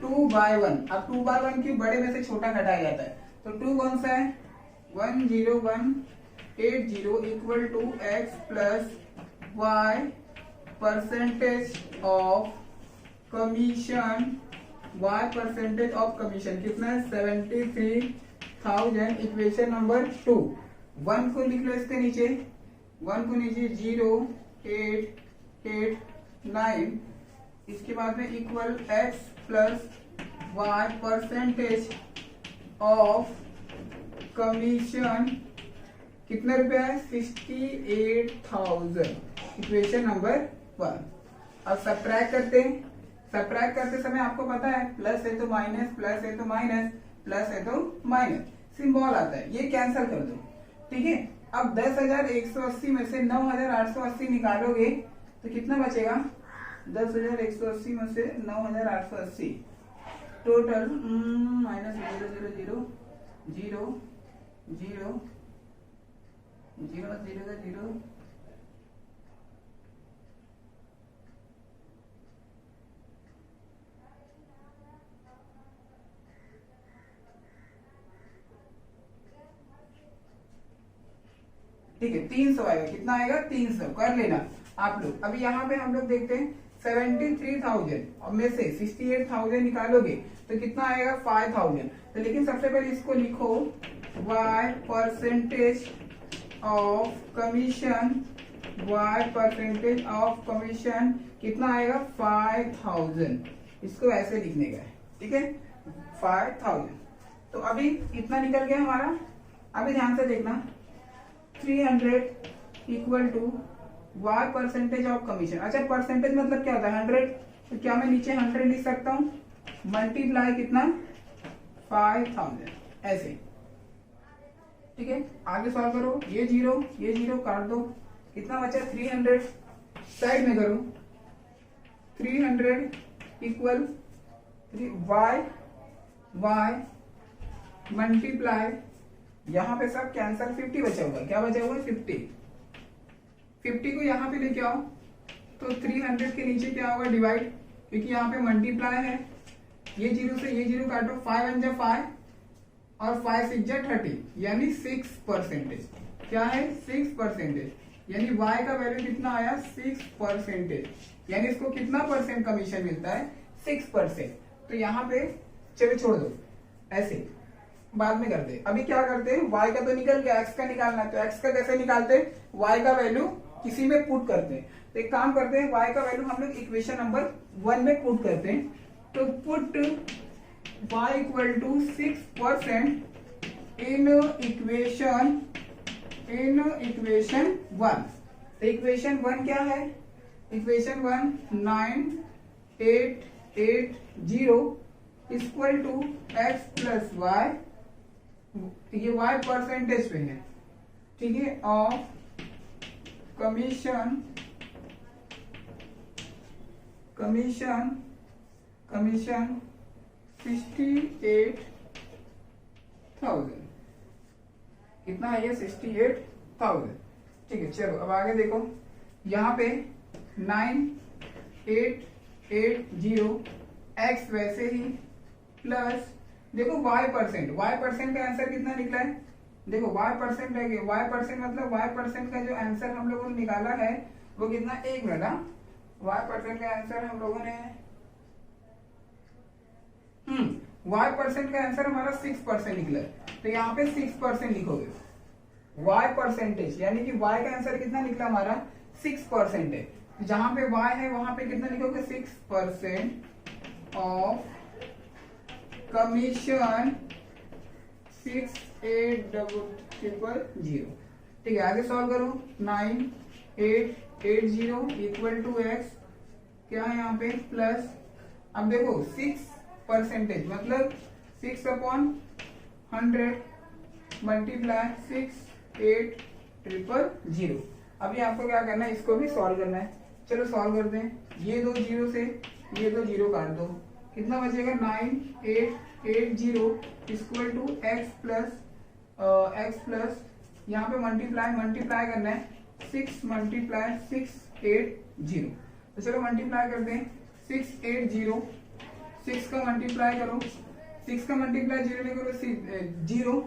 2/1। अब 2/1 क्यों, बड़े में से छोटा घटाया जाता है, तो 2 कौन सा है, 10180 equal to x plus y percentage of commission y percentage of commission कितना है 73,000। इक्वेशन नंबर 2, 1 को लिख लो इसके नीचे, 1 को नीचे 0,889, इसके बाद में equal x plus y percentage of commission कितने रुपए है 68,000। Equation number 1। अब सब्ट्रैक्ट करते हैं, सब्ट्रैक्ट करते समय आपको पता है प्लस है तो माइनस, प्लस है तो माइनस, प्लस है तो माइनस, सिंबल आता है, ये कैंसिल कर दो। ठीक है, अब 10,180 में से 9,880 निकालोगे तो कितना बचेगा 10,180 में से 9,880 टोटल माइनस 0 0 0 0 0 0 0 0 ठीक है 300 आएगा। कितना आएगा 300, कर लेना आप लोग। अभी यहाँ पे हम लोग देखते हैं 73,000 और में से 68,000 निकालोगे तो कितना आएगा 5,000। तो लेकिन सबसे पहले इसको लिखो y percentage of commission, y percentage of commission कितना आएगा 5,000। इसको ऐसे लिखने का है, ठीक है 5,000। तो अभी इतना निकल गया हमारा। अभी ध्यान से देखना 300 equal to y percentage of commission. अच्छा परसेंटेज मतलब क्या होता है 100, तो क्या मैं नीचे 100 लिख सकता हूँ, मल्टीप्लाई कितना 5,000 ऐसे। ठीक है, आगे सॉल्व करो, ये जीरो काट दो, कितना बचा 300, साइड में करो 300 इक्वल y मल्टीप्लाई, यहाँ पे सब कैंसल 50 बचा हुआ है। क्या बचा हुआ है 50 को यहाँ पे लेके आओ तो 300 के नीचे क्या होगा डिवाइड, क्योंकि यहाँ पे मल्टीप्लाई है, ये जीरो से ये जीरो काटो, 5 1 जा 5 और 5 6 जा 30 यानी 6%। क्या है 6%, यानी y का वैल्यू कितना आया 6%, यानी इसको कितना परसेंट कमीशन मिलता है 6%। तो यहाँ पे चलो छोड़ दो, ऐसे बाद में करते। अभी क्या करते हैं y का तो निकल गया, x का निकालना है। तो x का कैसे निकालते हैं, y का वैल्यू किसी में पुट करते हैं। तो एक काम करते हैं, y का वैल्यू हम लोग इक्वेशन नंबर 1 में पुट करते हैं। तो put y equal to 6% in equation 1। तो इक्वेशन 1 क्या है, equation 1 9880 equal to x plus y, ये y परसेंटेज पे है, ठीक है, ऑफ कमीशन 68,000। कितना है ये 68,000। ठीक है, चलो अब आगे देखो, यहाँ पे 9880 x वैसे ही प्लस देखो y परसेंट का आंसर कितना निकला है, देखो y परसेंट है, y परसेंट मतलब y परसेंट का जो आंसर हम लोगों ने निकाला है वो कितना, एक मिनट, y परसेंट का आंसर हम लोगों ने y परसेंट का आंसर हमारा 6% निकला है। तो यहाँ पे 6% लिखोगे y परसेंटेज, यानी कि y का आंसर कितना निकला हमारा 6% है। जहां पे y है वहां पे कितना लिखोगे 6% ऑफ कमीशन 6800। ठीक है, आगे सॉल्व करो 9880 इक्वल टू x, क्या है यहाँ पे प्लस, अब देखो 6% मतलब 6/100 मल्टीप्लाई 6800। अभी आपको क्या करना है, इसको भी सॉल्व करना है। चलो सॉल्व करते हैं, ये दो जीरो से ये दो जीरो काट दो, कितना बचेगा 9880 इक्वल टू x प्लस यहाँ पे मल्टीप्लाई करना है 6 मल्टीप्लाई 680। तो चलो मल्टीप्लाई करते हैं 680, 6 का मल्टीप्लाई करो, 6 का मल्टीप्लाई 0 नहीं करो 0,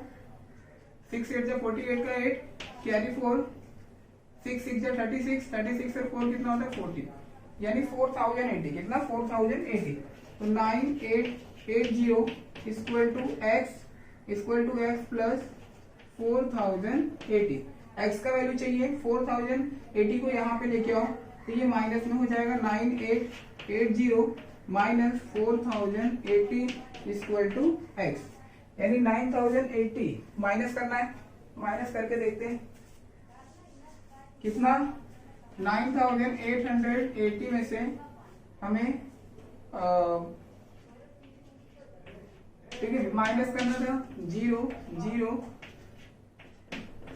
6 8 जा 48 का 8 कैरी 4, 6 6 जा 36, 36 से 4 कितना होता है 40, यानी 4080। कितना 4080। तो 9880 equal to X plus 4080। X का वैल्यू चाहिए 4080 को यहाँ पे लेके आओ तो ये माइनस में हो जाएगा 9880 माइनस 4080 इक्वल टू एक्स, यानी 9080 माइनस करना है। माइनस करके देखते हैं कितना, 9880 में से हमें ठीक है माइनस करना था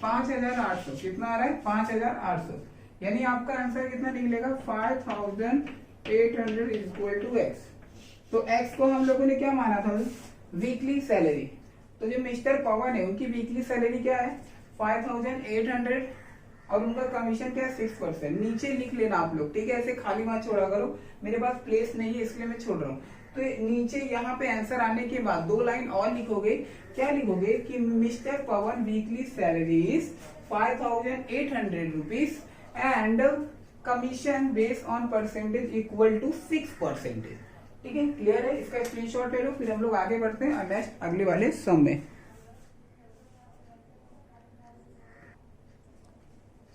5800, कितना आ रहा है 5800, यानी आपका आंसर कितना निकलेगा 5800 इक्वल टू एक्स। तो एक्स को हम लोगों ने क्या माना था, वीकली सैलरी। तो जो मिस्टर पवन है उनकी वीकली सैलरी क्या है 5800 और उनका कमीशन क्या है 6%। नीचे लिख लेना आप लोग, ठीक है, ऐसे खाली मत छोड़ा करो, मेरे पास प्लेस नहीं है इसलिए मैं छोड़ रहा हूँ। तो नीचे यहाँ पे आंसर आने के बाद 2 लाइन और लिखोगे, क्या लिखोगे कि mister Pawan weekly salary is 5800 rupees and commission based on percentage equal to 6%। ठीक है, क्लियर है, इसका स्क्रीनशॉट ले लो, फिर हम लोग आगे बढ़ते हैं नेक्स्ट अगले वाले सम में।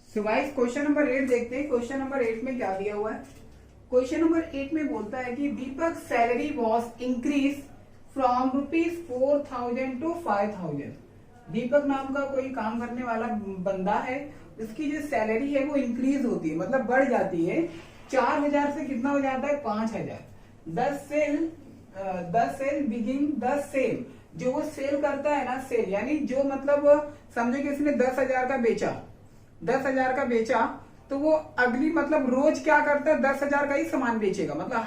सो गाइस क्वेश्चन नंबर 8 देखते हैं। क्वेश्चन नंबर 8 में क्या दिया हुआ है, क्वेश्चन नंबर 8 में बोलता है कि Deepak salary was increase from ₹4000 to 5000। Deepak नाम का कोई काम करने वाला बंदा है, उसकी जो सैलरी है वो इंक्रीज होती है, मतलब बढ़ जाती है। 4000 से कितना हो जाता है 5000। 10 सेल बिगिन 10 सेल, जो वो सेल करता है ना, सेल यानी जो मतलब समझो कि इसने 10,000 का बेचा, 10,000 का बेचा तो वो अगली मतलब रोज क्या करता है 10,000 का ही सामान बेचेगा, मतलब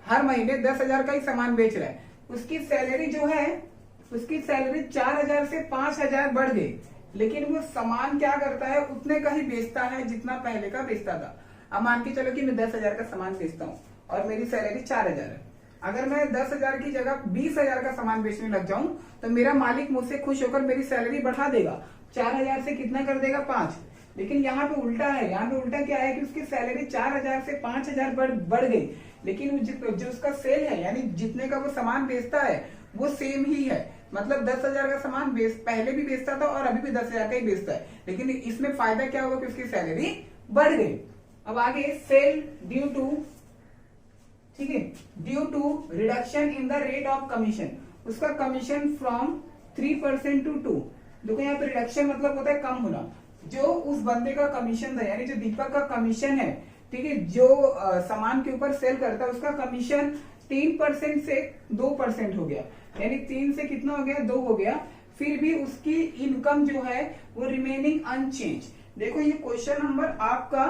हर महीने 10,000 का ही सामान बेच रहा है। उसकी सैलरी जो है, उसकी सैलरी 4,000 से 5,000 बढ़ गई, लेकिन वो सामान क्या करता है उतने का ही बेचता है जितना पहले का बेचता था। अब मान के चलो कि मैं 10,000 का सामान बेचता हूँ और मेरी सैलरी 4,000 है। अगर मैं 10,000 की जगह 20,000 का सामान बेचने लग जाऊं तो मेरा मालिक मुझसे खुश होकर मेरी सैलरी बढ़ा देगा, 4,000 से कितना कर देगा 5। लेकिन यहाँ पे उल्टा है, यहाँ पे उल्टा क्या है कि उसकी सैलरी 4,000 से 5,000 बढ़ गई, लेकिन जो उसका सेल है यानी जितने का वो सामान बेचता है वो सेम ही है। मतलब 10,000 का सामान पहले भी बेचता था और अभी भी 10,000 का ही बेचता है, लेकिन इसमें फायदा क्या हुआ कि उसकी सैलरी बढ़ गई। अब आगे सेल ड्यू टू, ठीक है, due to reduction in the rate of commission, उसका कमीशन फ्रॉम 3% टू 2। देखो यहाँ पे रिडक्शन मतलब होता है कम होना। जो उस बंदे का कमीशन था यानी जो दीपक का कमीशन है, ठीक है, जो सामान के ऊपर सेल करता है उसका कमीशन 3% से 2% हो गया, यानी 3 से कितना हो गया 2 हो गया। फिर भी उसकी इनकम जो है वो रिमेनिंग अनचेंज। देखो ये क्वेश्चन नंबर आपका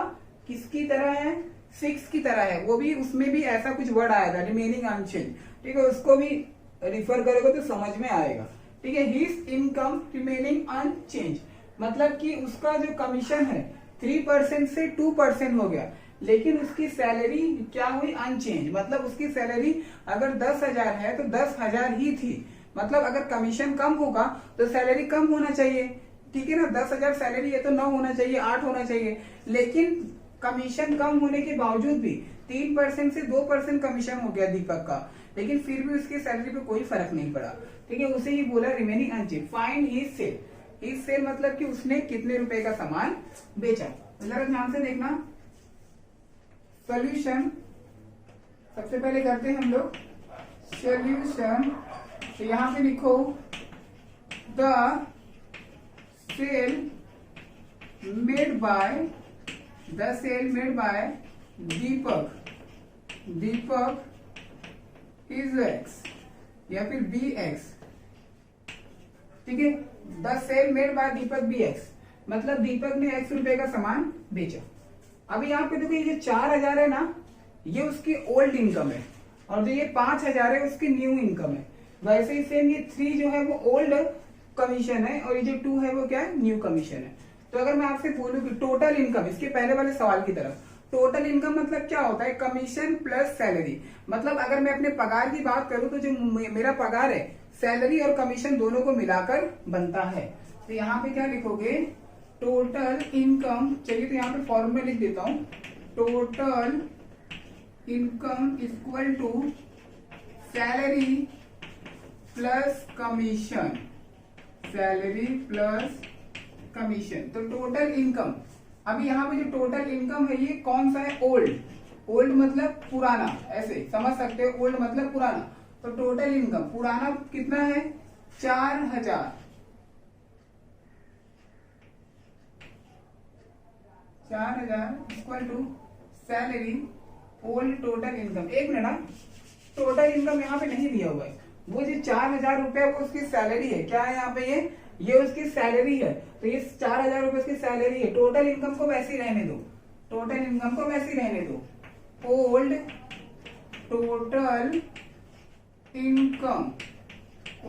किसकी तरह है, 6 की तरह है, वो भी उसमें भी ऐसा कुछ वर्ड आया था रिमेनिंग अनचेंज, ठीक है, उसको भी रिफर करोगे तो समझ में आएगा। ठीक है, हिज इनकम रिमेनिंग अनचेंज, मतलब कि उसका जो कमीशन है 3% से 2% हो गया, लेकिन उसकी सैलरी क्या हुई अनचेंज, मतलब उसकी सैलरी अगर 10,000 है तो 10,000 ही थी। मतलब अगर कमीशन कम होगा तो सैलरी कम होना चाहिए, ठीक है ना, 10,000 सैलरी है तो 9 होना चाहिए, 8 होना चाहिए, लेकिन कमीशन कम होने के बावजूद भी 3% से 2% कमीशन हो गया दीपक का, लेकिन फिर भी उसकी सैलरी पे कोई फर्क नहीं पड़ा। ठीक है, उसे ही बोला remaining unchange. Find his sale, his sale मतलब कि उसने कितने रुपए का सामान बेचा। जरा ध्यान से देखना, सॉल्यूशन सबसे पहले करते हैं हम लोग सॉल्यूशन। तो यहां पे लिखो the sale made by Deepak is X या फिर बी एक्स। ठीक है, the sale made by Deepak be X, मतलब दीपक ने x रुपए का सामान बेचा। अभी यहाँ पे देखो ये जो 4,000 है ना, ये उसकी ओल्ड इनकम है, और जो ये 5,000 है उसकी न्यू इनकम है। वैसे ही सेम ये 3 जो है वो ओल्ड कमीशन है और ये जो 2 है वो क्या है न्यू कमीशन है। तो अगर मैं आपसे बोलूं कि टोटल इनकम, इसके पहले वाले सवाल की तरफ, टोटल इनकम मतलब क्या होता है कमीशन प्लस सैलरी। मतलब अगर मैं अपने पगार की बात करूं तो जो मेरा पगार है सैलरी और कमीशन दोनों को मिलाकर बनता है। तो यहाँ पे क्या लिखोगे टोटल इनकम, चलिए तो यहाँ पे फॉर्मूला लिख देता हूं, total income equal to salary plus commission, salary plus commission, तो टोटल इनकम। अभी यहाँ पे जो टोटल इनकम है ये कौन सा है? ओल्ड। ओल्ड मतलब पुराना, ऐसे समझ सकते हो, ओल्ड मतलब पुराना। तो टोटल इनकम पुराना कितना है? 4000। 4000 equal to salary old total income. एक मिनट, टोटल इनकम यहाँ पे नहीं दिया हुआ है। वो जो 4000 रुपए वो उसकी सैलरी है। क्या है यहाँ पे? ये उसकी सैलरी है। तो ये 4000 रुपए उसकी सैलरी है। टोटल इनकम को वैसे ही रहने दो, टोटल इनकम को वैसे ही रहने दो। Old total income,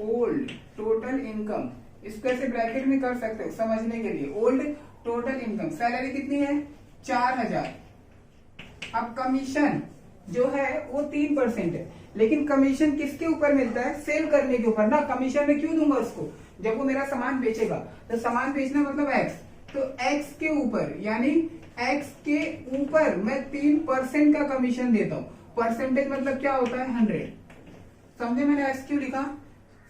old total income, इसको ऐसे ब्रैकेट में कर सकते हो समझने के लिए। ओल्ड टोटल इनकम, सैलरी कितनी है? 4000। अब कमीशन जो है वो 3% है, लेकिन कमीशन किसके ऊपर मिलता है? सेल करने के ऊपर ना। कमीशन में क्यों दूंगा उसको? जब वो मेरा सामान बेचेगा, तो सामान बेचना मतलब एक्स, तो एक्स के ऊपर, यानी एक्स के ऊपर मैं 3% का कमीशन देता हूँ। परसेंटेज मतलब क्या होता है? 100। समझे मैंने एक्स क्यों लिखा?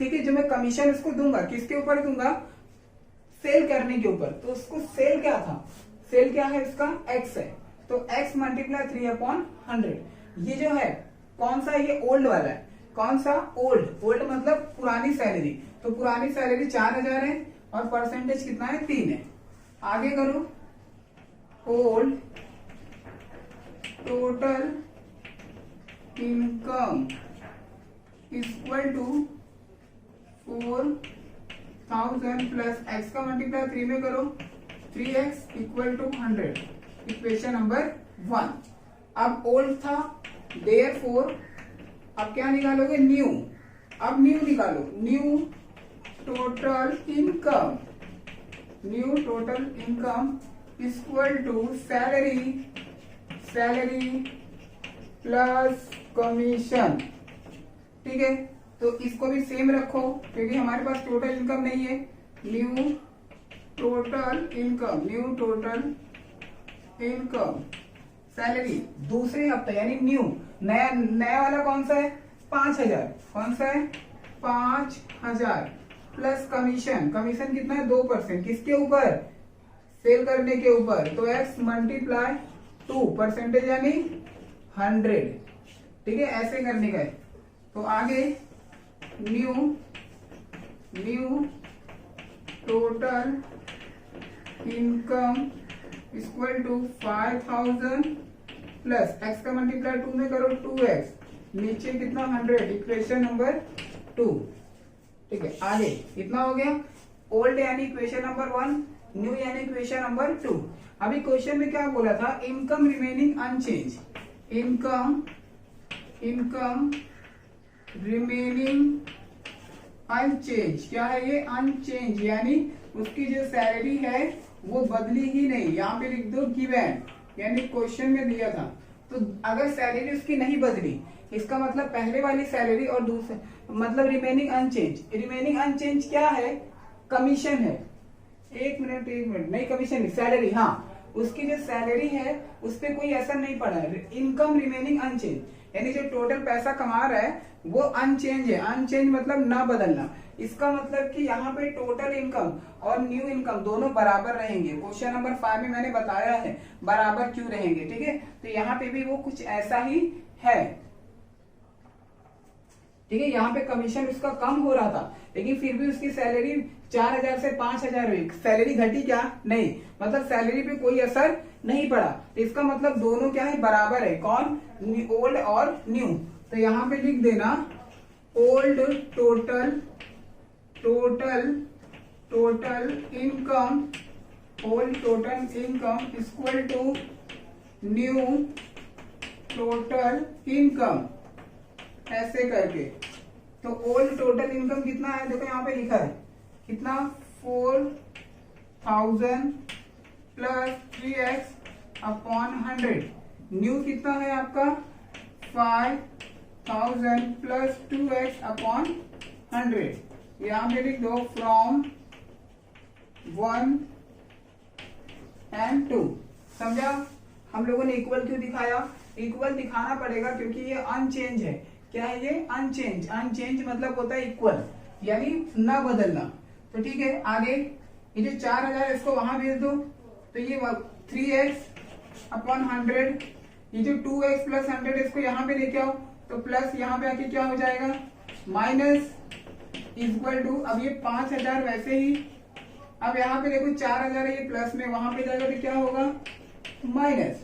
ठीक है, जो मैं कमीशन इसको दूंगा किसके ऊपर दूंगा? सेल करने के ऊपर। तो उसको सेल क्या था? सेल क्या है इसका? एक्स है। तो x मल्टीप्लाई 3/100। ये जो है कौन सा? ये ओल्ड वाला है। कौन सा? ओल्ड। ओल्ड मतलब पुरानी सैलरी। तो पुरानी सैलरी 4000 है और परसेंटेज कितना है? 3 है। आगे करो, old total income equal to 4000 plus x का मल्टीप्लाई 3 में करो, 3x equal to 100। Equation number 1। अब ओल्ड था, देयरफॉर अब क्या निकालोगे? न्यू। अब न्यू निकालो, new total income, new total income equal to salary, salary plus commission. ठीक है, तो इसको भी सेम रखो क्योंकि हमारे पास टोटल इनकम नहीं है। New total income, new total income, salary दूसरे हफ्ते यानी न्यू। नया नया वाला कौन सा है? 5000। कौन सा है? 5000 प्लस कमीशन। कमीशन कितना है? 2%। किसके ऊपर? सेल करने के ऊपर। तो x मल्टीप्लाई 2 परसेंटेज यानी 100। ठीक है, ऐसे करने का है। तो आगे new, new total income equal to 5000 plus x का मल्टीप्लाई 2 में करो, 2x, नीचे कितना? 100। Equation number 2। ठीक है, आगे इतना हो गया। ओल्ड यानी इक्वेशन नंबर 1, न्यू यानी इक्वेशन नंबर 2। अभी क्वेश्चन में क्या बोला था? Income remaining unchange, income, income remaining unchange. क्या है ये? अनचेंज, यानी उसकी जो सैलरी है वो बदली ही नहीं। यहाँ पे लिख दो गिवन, यानी क्वेश्चन में दिया था। तो अगर सैलरी उसकी नहीं बदली, इसका मतलब पहले वाली सैलरी और दूसरे मतलब रिमेनिंग अनचेंज। रिमेनिंग अनचेंज क्या है? कमीशन है। एक मिनट नहीं, कमीशन नहीं, सैलरी। हाँ, उसकी जो सैलरी है उस पर कोई असर नहीं पड़ा है। इनकम रिमेनिंग अनचेंज, यानी जो टोटल पैसा कमा रहा है वो अनचेंज है। अनचेंज मतलब ना बदलना। इसका मतलब कि यहाँ पे टोटल इनकम और न्यू इनकम दोनों बराबर रहेंगे। क्वेश्चन नंबर 5 में मैंने बताया है बराबर क्यों रहेंगे। ठीक है, तो यहाँ पे भी वो कुछ ऐसा ही है। ठीक है, यहाँ पे कमीशन उसका कम हो रहा था, लेकिन फिर भी उसकी सैलरी 4000 से 5000 हुई। सैलरी घटी क्या? नहीं, मतलब सैलरी पे कोई असर नहीं पड़ा। तो इसका मतलब दोनों क्या है? बराबर है। कौन? ओल्ड और न्यू। तो यहाँ पे लिख देना old total, total, total income, old total income equal to new total income, ऐसे करके। तो ओल्ड टोटल इनकम कितना है? देखो यहाँ पे लिखा है कितना? 4000 प्लस 3x अपॉन 100। न्यू कितना है आपका? 5000 प्लस 2x अपॉन 100। यहाँ पे लिख दो फ्रॉम 1 and 2। समझा? हम लोगों ने इक्वल क्यों दिखाया? इक्वल दिखाना पड़ेगा क्योंकि ये अनचेंज है। क्या है ये, अनचेंज। अनचेंज मतलब होता है इक्वल, यानी ना बदलना। तो ठीक है, आगे ये जो 4000 इसको वहां भेज दो, तो ये 3x अपॉन 100, ये जो 2x प्लस 100 इसको यहाँ पे लेके आओ, तो प्लस यहाँ पे आके क्या हो जाएगा, माइनस इक्वल टू, अब ये 5000 वैसे ही, अब यहाँ पे देखो 4000 ये प्लस में, वहां पे जाएगा तो क्या होगा, माइनस।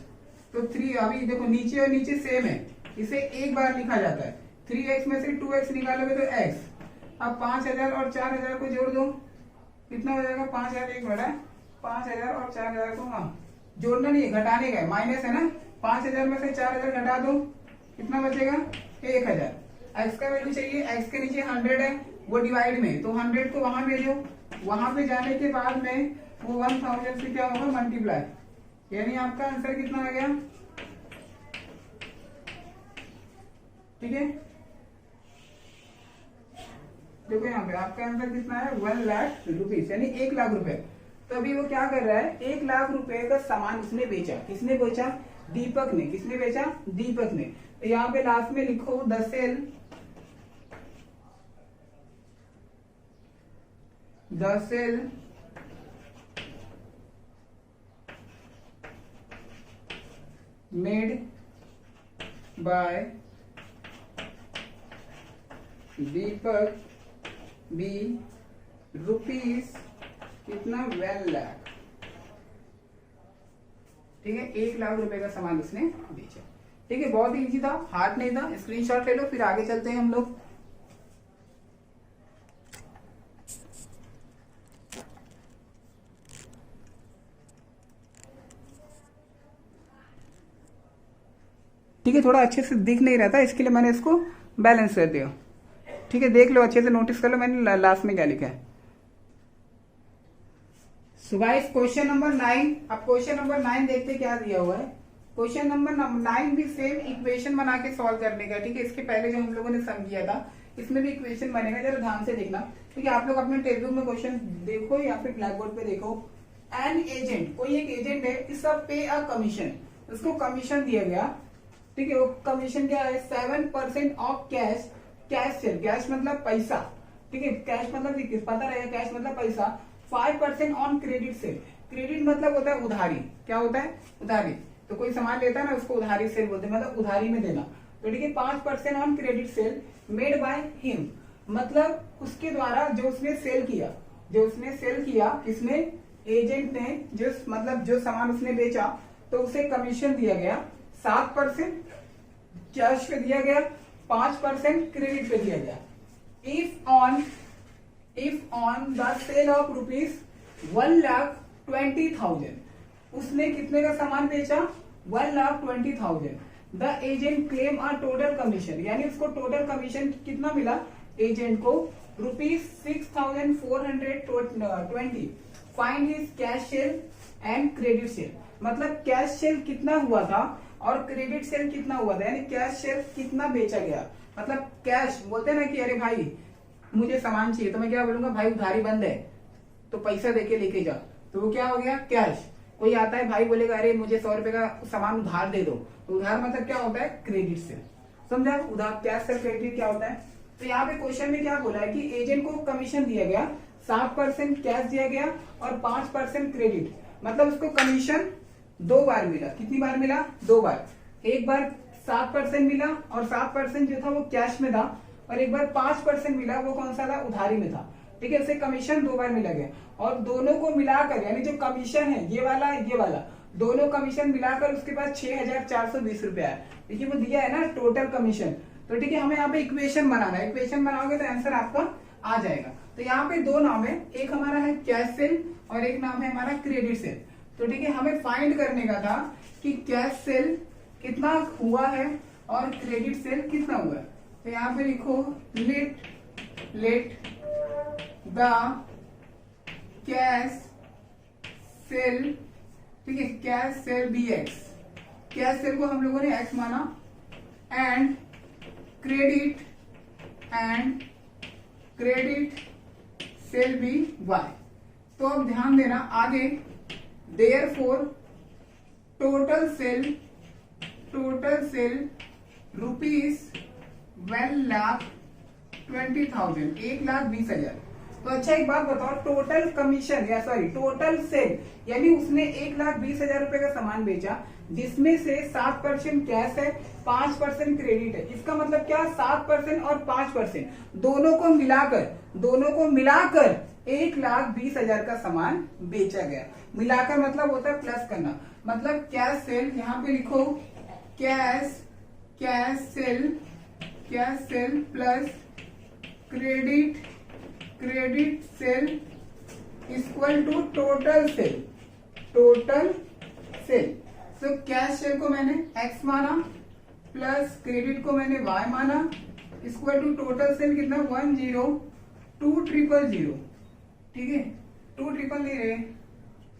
तो 3, अभी देखो नीचे और नीचे सेम है, इसे एक बार लिखा जाता है। 3x में से 2x निकालोगे तो x। अब 5000 और 4000 को जोड़ दो, कितना हो जाएगा, 5000 एक बड़ा 5000 और 4000 को, हाँ जोड़ना नहीं है, घटाने का है, माइनस है ना। 5000 में से 4000 घटा दो, कितना बचेगा, 1000। x का वैल्यू चाहिए, x के नीचे 100 है, वो डिवाइड में, तो 100 को वहां भेजो, वहां पे जाने के बाद में वो 1000 से क्या होगा, मल्टीप्लाई, यानी आपका आंसर कितना आ गया, ठीक है। देखो यहाँ पे आपका आंसर कितना है, 1 लाख रुपीज, यानी 1 लाख रुपए। तो अभी वो क्या कर रहा है, 1 लाख रुपए का सामान उसने बेचा, किसने बेचा, दीपक ने। किसने बेचा, दीपक ने। तो यहाँ पे लास्ट में लिखो the sale made by Deepak be rupees कितना, 1 लाख, ठीक है। 1 लाख रुपए का सामान उसने बेचा, ठीक है। बहुत ही इजी था, हार्ड नहीं था। स्क्रीनशॉट ले लो, फिर आगे चलते हैं हम लोग। ठीक है, थोड़ा अच्छे से दिख नहीं रहा था, इसके लिए मैंने इसको बैलेंस कर दिया, ठीक है। देख लो अच्छे से, नोटिस कर लो मैंने लास्ट में क्या लिखा है। सो गाइस क्वेश्चन नंबर 9, अब क्वेश्चन नंबर 9 देखते क्या दिया हुआ है। क्वेश्चन नंबर 9 भी सेम इक्वेशन बना के सॉल्व करने का, ठीक है। इसके पहले जो हम लोगों ने सम किया था, इसमें भी इक्वेशन बनेगा, जरा ध्यान से देखना, ठीक है। आप लोग अपने टेक्स्ट बुक में क्वेश्चन देखो या फिर ब्लैक बोर्ड पे देखो। एन एजेंट, कोई एक एजेंट है, इस पे अ कमीशन, उसको कमीशन दिया गया, ठीक है। वो कमीशन क्या है, 7% of cash, cash cell, cash मतलब पैसा, ठीक है। कैश मतलब पता रहेगा, कैश मतलब पैसा। 5% ऑन क्रेडिट सेल, क्रेडिट मतलब होता है उधारी, क्या होता है, उधारी। तो कोई सामान लेता है ना, उसको उधारी सेल बोलते हैं, मतलब उधारी में देना। तो ठीक है, 5% on credit sale made by him, मतलब उसके द्वारा जो उसने सेल किया, जो उसने सेल किया, किसने, एजेंट ने, जो मतलब जो सामान उसने बेचा, तो उसे कमीशन दिया गया 7% कैश पे दिया गया, 5% क्रेडिट पे दिया गया। If on the sale of rupees 1,20,000, उसने कितने का सामान बेचा, 1,20,000। The agent claim a total commission, यानी उसको टोटल कमीशन कितना मिला, एजेंट को ₹6,420। Find his cash sale and credit sale, मतलब कैश सेल कितना हुआ था और क्रेडिट सेल कितना हुआ था, यानी कैश सेल कितना बेचा गया। मतलब कैश बोलते हैं ना कि अरे भाई मुझे सामान चाहिए, तो मैं क्या बोलूंगा, भाई उधारी बंद है तो पैसा देके लेके जा, तो वो क्या हो गया, कैश। कोई आता है भाई बोलेगा अरे मुझे 100 रुपए का सामान उधार दे दो, तो उधार मतलब क्या होता है, क्रेडिट सेल। समझा, उधार कैश सेल क्रेडिट क्या होता है। तो यहाँ पे क्वेश्चन में क्या बोला है कि एजेंट को कमीशन दिया गया, 7% कैश दिया गया और 5% क्रेडिट, मतलब उसको कमीशन 2 बार मिला। कितनी बार मिला, 2 बार। एक बार 7% मिला और 7% जो था वो कैश में था, और एक बार 5% मिला, वो कौन सा था, उधारी में था, ठीक है। उसे कमीशन 2 बार मिला गया, और दोनों को मिलाकर, यानी जो कमीशन है ये वाला दोनों कमीशन मिलाकर उसके पास 6,420 रुपया है, देखिए वो दिया है ना टोटल कमीशन। तो ठीक है, हमें यहाँ पे इक्वेशन बनाना है, इक्वेशन बनाओगे तो आंसर आपका आ जाएगा। तो यहाँ पे 2 नाम है, एक हमारा है कैश सेल और एक नाम है हमारा क्रेडिट सेल। तो ठीक है, हमें फाइंड करने का था कि कैश सेल कितना हुआ है और क्रेडिट सेल कितना हुआ है। तो यहाँ पे लिखो लेट द कैश सेल, ठीक है, cash sale be X, cash sale को हम लोगों ने एक्स माना, and credit sale be Y. तो अब ध्यान देना आगे, देयरफॉर टोटल सेल रुपीज 1,20,000, 1,20,000। तो अच्छा एक बात बताओ, टोटल कमीशन या सॉरी टोटल सेल, यानी उसने 1,20,000 रुपए का सामान बेचा, जिसमें से 7% कैश है, 5% क्रेडिट है। इसका मतलब क्या, 7% और 5% दोनों को मिलाकर 1,20,000 का सामान बेचा गया। मिलाकर मतलब होता है प्लस करना, मतलब कैश सेल, यहाँ पे लिखो cash sale plus credit sale equal to total sale. तो कैश सेल को मैंने x माना प्लस क्रेडिट को मैंने y माना इक्वल टू टोटल सेल कितना 1,02,000। ठीक है, 2 ट्रिपल नहीं रहे,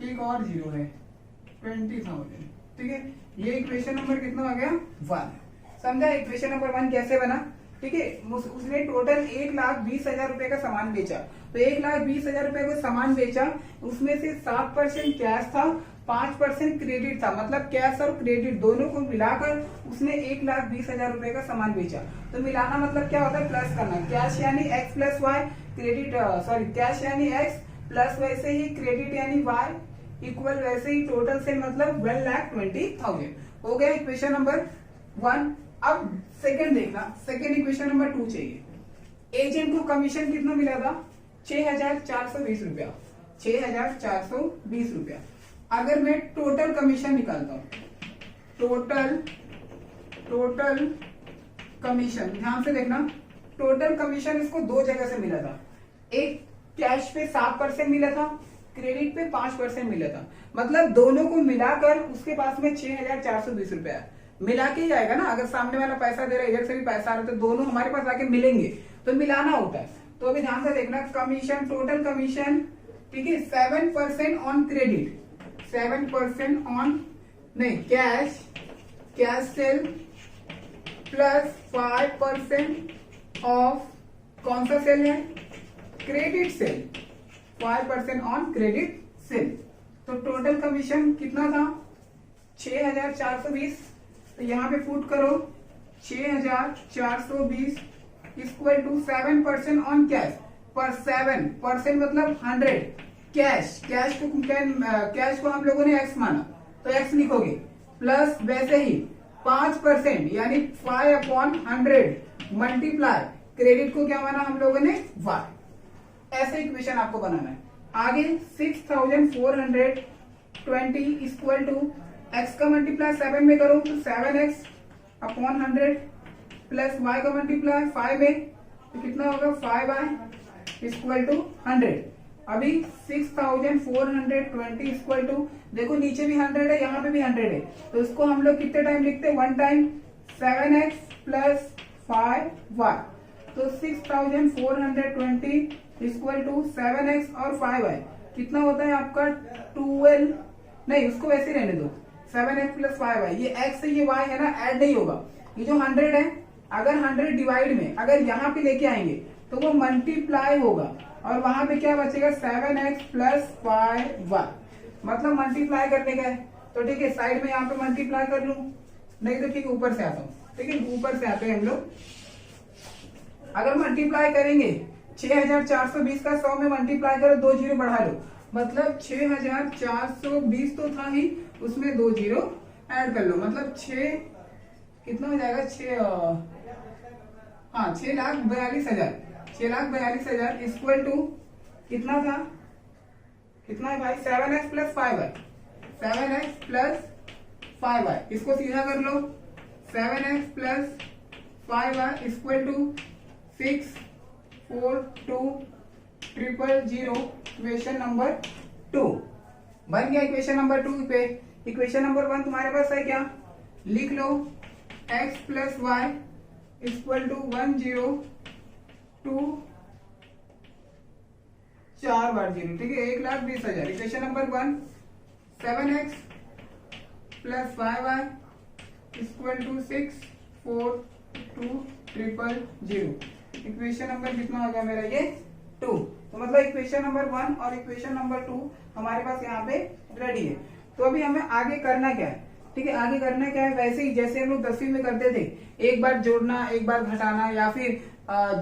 एक और जीरो है, 20,000। ठीक है, ये इक्वेशन नंबर कितना हो गया 1। समझा इक्वेशन नंबर 1 कैसे बना। ठीक है, उसने टोटल 1,20,000 रुपए का सामान बेचा, तो 1,20,000 रुपए का सामान बेचा, उसमें से 7% कैश था, 5% क्रेडिट था, मतलब कैश और क्रेडिट दोनों को मिलाकर उसने 1,20,000 रुपए का सामान बेचा। तो मिलाना मतलब क्या होता है, प्लस करना। कैश यानी x plus Y, credit cash यानी x प्लस वैसे ही क्रेडिट यानी y इक्वल वैसे ही टोटल सेल मतलब 1,20,000 हो गया इक्वेशन नंबर 1। अब सेकंड देखना, सेकंड इक्वेशन नंबर 2 चाहिए। एजेंट को कमीशन कितना मिला था, 6,420 रुपया, 6,420 रुपया। अगर मैं टोटल कमीशन निकालता हूं, टोटल कमीशन, ध्यान से देखना, टोटल कमीशन इसको 2 जगह से मिला था। एक कैश पे 7% मिला था, क्रेडिट पे 5% मिला था, मतलब दोनों को मिलाकर उसके पास में 6,420 रुपया है। मिला के ही आएगा ना, अगर सामने वाला पैसा दे रहा है, इधर से भी पैसा आ रहा है, तो दोनों हमारे पास आके मिलेंगे, तो मिलाना होता है। तो अभी ध्यान से देखना, कमीशन, टोटल कमीशन, ठीक है, 7% ऑन क्रेडिट, 7% ऑन नहीं कैश सेल प्लस 5% ऑफ कौन सा सेल है, credit sale, 5% on credit sale. तो टोटल कमीशन कितना था 6,420, तो यहाँ पे पुट करो 6,420 इक्वल टू 7% ऑन कैश, पर 7% मतलब 100 कैश को हम लोगों ने x माना, तो x लिखोगे, प्लस वैसे ही 5% यानी 5/100 मल्टीप्लाई क्रेडिट को क्या माना हम लोगों ने y। ऐसे इक्वेशन आपको बनाना है। आगे 6,420 इक्वल टू x का मल्टीप्लाई 7 में करो तो 7x/100 प्लस y का मल्टीप्लाई 5 में, तो कितना होगा 5y इक्वल टू 100। अभी 6,420 इक्वल टू, देखो नीचे भी 100 है, यहाँ पे भी 100 है, तो इसको हम लोग कितने टाइम लिखते हैं, 1 टाइम, 7x प्लस 5y। तो 6,420 इक्वल टू 7x और 5y कितना होता है आपका 12, नहीं उसको वैसे रहने दो, 7x प्लस 5y, ये x से ये y है ना, ऐड नहीं होगा। ये जो 100 है, अगर 100 डिवाइड में अगर यहाँ पे लेके आएंगे तो वो मल्टीप्लाई होगा, और वहां पे क्या बचेगा 7x प्लस 5y, मतलब मल्टीप्लाई करने का है। तो ठीक है, साइड में यहाँ पे मल्टीप्लाई कर लू, नहीं तो ठीक है ऊपर से आता हूँ। ठीक है, ऊपर से आते हैं हम लोग। अगर मल्टीप्लाई करेंगे 6,420 का 100 में मल्टीप्लाई करो, 2 जीरो बढ़ा लो, मतलब 6,420 तो था ही, उसमें 2 जीरो ऐड कर लो, मतलब 6 कितना हो जाएगा, 6,42,000, 6,42,000 इक्वल टू कितना था, कितना है भाई 7x plus 5y, 7x plus 5y, इसको सीधा कर लो, 7x plus 5y equal to 6,42,000, equation number 2 बन गया। इक्वेशन नंबर 2 पे इक्वेशन नंबर 1 तुम्हारे पास है क्या, लिख लो x plus Y equal to 1,02,410, ठीक है, 1,20,000। Equation number 1 7x plus 5y equal to 6,42,000। Equation number कितना हो गया मेरा, ये 2। तो मतलब इक्वेशन नंबर 1 और इक्वेशन नंबर 2 हमारे पास यहाँ पे रेडी है। तो अभी हमें आगे करना क्या है, ठीक है, आगे करना क्या है, वैसे ही जैसे हम लोग 10वीं में करते थे, एक बार जोड़ना एक बार घटाना, या फिर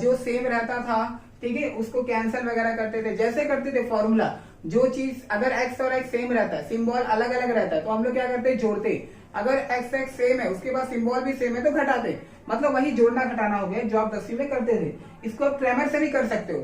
जो सेम रहता था, ठीक है, उसको कैंसिल वगैरह करते थे, जैसे करते थे फॉर्मूला। जो चीज अगर एक्स और एक्स सेम रहता है, सिंबल अलग अलग रहता है, तो हम लोग क्या करते हैं, जोड़ते। अगर एक्स एक्स सेम है, उसके बाद सिंबल भी सेम है, तो घटाते। मतलब वही जोड़ना घटाना हो गया जो आप 10वीं में करते थे। इसको आप क्रैमर से भी कर सकते हो,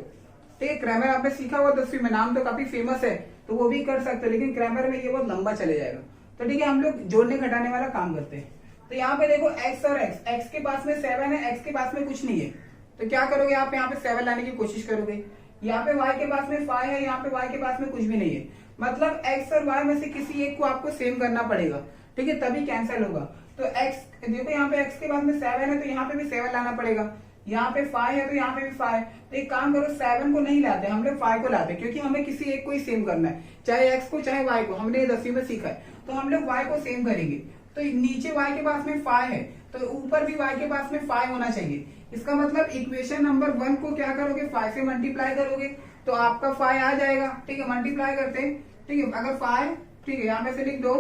ठीक है, क्रैमर आपने सीखा हुआ 10वीं में, नाम तो काफी फेमस है, तो वो भी कर सकते हो, लेकिन क्रैमर में ये बहुत लंबा चले जाएगा। तो ठीक है, हम लोग जोड़ने घटाने वाला काम करते हैं। तो यहाँ पे देखो एक्स और एक्स, एक्स के पास में 7 है, एक्स के पास में कुछ नहीं है, तो क्या करोगे आप यहाँ पे 7 लाने की कोशिश करोगे। यहाँ पे y के पास में 5 है, यहाँ पे y के पास में कुछ भी नहीं है, मतलब x और y में से किसी एक को आपको सेम करना पड़ेगा, ठीक है, तभी कैंसिल होगा। तो x देखो, यहाँ पे x के पास में 7 है, तो यहाँ पे भी 7 लाना पड़ेगा। यहाँ पे 5 है, तो यहाँ पे भी 5 है। तो एक काम करो, 7 को नहीं लाते हम लोग, 5 को लाते, क्योंकि हमें किसी एक को ही सेम करना है, चाहे x को चाहे y को, हमने 10वीं में सीखा है। तो हम लोग y को सेम करेंगे। तो नीचे y के पास में 5 है, तो ऊपर भी y के पास में 5 होना चाहिए। इसका मतलब इक्वेशन नंबर 1 को क्या करोगे, 5 से मल्टीप्लाई करोगे, तो आपका 5 आ जाएगा, ठीक है, मल्टीप्लाई करते हैं, ठीक है, अगर 5, ठीक है, यहां पे से लिख दो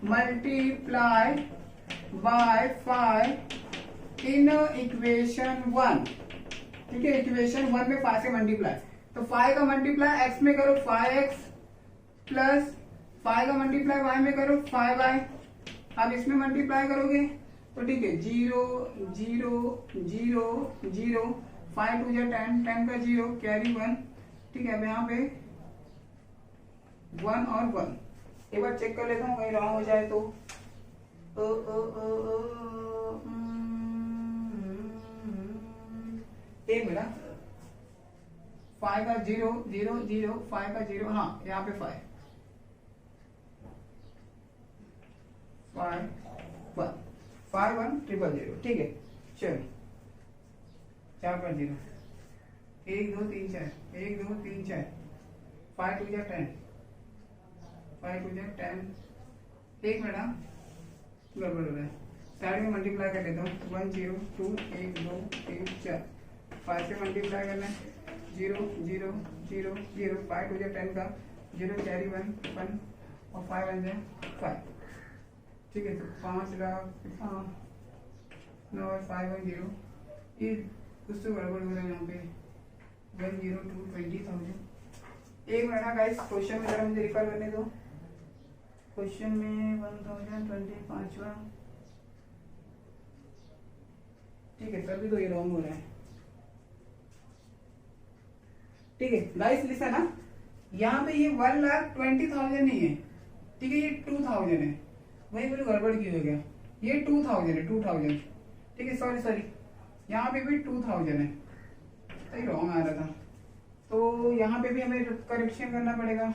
मल्टीप्लाई बाय 5 इन इक्वेशन 1, ठीक है, इक्वेशन 1 में 5 से मल्टीप्लाई। तो 5 का मल्टीप्लाई x में करो 5x प्लस 5 का मल्टीप्लाई y में करो 5y। अब इसमें मल्टीप्लाई करोगे तो ठीक है, 0 0 0 0, 5 2 10, 10 का 0 कैरी 1, ठीक है। अब यहाँ पे 1 और 1 एक बार चेक कर लेता हूँ, कहीं रॉन्ग हो जाए तो। एक मिनट, 5 का 0 0 0, 5 का 0, हाँ यहाँ पे 5 1 5 1 0 0, ठीक है। चलो 4 पर 0, 1 2 3 4, 1 2 3 4, 5 2 10, 5 2 10, एक मिनट गड़बड़ हो रहा है, साइड में मल्टीप्लाई कर लेता हूँ, 1 0 2 1 2 3 4, 5 से मल्टीप्लाई करना है, 0 0 0 0, 5 2 10 का 0 कैरी 1 1 और 5 1 5, ठीक है। तो 5 लाख 9 5 1 0, ये कुछ तो गड़बड़ हो रहा है यहाँ पे, 1 0 2 20,000। एक मिनट गाइस, क्वेश्चन में जरा मुझे रिफर करने दो। क्वेश्चन में 1025वां, ठीक है, तभी तो ये रॉन्ग हो रहा है, ठीक है गाइस। लिसन ना, यहाँ पे ये 1,20,000 नहीं है, ठीक है, ये 2,000 है, वही बोलो गड़बड़ क्यों हो गया, ये 2,000 है, 2,000, ठीक है, सॉरी यहाँ पे भी 2,000 है, सही रॉन्ग आ रहा था, तो यहाँ पे भी हमें करेक्शन करना पड़ेगा।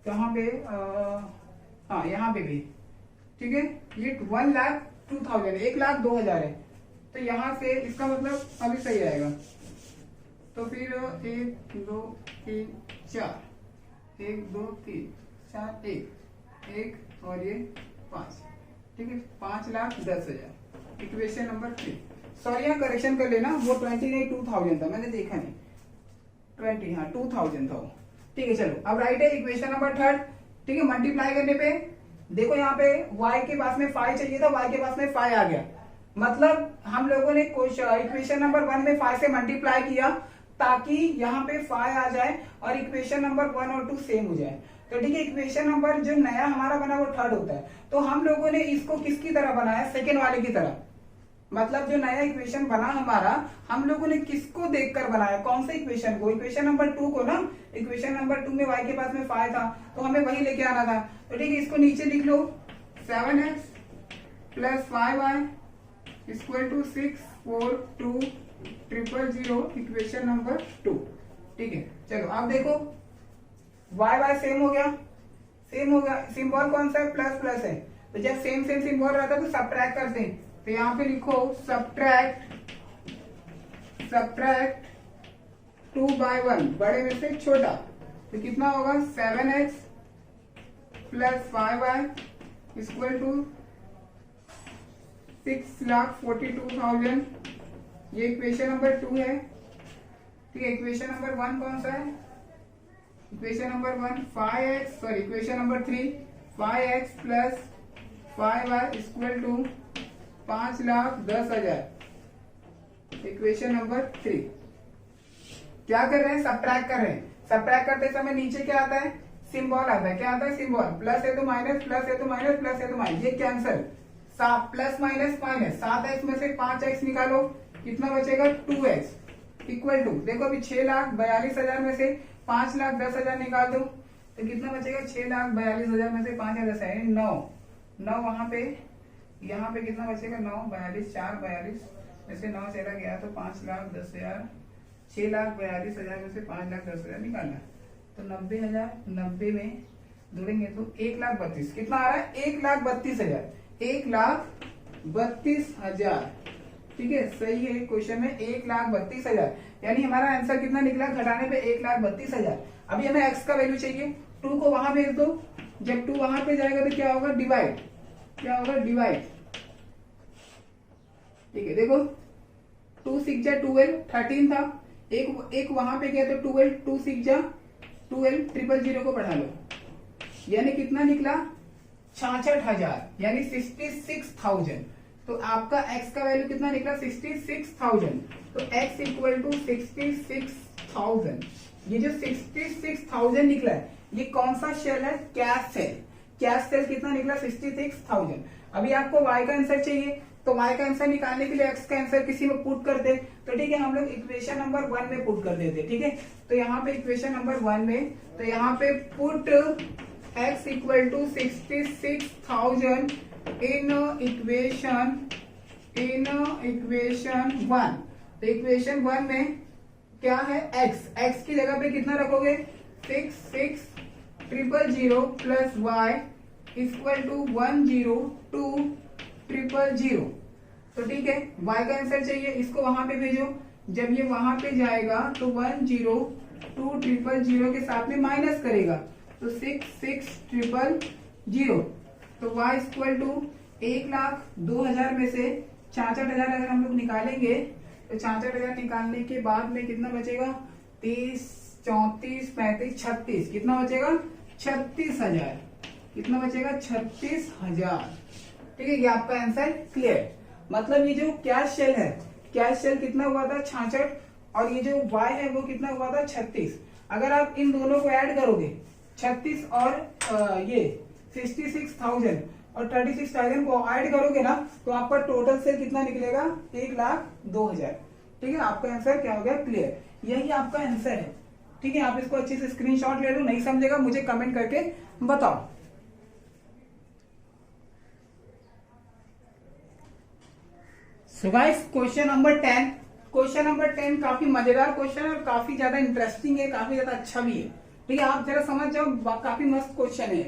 कहाँ पे, हाँ यहाँ पे भी, ठीक है, ये 1,02,000 है, 1,02,000 है, तो यहाँ से इसका मतलब अभी सही आएगा। तो फिर 1 2 3 4, 1 2 3 4, 1 और ये 5, ठीक है, 5,10,000, इक्वेशन नंबर 3। सॉरी यहाँ करेक्शन कर लेना, वो 20 नहीं 2,000 था, मैंने देखा नहीं, 20, हाँ 2,000 था वो, ठीक है। चलो अब राइट है इक्वेशन नंबर 3, ठीक है। मल्टीप्लाई करने पे देखो, यहाँ पे y के पास में 5 चाहिए था, y के पास में 5 आ गया, मतलब हम लोगों ने इक्वेशन नंबर 1 में 5 से मल्टीप्लाई किया ताकि यहाँ पे 5 आ जाए और इक्वेशन नंबर 1 और 2 सेम हो जाए। तो ठीक है, इक्वेशन नंबर जो नया हमारा बना वो 3rd होता है, तो हम लोगों ने इसको किसकी तरह बनाया, सेकेंड वाले की तरह। मतलब जो नया इक्वेशन बना हमारा, हम लोगों ने किसको देखकर बनाया, कौन से इक्वेशन को, इक्वेशन नंबर 2 को ना। इक्वेशन नंबर 2 में y के पास में 5 था, तो हमें वही लेके आना था। तो ठीक है, इसको नीचे लिख लो, 7x plus 5y equal to 6 4 2 0 equation number 2, ठीक है। चलो आप देखो, y सेम हो गया, सिंबल कौन सा है, प्लस प्लस है, तो जब सेम सिंबल रहता है तो सब्ट्रैक्ट करते हैं। तो यहाँ पे लिखो सब्ट्रैक्ट 2/1, बड़े में से छोटा, तो कितना होगा, 7x plus 5y equal to 6,42,000, ये इक्वेशन नंबर 2 है, ठीक है। इक्वेशन नंबर 1 कौन सा है, equation number 1 5x, sorry equation number 3 5x plus 5r equal to 5,10,000। Equation number 3। क्या कर रहे हैं, सब्ट्रैक्ट कर रहे हैं। सब्ट्रैक्ट करते समय नीचे क्या आता है, सिंबल आता है। क्या आता है, सिंबल। प्लस है तो माइनस, प्लस है तो माइनस, प्लस है तो माइनस, ये cancel. Plus minus minus, 7x में से 5x निकालो, कितना बचेगा 2x इक्वल टू, देखो अभी 6,42,000 में से 5,10,000 निकाल दो तो कितना बचेगा, 6,42,000 में से 5,10 है 9 वहां पे, यहाँ पे कितना बचेगा 9, 42, 4 42 में से 9 चला गया तो 5,10,000, 6,42,000 में से 5,10,000 निकालना तो 90,000, 90 में जोड़ेंगे तो 1,32,000 कितना आ रहा है, 1,32,000, 1,32,000। ठीक है, सही है। क्वेश्चन में 1,32,000 यानी हमारा आंसर कितना निकला, घटाने पे 1,32,000। अभी हमें x का वैल्यू चाहिए, 2 को वहां भेज दो, जब 2 वहां पे जाएगा तो क्या होगा, डिवाइड। क्या होगा, डिवाइड। ठीक है, देखो 2 6 जा 12, 13 था, एक वहां पे गया तो 12, 2 6 जा 12, 000 को बढ़ा लो, यानी कितना निकला 66,000 यानी 66,000। तो आपका x का वैल्यू कितना निकला, 66,000। तो x इक्वल टू 66,000। ये जो 66,000 निकला है ये कौन सा शेल है, कैश सेल। कैश सेल कितना निकला, 66,000। अभी आपको y का आंसर चाहिए तो y का आंसर निकालने के लिए x का आंसर किसी में पुट करते, तो ठीक है हम लोग इक्वेशन नंबर 1 में पुट कर देते। ठीक है, तो यहाँ पे इक्वेशन नंबर 1 में, तो यहाँ पे put x equal to 66,000 in equation 1। तो इक्वेशन 1 में क्या है, x की जगह पे कितना रखोगे, 66,000 प्लस y इक्वल टू 102,000। तो ठीक है, y का आंसर चाहिए, इसको वहां पे भेजो, जब ये वहां पे जाएगा तो 102,000 के साथ में माइनस करेगा तो 66,000। तो y इक्वल टू 1,02,000 में से 66,000 अगर हम लोग निकालेंगे तो 66,000 निकालने के बाद में कितना बचेगा, 30, 34, 35, 36, कितना बचेगा 36,000। कितना बचेगा 36,000। ठीक है, ये आपका आंसर क्लियर। मतलब ये जो कैश शेल है, कैश शेल कितना हुआ था 66 और ये जो y है वो कितना हुआ था 36। अगर आप इन दोनों को ऐड करोगे 36 और ये 66,000 और 36,000 को ऐड करोगे ना तो आपका टोटल सेल कितना निकलेगा, 1,02,000। ठीक है, आपका आंसर क्या हो गया, क्लियर। यही आपका आंसर है। ठीक है, आप इसको अच्छे से स्क्रीनशॉट ले लो, नहीं समझेगा मुझे कमेंट करके बताओ। So guys question number 10, question number 10 काफी मजेदार क्वेश्चन है और काफी ज्यादा इंटरेस्टिंग है, काफी ज्यादा अच्छा भी है। ठीक है, आप जरा समझ जाओ, काफी मस्त क्वेश्चन है।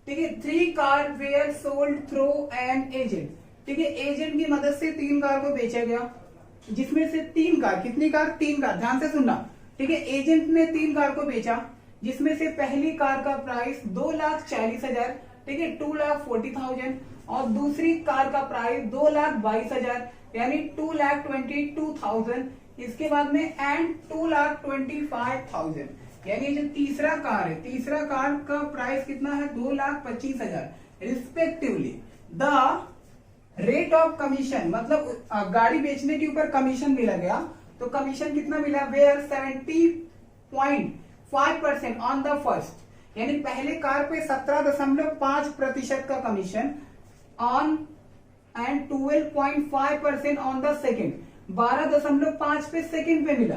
ठीक है, 3 car were sold through an agent. ठीक है, एजेंट की मदद से 3 कार को बेचा गया, जिसमें से 3 कार, कितनी कार, 3 कार, ध्यान से सुनना। ठीक है, एजेंट ने 3 कार को बेचा, जिसमें से पहली कार का प्राइस 2,40,000, ठीक है 2,40,000, और दूसरी कार का प्राइस 2,22,000 यानी 2,22,000। इसके बाद में एंड 2,25,000 यानी जो तीसरा कार है, तीसरा कार का प्राइस कितना है 2,25,000 respectively. The rate of commission, मतलब गाड़ी बेचने के ऊपर कमीशन मिला गया, तो कमीशन कितना मिला, वेयर 70.5% ऑन द फर्स्ट, यानी पहले कार पे 17.5% का commission on and 12.5% on the second, 12.5 पे सेकेंड पे मिला।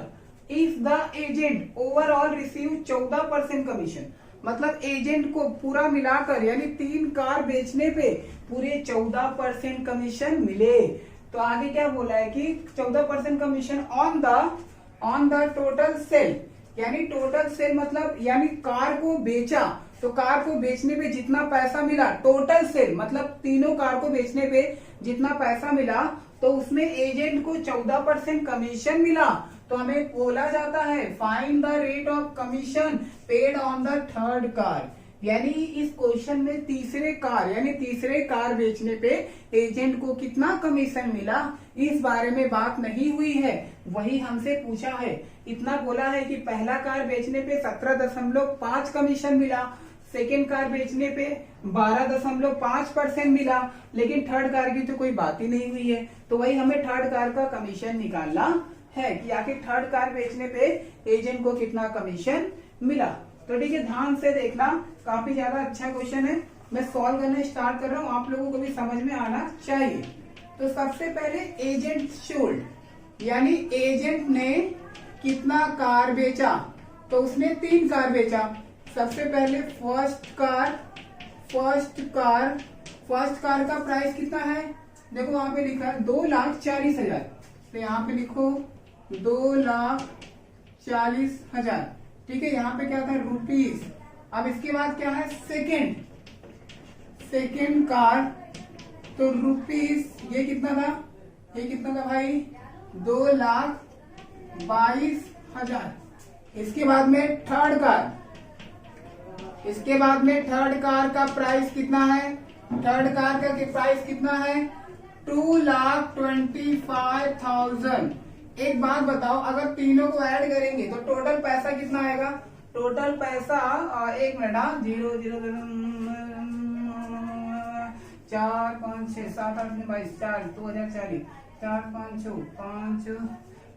If the agent overall receive 14% commission, मतलब एजेंट को पूरा मिलाकर यानी 3 कार बेचने पे पूरे 14% कमीशन मिले। तो आगे क्या बोला है कि 14% commission on the total cell, यानी टोटल सेल मतलब यानी कार को बेचा तो कार को बेचने पे जितना पैसा मिला, टोटल सेल मतलब तीनों कार को बेचने पे जितना पैसा मिला तो उसमें एजेंट को 14% कमीशन मिला। तो हमें बोला जाता है find the rate of commission paid on the third car, यानी इस क्वेश्चन में तीसरे कार बेचने पे एजेंट को कितना कमीशन मिला इस बारे में बात नहीं हुई है, वही हमसे पूछा है। इतना बोला है कि पहला कार बेचने पे 17.5 कमीशन मिला, सेकेंड कार बेचने पे 12.5% मिला, लेकिन थर्ड कार की तो कोई बात ही नहीं हुई है। तो वही हमें थर्ड कार का कमीशन निकालना है कि आखिर थर्ड कार बेचने पे एजेंट को कितना कमीशन मिला। तो ठीक है, ध्यान से देखना, काफी ज्यादा अच्छा क्वेश्चन है। मैं सॉल्व करना स्टार्ट कर रहा हूँ, आप लोगों को भी समझ में आना चाहिए। तो सबसे पहले एजेंट सोल्ड, यानी एजेंट ने कितना कार बेचा, तो उसने 3 कार बेचा। सबसे पहले फर्स्ट कार का प्राइस कितना है, देखो वहां पे लिखा है 2,40,000, तो यहाँ पे लिखो 2,40,000, ठीक है। यहाँ पे क्या था, रुपीस। अब इसके बाद क्या है, सेकेंड कार, तो रुपीस, ये कितना था भाई, 2,22,000। इसके बाद में थर्ड कार का प्राइस कितना है, थर्ड कार का प्राइस कितना है, 2,25,000। एक बात बताओ, अगर तीनों को ऐड करेंगे तो टोटल पैसा कितना आएगा, टोटल पैसा, एक मिनट, 0 0 4 5 6 7 8 9 22 4 2040 4 5 6 5 2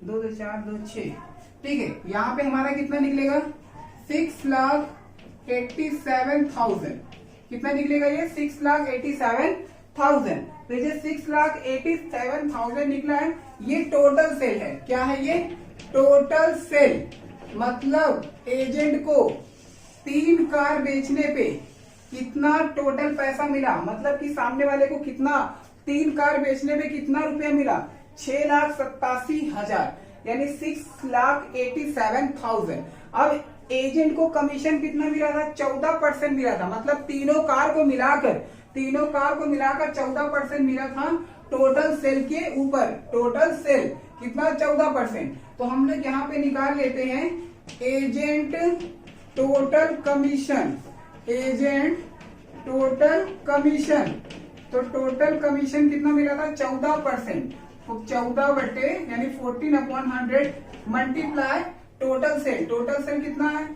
2 4 2 6, ठीक है। यहाँ पे हमारा कितना निकलेगा, 6,87,000। कितना निकलेगा ये, 6,87,000। तो ये 6,87,000 निकला है, ये टोटल सेल है। क्या है ये, टोटल सेल। मतलब एजेंट को 3 कार बेचने पे कितना टोटल पैसा मिला, मतलब कि सामने वाले को कितना, 3 कार बेचने पे कितना रुपया मिला, 6,87,000, यानी 6,87,000। अब एजेंट को कमीशन कितना मिला था, 14% मिला था। मतलब तीनों कार को मिलाकर 14% मिला था टोटल सेल के ऊपर। टोटल सेल कितना, 14%। तो हम लोग यहाँ पे निकाल लेते हैं एजेंट टोटल कमीशन, तो टोटल कमीशन कितना मिला था, 14%। तो 14 बटे यानी 14/100 मल्टीप्लाई टोटल सेल कितना है,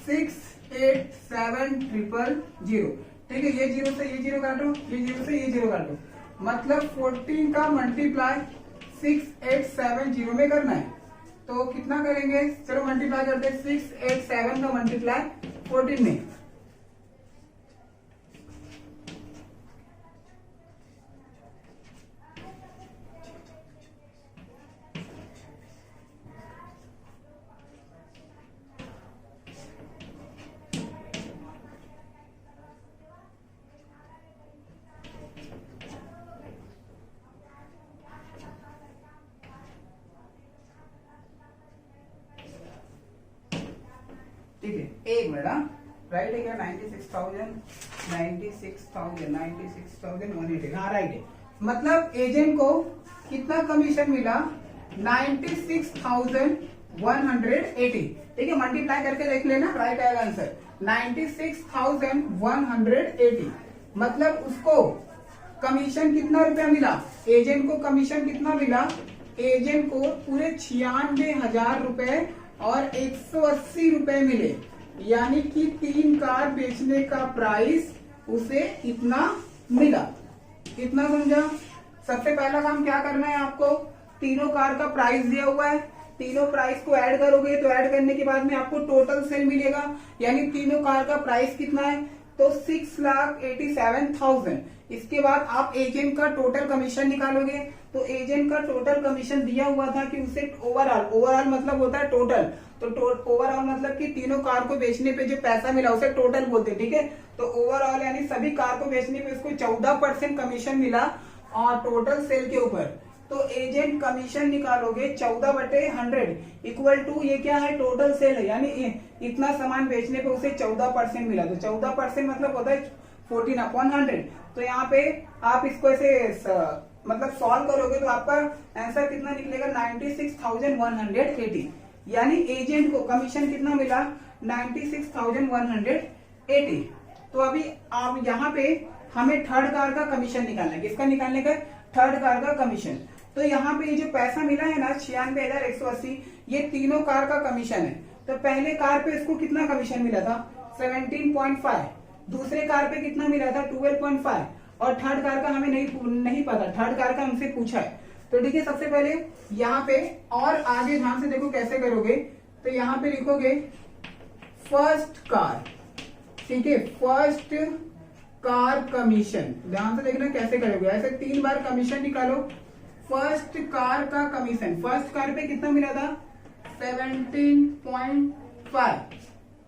6,87,000। ठीक है, ये 0 से ये 0 काटो, ये 0 से ये 0 काटो, मतलब 14 का मल्टीप्लाई 6,87,000 में करना है। तो कितना करेंगे, चलो मल्टीप्लाई करते हैं, 6,87 का मल्टीप्लाई 14 में। ठीक है, एक मिनट, राइट है क्या, 96,180, हाँ राइट है। मतलब एजेंट को कितना कमीशन मिला, 96,180। ठीक है, मल्टीप्लाई करके देख लेना, राइट आएगा आंसर 96,180। मतलब उसको कमीशन कितना रुपया मिला, एजेंट को कमीशन कितना मिला, एजेंट को पूरे 96,000 रुपए और 180 रुपए मिले। यानी कि 3 कार बेचने का प्राइस उसे कितना मिला, कितना समझा। सबसे पहला काम क्या करना है आपको, तीनों कार का प्राइस दिया हुआ है, तीनों प्राइस को ऐड करोगे तो ऐड करने के बाद में आपको टोटल सेल मिलेगा। यानी तीनों कार का प्राइस कितना है, तो 6,87,000। इसके बाद आप एजेंट का टोटल कमीशन निकालोगे। तो एजेंट का टोटल कमीशन दिया हुआ था कि उसे ओवरऑल मतलब होता है टोटल, तो ओवरऑल मतलब कि तीनों कार को बेचने पे जो पैसा मिला उसे टोटल बोलते हैं। ठीक है, तो ओवरऑल यानी सभी कार को बेचने पे उसको 14% कमीशन मिला और टोटल सेल के ऊपर। तो एजेंट कमीशन निकालोगे 14/100 इक्वल टू ये क्या है, टोटल सेल है। यानी इतना सामान बेचने पे उसे 14% मिला। तो 14% मतलब होता है 14/100। तो यहाँ पे आप इसको ऐसे मतलब सॉल्व करोगे तो आपका आंसर कितना निकलेगा, 96,180। यानी एजेंट को कमीशन कितना मिला, 96,180। तो अभी आप यहाँ पे हमें थर्ड कार का कमीशन निकालना है। किसका निकालने का, थर्ड कार का कमीशन। तो यहाँ पे ये जो पैसा मिला है ना 96,180, ये तीनों कार का कमीशन है। तो पहले कार पे इसको कितना कमीशन मिला था, 17.5। दूसरे कार पे कितना मिला था 12.5, और थर्ड कार का हमें नहीं पता, थर्ड कार का हमसे पूछा है। तो ठीक है, सबसे पहले यहाँ पे और आगे ध्यान से देखो कैसे करोगे, तो यहाँ पे लिखोगे फर्स्ट कार, ठीक है, फर्स्ट कार कमीशन, ध्यान से देखना कैसे करोगे, ऐसे 3 बार कमीशन निकालो। फर्स्ट कार का कमीशन, फर्स्ट कार पे कितना मिला था 17.5,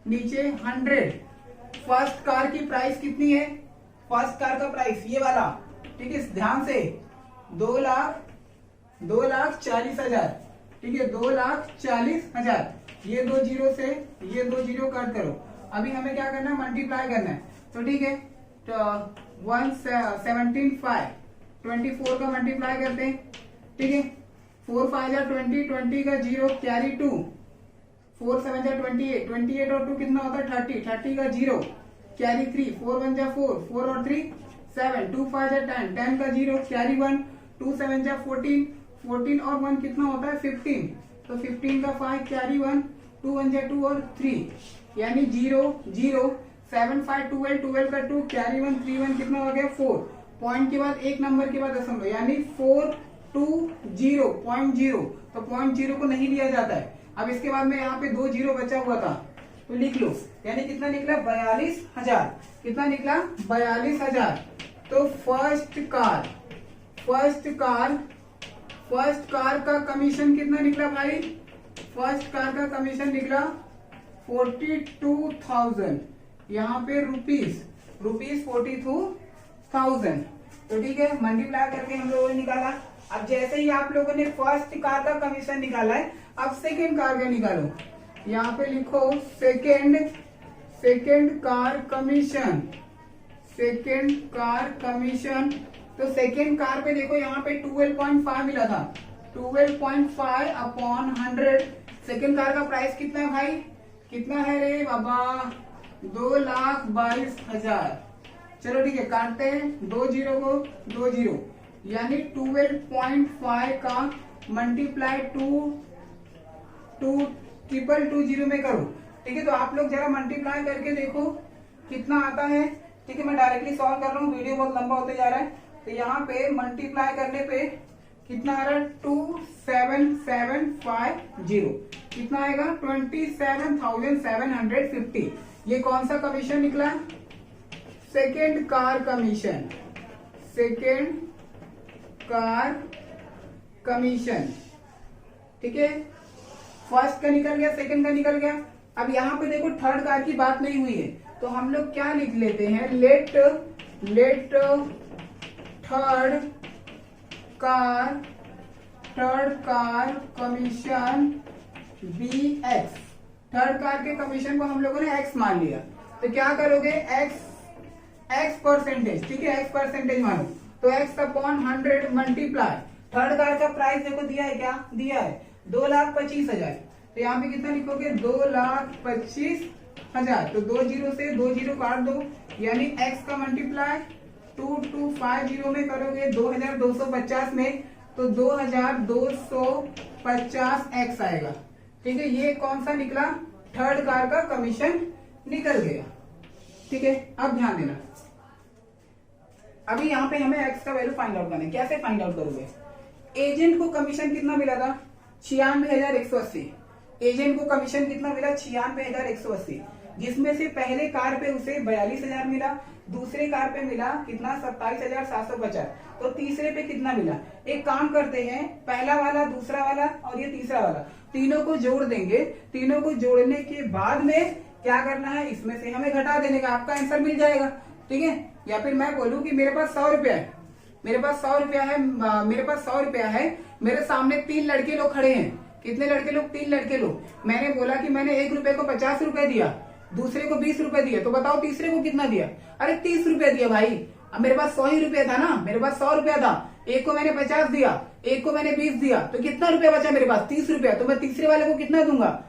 नीचे 100। फर्स्ट कार की प्राइस कितनी है, फर्स्ट कार का प्राइस ये वाला, ठीक है, ध्यान से 2,40,000, ठीक है, 2,40,000। ये 2 जीरो से ये 2 जीरो कट करो। अभी हमें क्या करना है, मल्टीप्लाई करना है। तो ठीक है, तो 117.5, 24 का मल्टीप्लाई करते हैं, ठीक है, 4 5 20, 20 का 0 कैरी 2, 4 7 28, 28 और 2 कितना होता है 30, 30 का 0 कैरी 3, 4 1 4, 4 और 3 7, 2 5 10, 10 का 0 कैरी 1, 2 7 14, 14 और 1 कितना होता है 15, तो 15 का 5 कैरी 1, 2 1 2 और 3, यानी 0 0, 7 5 12, 12 का 2 कैरी 1, 3 1 कितना हो गया 4, पॉइंट के बाद एक नंबर के बाद दशमलव, यानी 420.0, तो 0.0 को नहीं लिया जाता है। अब इसके बाद में यहाँ पे 2 जीरो बचा हुआ था, तो लिख लो, यानी कितना निकला 42,000, कितना निकला 42,000। तो फर्स्ट कार का कमीशन कितना निकला भाई, फर्स्ट कार का कमीशन निकला 42,000, यहाँ पे रुपीज 42,000। तो ठीक है, मल्टीप्लाई करके हम लोगों ने निकाला। अब जैसे ही आप लोगों ने फर्स्ट कार का कमीशन निकाला है, अब सेकेंड कार का निकालो। यहाँ पे लिखो second car commission, second car commission. तो सेकेंड कार पे देखो यहाँ पे 12.5 मिला था, 12.5 अपॉन 100। सेकेंड कार का प्राइस कितना है भाई, कितना है रे बाबा 2,22,000। चलो ठीक है, काटते हैं 2 जीरो को 2 जीरो, यानी 12.5 का मल्टीप्लाई 2,220 में करो। ठीक है, तो आप लोग जरा मल्टीप्लाई करके देखो कितना आता है। ठीक है, मैं डायरेक्टली सॉल्व कर रहा हूँ, वीडियो बहुत लंबा होते जा रहा है। तो यहाँ पे मल्टीप्लाई करने पे कितना आ रहा है 27,750, कितना आएगा 27,750। ये कौन सा कमीशन निकला, second car commission, second car commission. ठीक है, फर्स्ट का निकल गया, सेकेंड का निकल गया। अब यहाँ पे देखो थर्ड कार की बात नहीं हुई है, तो हम लोग क्या लिख लेते हैं, let third car commission be X. Third car के कमीशन को हम लोगों ने एक्स मान लिया, तो क्या करोगे एक्स परसेंटेज। ठीक है, एक्स परसेंटेज मानो, तो x upon 100 multiply. Third car का प्राइस देखो दिया है, क्या दिया है 2,25,000। तो यहाँ पे कितना लिखोगे 2,25,000। तो 2 जीरो से 2 जीरो काट दो, यानी एक्स का मल्टीप्लाई 2250 में करोगे 2,250 में, तो 2,250 एक्स आएगा। ठीक है, ये कौन सा निकला, थर्ड कार का कमीशन निकल गया। ठीक है, अब ध्यान देना, अभी यहाँ पे हमें एक्स का वैल्यू फाइंड आउट करना है। कैसे फाइंड आउट करोगे, एजेंट को कमीशन कितना मिला था 96,180। एजेंट को कमीशन कितना मिला 96,180, जिसमें से पहले कार पे उसे 42,000 मिला, दूसरे कार पे मिला कितना 27,750, तो तीसरे पे कितना मिला। एक काम करते हैं, पहला वाला, दूसरा वाला और ये तीसरा वाला, तीनों को जोड़ देंगे। तीनों को जोड़ने के बाद में क्या करना है, इसमें से हमें घटा देने का, आपका आंसर मिल जाएगा। ठीक है, या फिर मैं बोलूं कि मेरे पास 100 रुपया है, मेरे पास 100 रुपया है, मेरे सामने 3 लड़के लोग खड़े हैं। कितने लड़के लोग, 3 लड़के लोग। मैंने बोला कि मैंने 1 रुपए को 50 रुपए दिया, दूसरे को 20 रुपए दिए, तो बताओ तीसरे को कितना दिया। अरे 30 रुपए दिया भाई। अब मेरे पास 100 ही रुपया था ना, मेरे पास 100 रुपया था, एक को मैंने 50 दिया, एक को मैंने 20 दिया, तो कितना रुपया बचा मेरे पास 30 रुपया। तो मैं तीसरे वाले को कितना दूंगा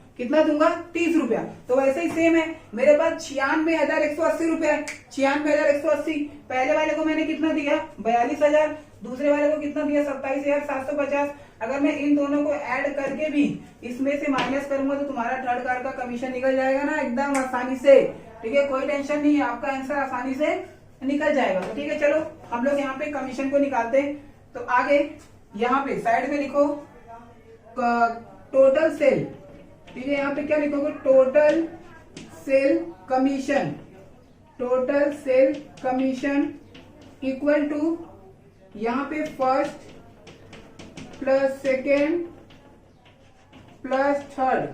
30 रुपया। तो वैसे ही सेम है, मेरे पास 96,180 रुपया है, 96,180। पहले वाले को मैंने कितना दिया 42,000, दूसरे वाले को कितना दिया 27,750। अगर मैं इन दोनों को ऐड करके भी इसमें से माइनस करूंगा तो तुम्हारा थर्ड कार का कमीशन निकल जाएगा ना एकदम आसानी से। ठीक है, कोई टेंशन नहीं है, आपका आंसर आसानी से निकल जाएगा। तो ठीक है, चलो हम लोग यहाँ पे कमीशन को निकालते हैं। तो आगे यहाँ पे साइड में लिखो टोटल सेल। ठीक है, यहाँ पे क्या लिखोगे, total sale commission, total sale commission equal to यहाँ पे first plus second plus third.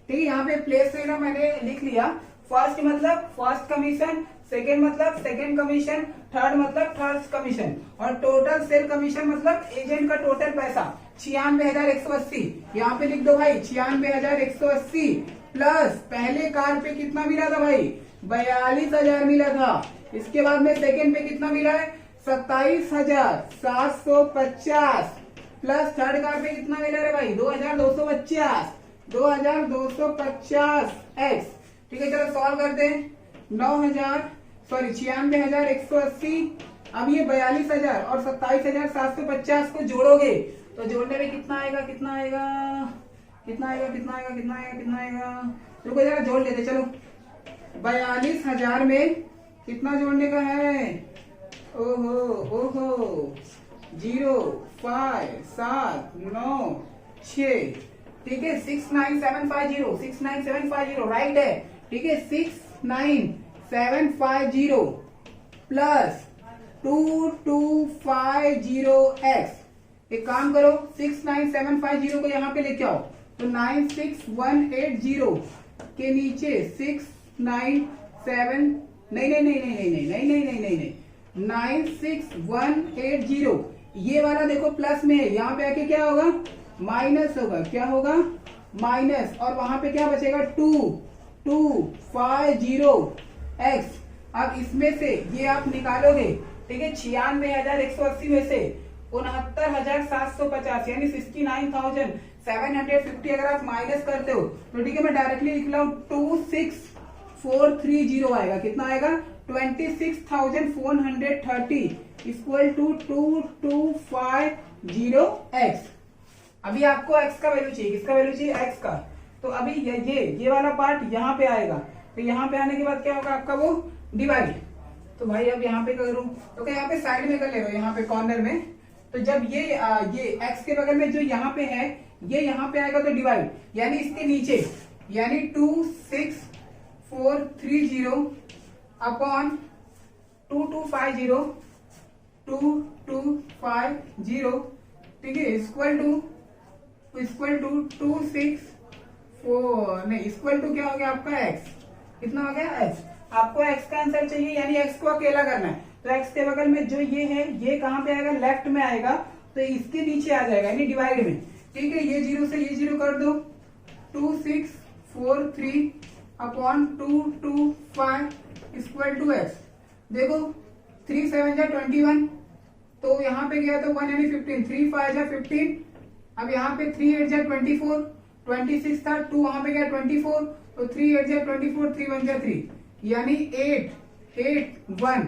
ठीक है, यहाँ पे प्लेस लेना मैंने लिख लिया। फर्स्ट मतलब फर्स्ट कमीशन, सेकेंड मतलब सेकेंड कमीशन, थर्ड मतलब थर्ड कमीशन, और टोटल सेल कमीशन मतलब एजेंट का टोटल पैसा 96,180। यहाँ पे लिख दो भाई 96,180 प्लस पहले कार पे कितना मिला था भाई, 42,000 मिला था। इसके बाद में सेकेंड पे कितना मिला है, 27,750 प्लस थर्ड कार पे कितना मिला है भाई, 2,250, 2,250 एक्स। ठीक है, चलो सॉल्व करते हैं। 96,180, अब ये 42,000 और 27,750 को जोड़ोगे तो जोड़ने में कितना आएगा, कितना आएगा, कितना आएगा, कितना आएगा, कितना आएगा, कितना आएगा, रुको जरा जोड़ लेते चलो। 42,000 में कितना जोड़ने का है, ओहो ओहो, 0 5 7 9 6। ठीक है, 69750, 69750 राइट है। ठीक है, 69750 प्लस 2250x। एक काम करो, 69750 को यहाँ पे लेके आओ तो 96180 के नीचे 697, नहीं नहीं नहीं नहीं नहीं नहीं नहीं नहीं नहीं नहीं 96180, ये वाला देखो प्लस में है, यहाँ पे आके क्या होगा, माइनस होगा, क्या होगा, माइनस, और वहां पे क्या बचेगा, 2250x। अब इसमें से ये आप निकालोगे, ठीक है, 96,180 में से 69,750 यानी 69,750 अगर आप माइनस करते हो तो ठीक है, मैं डायरेक्टली लिख रहा हूं 26430 आएगा। कितना आएगा, 26,430 इक्वल टू 2250x। अभी आपको x का वैल्यू चाहिए, किसका वैल्यू चाहिए, x का। तो अभी ये वाला पार्ट यहाँ पे आएगा, तो यहाँ पे आने के बाद क्या होगा आपका, वो डिवाइड। तो भाई अब यहाँ पे करूँ तो क्या, यहाँ पे साइड में कर ले रहा हूँ, यहाँ पे कॉर्नर में। तो जब ये x के बगल में जो यहाँ पे है ये यहाँ पे आएगा तो डिवाइड, यानी इसके नीचे, यानी 26430 अपॉन 2250 ठीक है, इक्वल टू 264 नहीं, इक्वल टू क्या हो गया आपका x, कितना हो गया x। आपको x का आंसर चाहिए, यानी x को अकेला करना है। तो x के बगल में जो ये है ये कहाँ पे आएगा, लेफ्ट में आएगा, तो इसके नीचे आ जाएगा यानी डिवाइड में। ठीक है, ये 0 से ये 0 कर दो, 2643 अपॉन 225 इक्वल टू x। देखो 3 7 जा 21, तो यहाँ पे गया तो 1 यानी 15, 3 5 जा 15, अब यहाँ पे 3 8 जा 24, 26 था, 2 वहां पे गया 24, तो 3 8 जा 24, 3 1 जा 3, यानी 8 8 1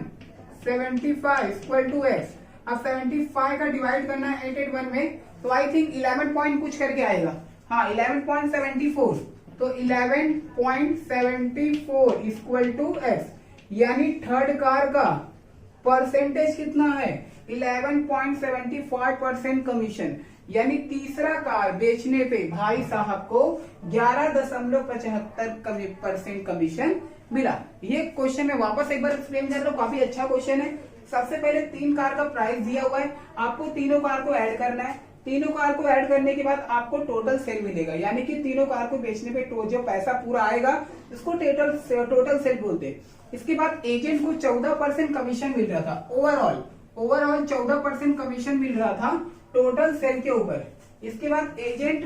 75 इक्वल टू x। अब 75 का डिवाइड करना है 8 8 1 में, तो आई थिंक 11 पॉइंट कुछ करके आएगा, हाँ 11.74, तो 11.74 इक्वल टू x, यानी थर्ड कार का परसेंटेज कितना है, 11.75% कमीशन, यानी तीसरा कार बेचने पे भाई साहब को 11.75% कमीशन मिला। ये क्वेश्चन में वापस एक बार एक्सप्लेन कर रहा हूँ, काफी अच्छा क्वेश्चन है। सबसे पहले 3 कार का प्राइस दिया हुआ है, आपको तीनों कार को ऐड करना है। तीनों कार को ऐड करने के बाद आपको टोटल सेल मिलेगा, यानी कि तीनों कार को बेचने पे जो पैसा पूरा आएगा इसको टोटल सेल बोलते हैं। इसके बाद एजेंट को 14% कमीशन मिल रहा था, ओवरऑल 14% कमीशन मिल रहा था टोटल सेल के ऊपर। इसके बाद एजेंट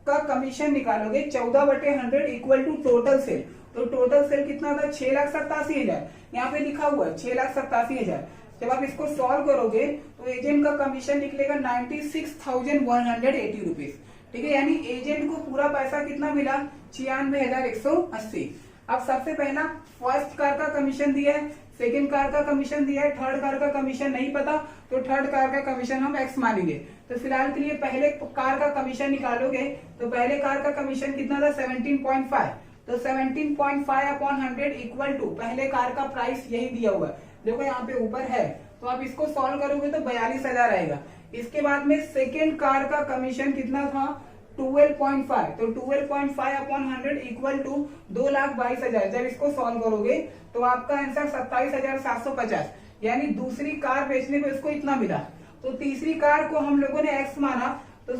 का कमीशन निकालोगे 14/100 इक्वल टू टोटल सेल, तो टोटल सेल कितना था, 6,87,000, यहाँ पे लिखा हुआ है 6,87,000। जब आप इसको सॉल्व करोगे तो एजेंट का कमीशन निकलेगा 96,180 रुपीज। ठीक है, यानी एजेंट को पूरा पैसा कितना मिला, 96,180। अब सबसे पहला फर्स्ट कार का कमीशन दिया है, सेकेंड कार का कमीशन दिया है, थर्ड कार का कमीशन नहीं पता, तो थर्ड कार का कमीशन हम x मानेंगे। तो फिलहाल के लिए पहले कार का कमीशन निकालोगे, तो पहले कार का कमीशन कितना था, 17.5, तो 17.5/100 इक्वल टू, पहले कार का प्राइस यही दिया हुआ है, देखो यहाँ पे ऊपर है, तो आप इसको सॉल्व करोगे तो 42,000 आएगा। इसके बाद में सेकेंड कार का कमीशन कितना था, 12.5, तो 12.5/100 इक्वल टू 2,22,000। जब इसको सॉल्व करोगे तो आपका आंसर 27,750, यानी दूसरी कार बेचने पे इसको इतना मिला। तो तीसरी कार को हम लोगों ने x माना, तो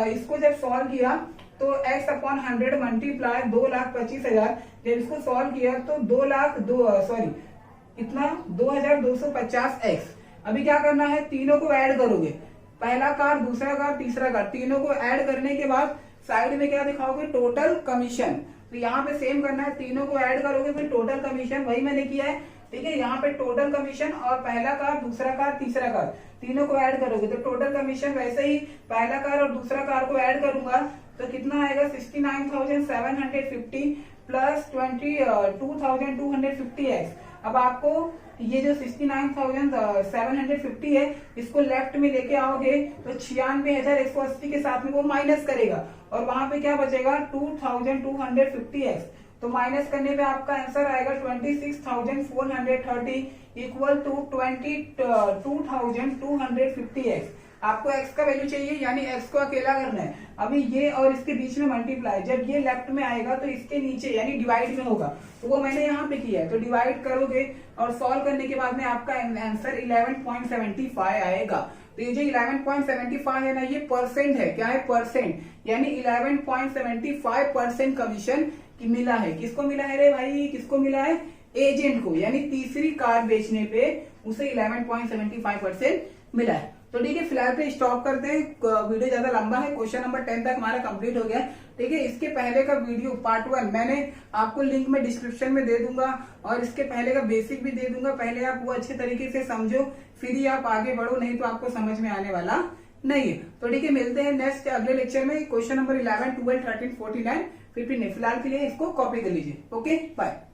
इसको जब सॉल्व किया तो x/100 मल्टीप्लाई 2,25,000, जब इसको सॉल्व किया तो 2,250x। अभी क्या करना है, तीनों को ऐड करोगे, पहला कार, दूसरा कार, तीसरा कार, तीनों को ऐड करने के बाद साइड में क्या दिखाओगे, टोटल कमीशन। तो यहाँ पे सेम करना है, तीनों को ऐड करोगे फिर टोटल कमीशन, वही मैंने किया है, ठीक है। यहाँ पे टोटल कमीशन और पहला कार, दूसरा कार, तीसरा कार, तीनों को ऐड करोगे तो टोटल कमीशन, वैसे ही पहला कार और दूसरा कार को ऐड करूंगा तो कितना आएगा, 69,750 प्लस 22,250x। अब आपको ये जो 69,750 है, इसको लेफ्ट में लेके आओगे तो 96,180 के साथ में वो माइनस करेगा और वहां पे क्या बचेगा, 2,250x। तो माइनस करने पे आपका आंसर आएगा 26,430 इक्वल टू 22,250x। आपको x का वैल्यू चाहिए, यानी x को अकेला करना है। अभी ये और इसके बीच में मल्टीप्लाई, जब ये लेफ्ट में आएगा तो इसके नीचे यानी डिवाइड में होगा, तो वो मैंने यहाँ पे किया है। तो डिवाइड करोगे और सॉल्व करने के बाद में आपका आंसर 11.75 आएगा। तो ये जो 11.75 है ना, ये परसेंट है, क्या है, परसेंट, यानी 11.75% कमीशन की मिला है। किसको मिला है रे भाई, किसको मिला है, एजेंट को, यानी तीसरी कार बेचने पे उसे 11.75% मिला है। तो ठीक है, फिलहाल पे स्टॉप करते हैं, वीडियो ज्यादा लंबा है, क्वेश्चन नंबर 10 तक हमारा कंप्लीट हो गया, ठीक है। इसके पहले का वीडियो पार्ट 1 मैंने आपको लिंक में डिस्क्रिप्शन में दे दूंगा और इसके पहले का बेसिक भी दे दूंगा। पहले आप वो अच्छे तरीके से समझो, फिर ही आप आगे बढ़ो, नहीं तो आपको समझ में आने वाला नहीं है। तो ठीक है, मिलते हैं नेक्स्ट अगले लेक्चर में, क्वेश्चन नंबर 11, 12, 13, 14, 9, 15। फिलहाल के लिए इसको कॉपी कर लीजिए। Okay, bye.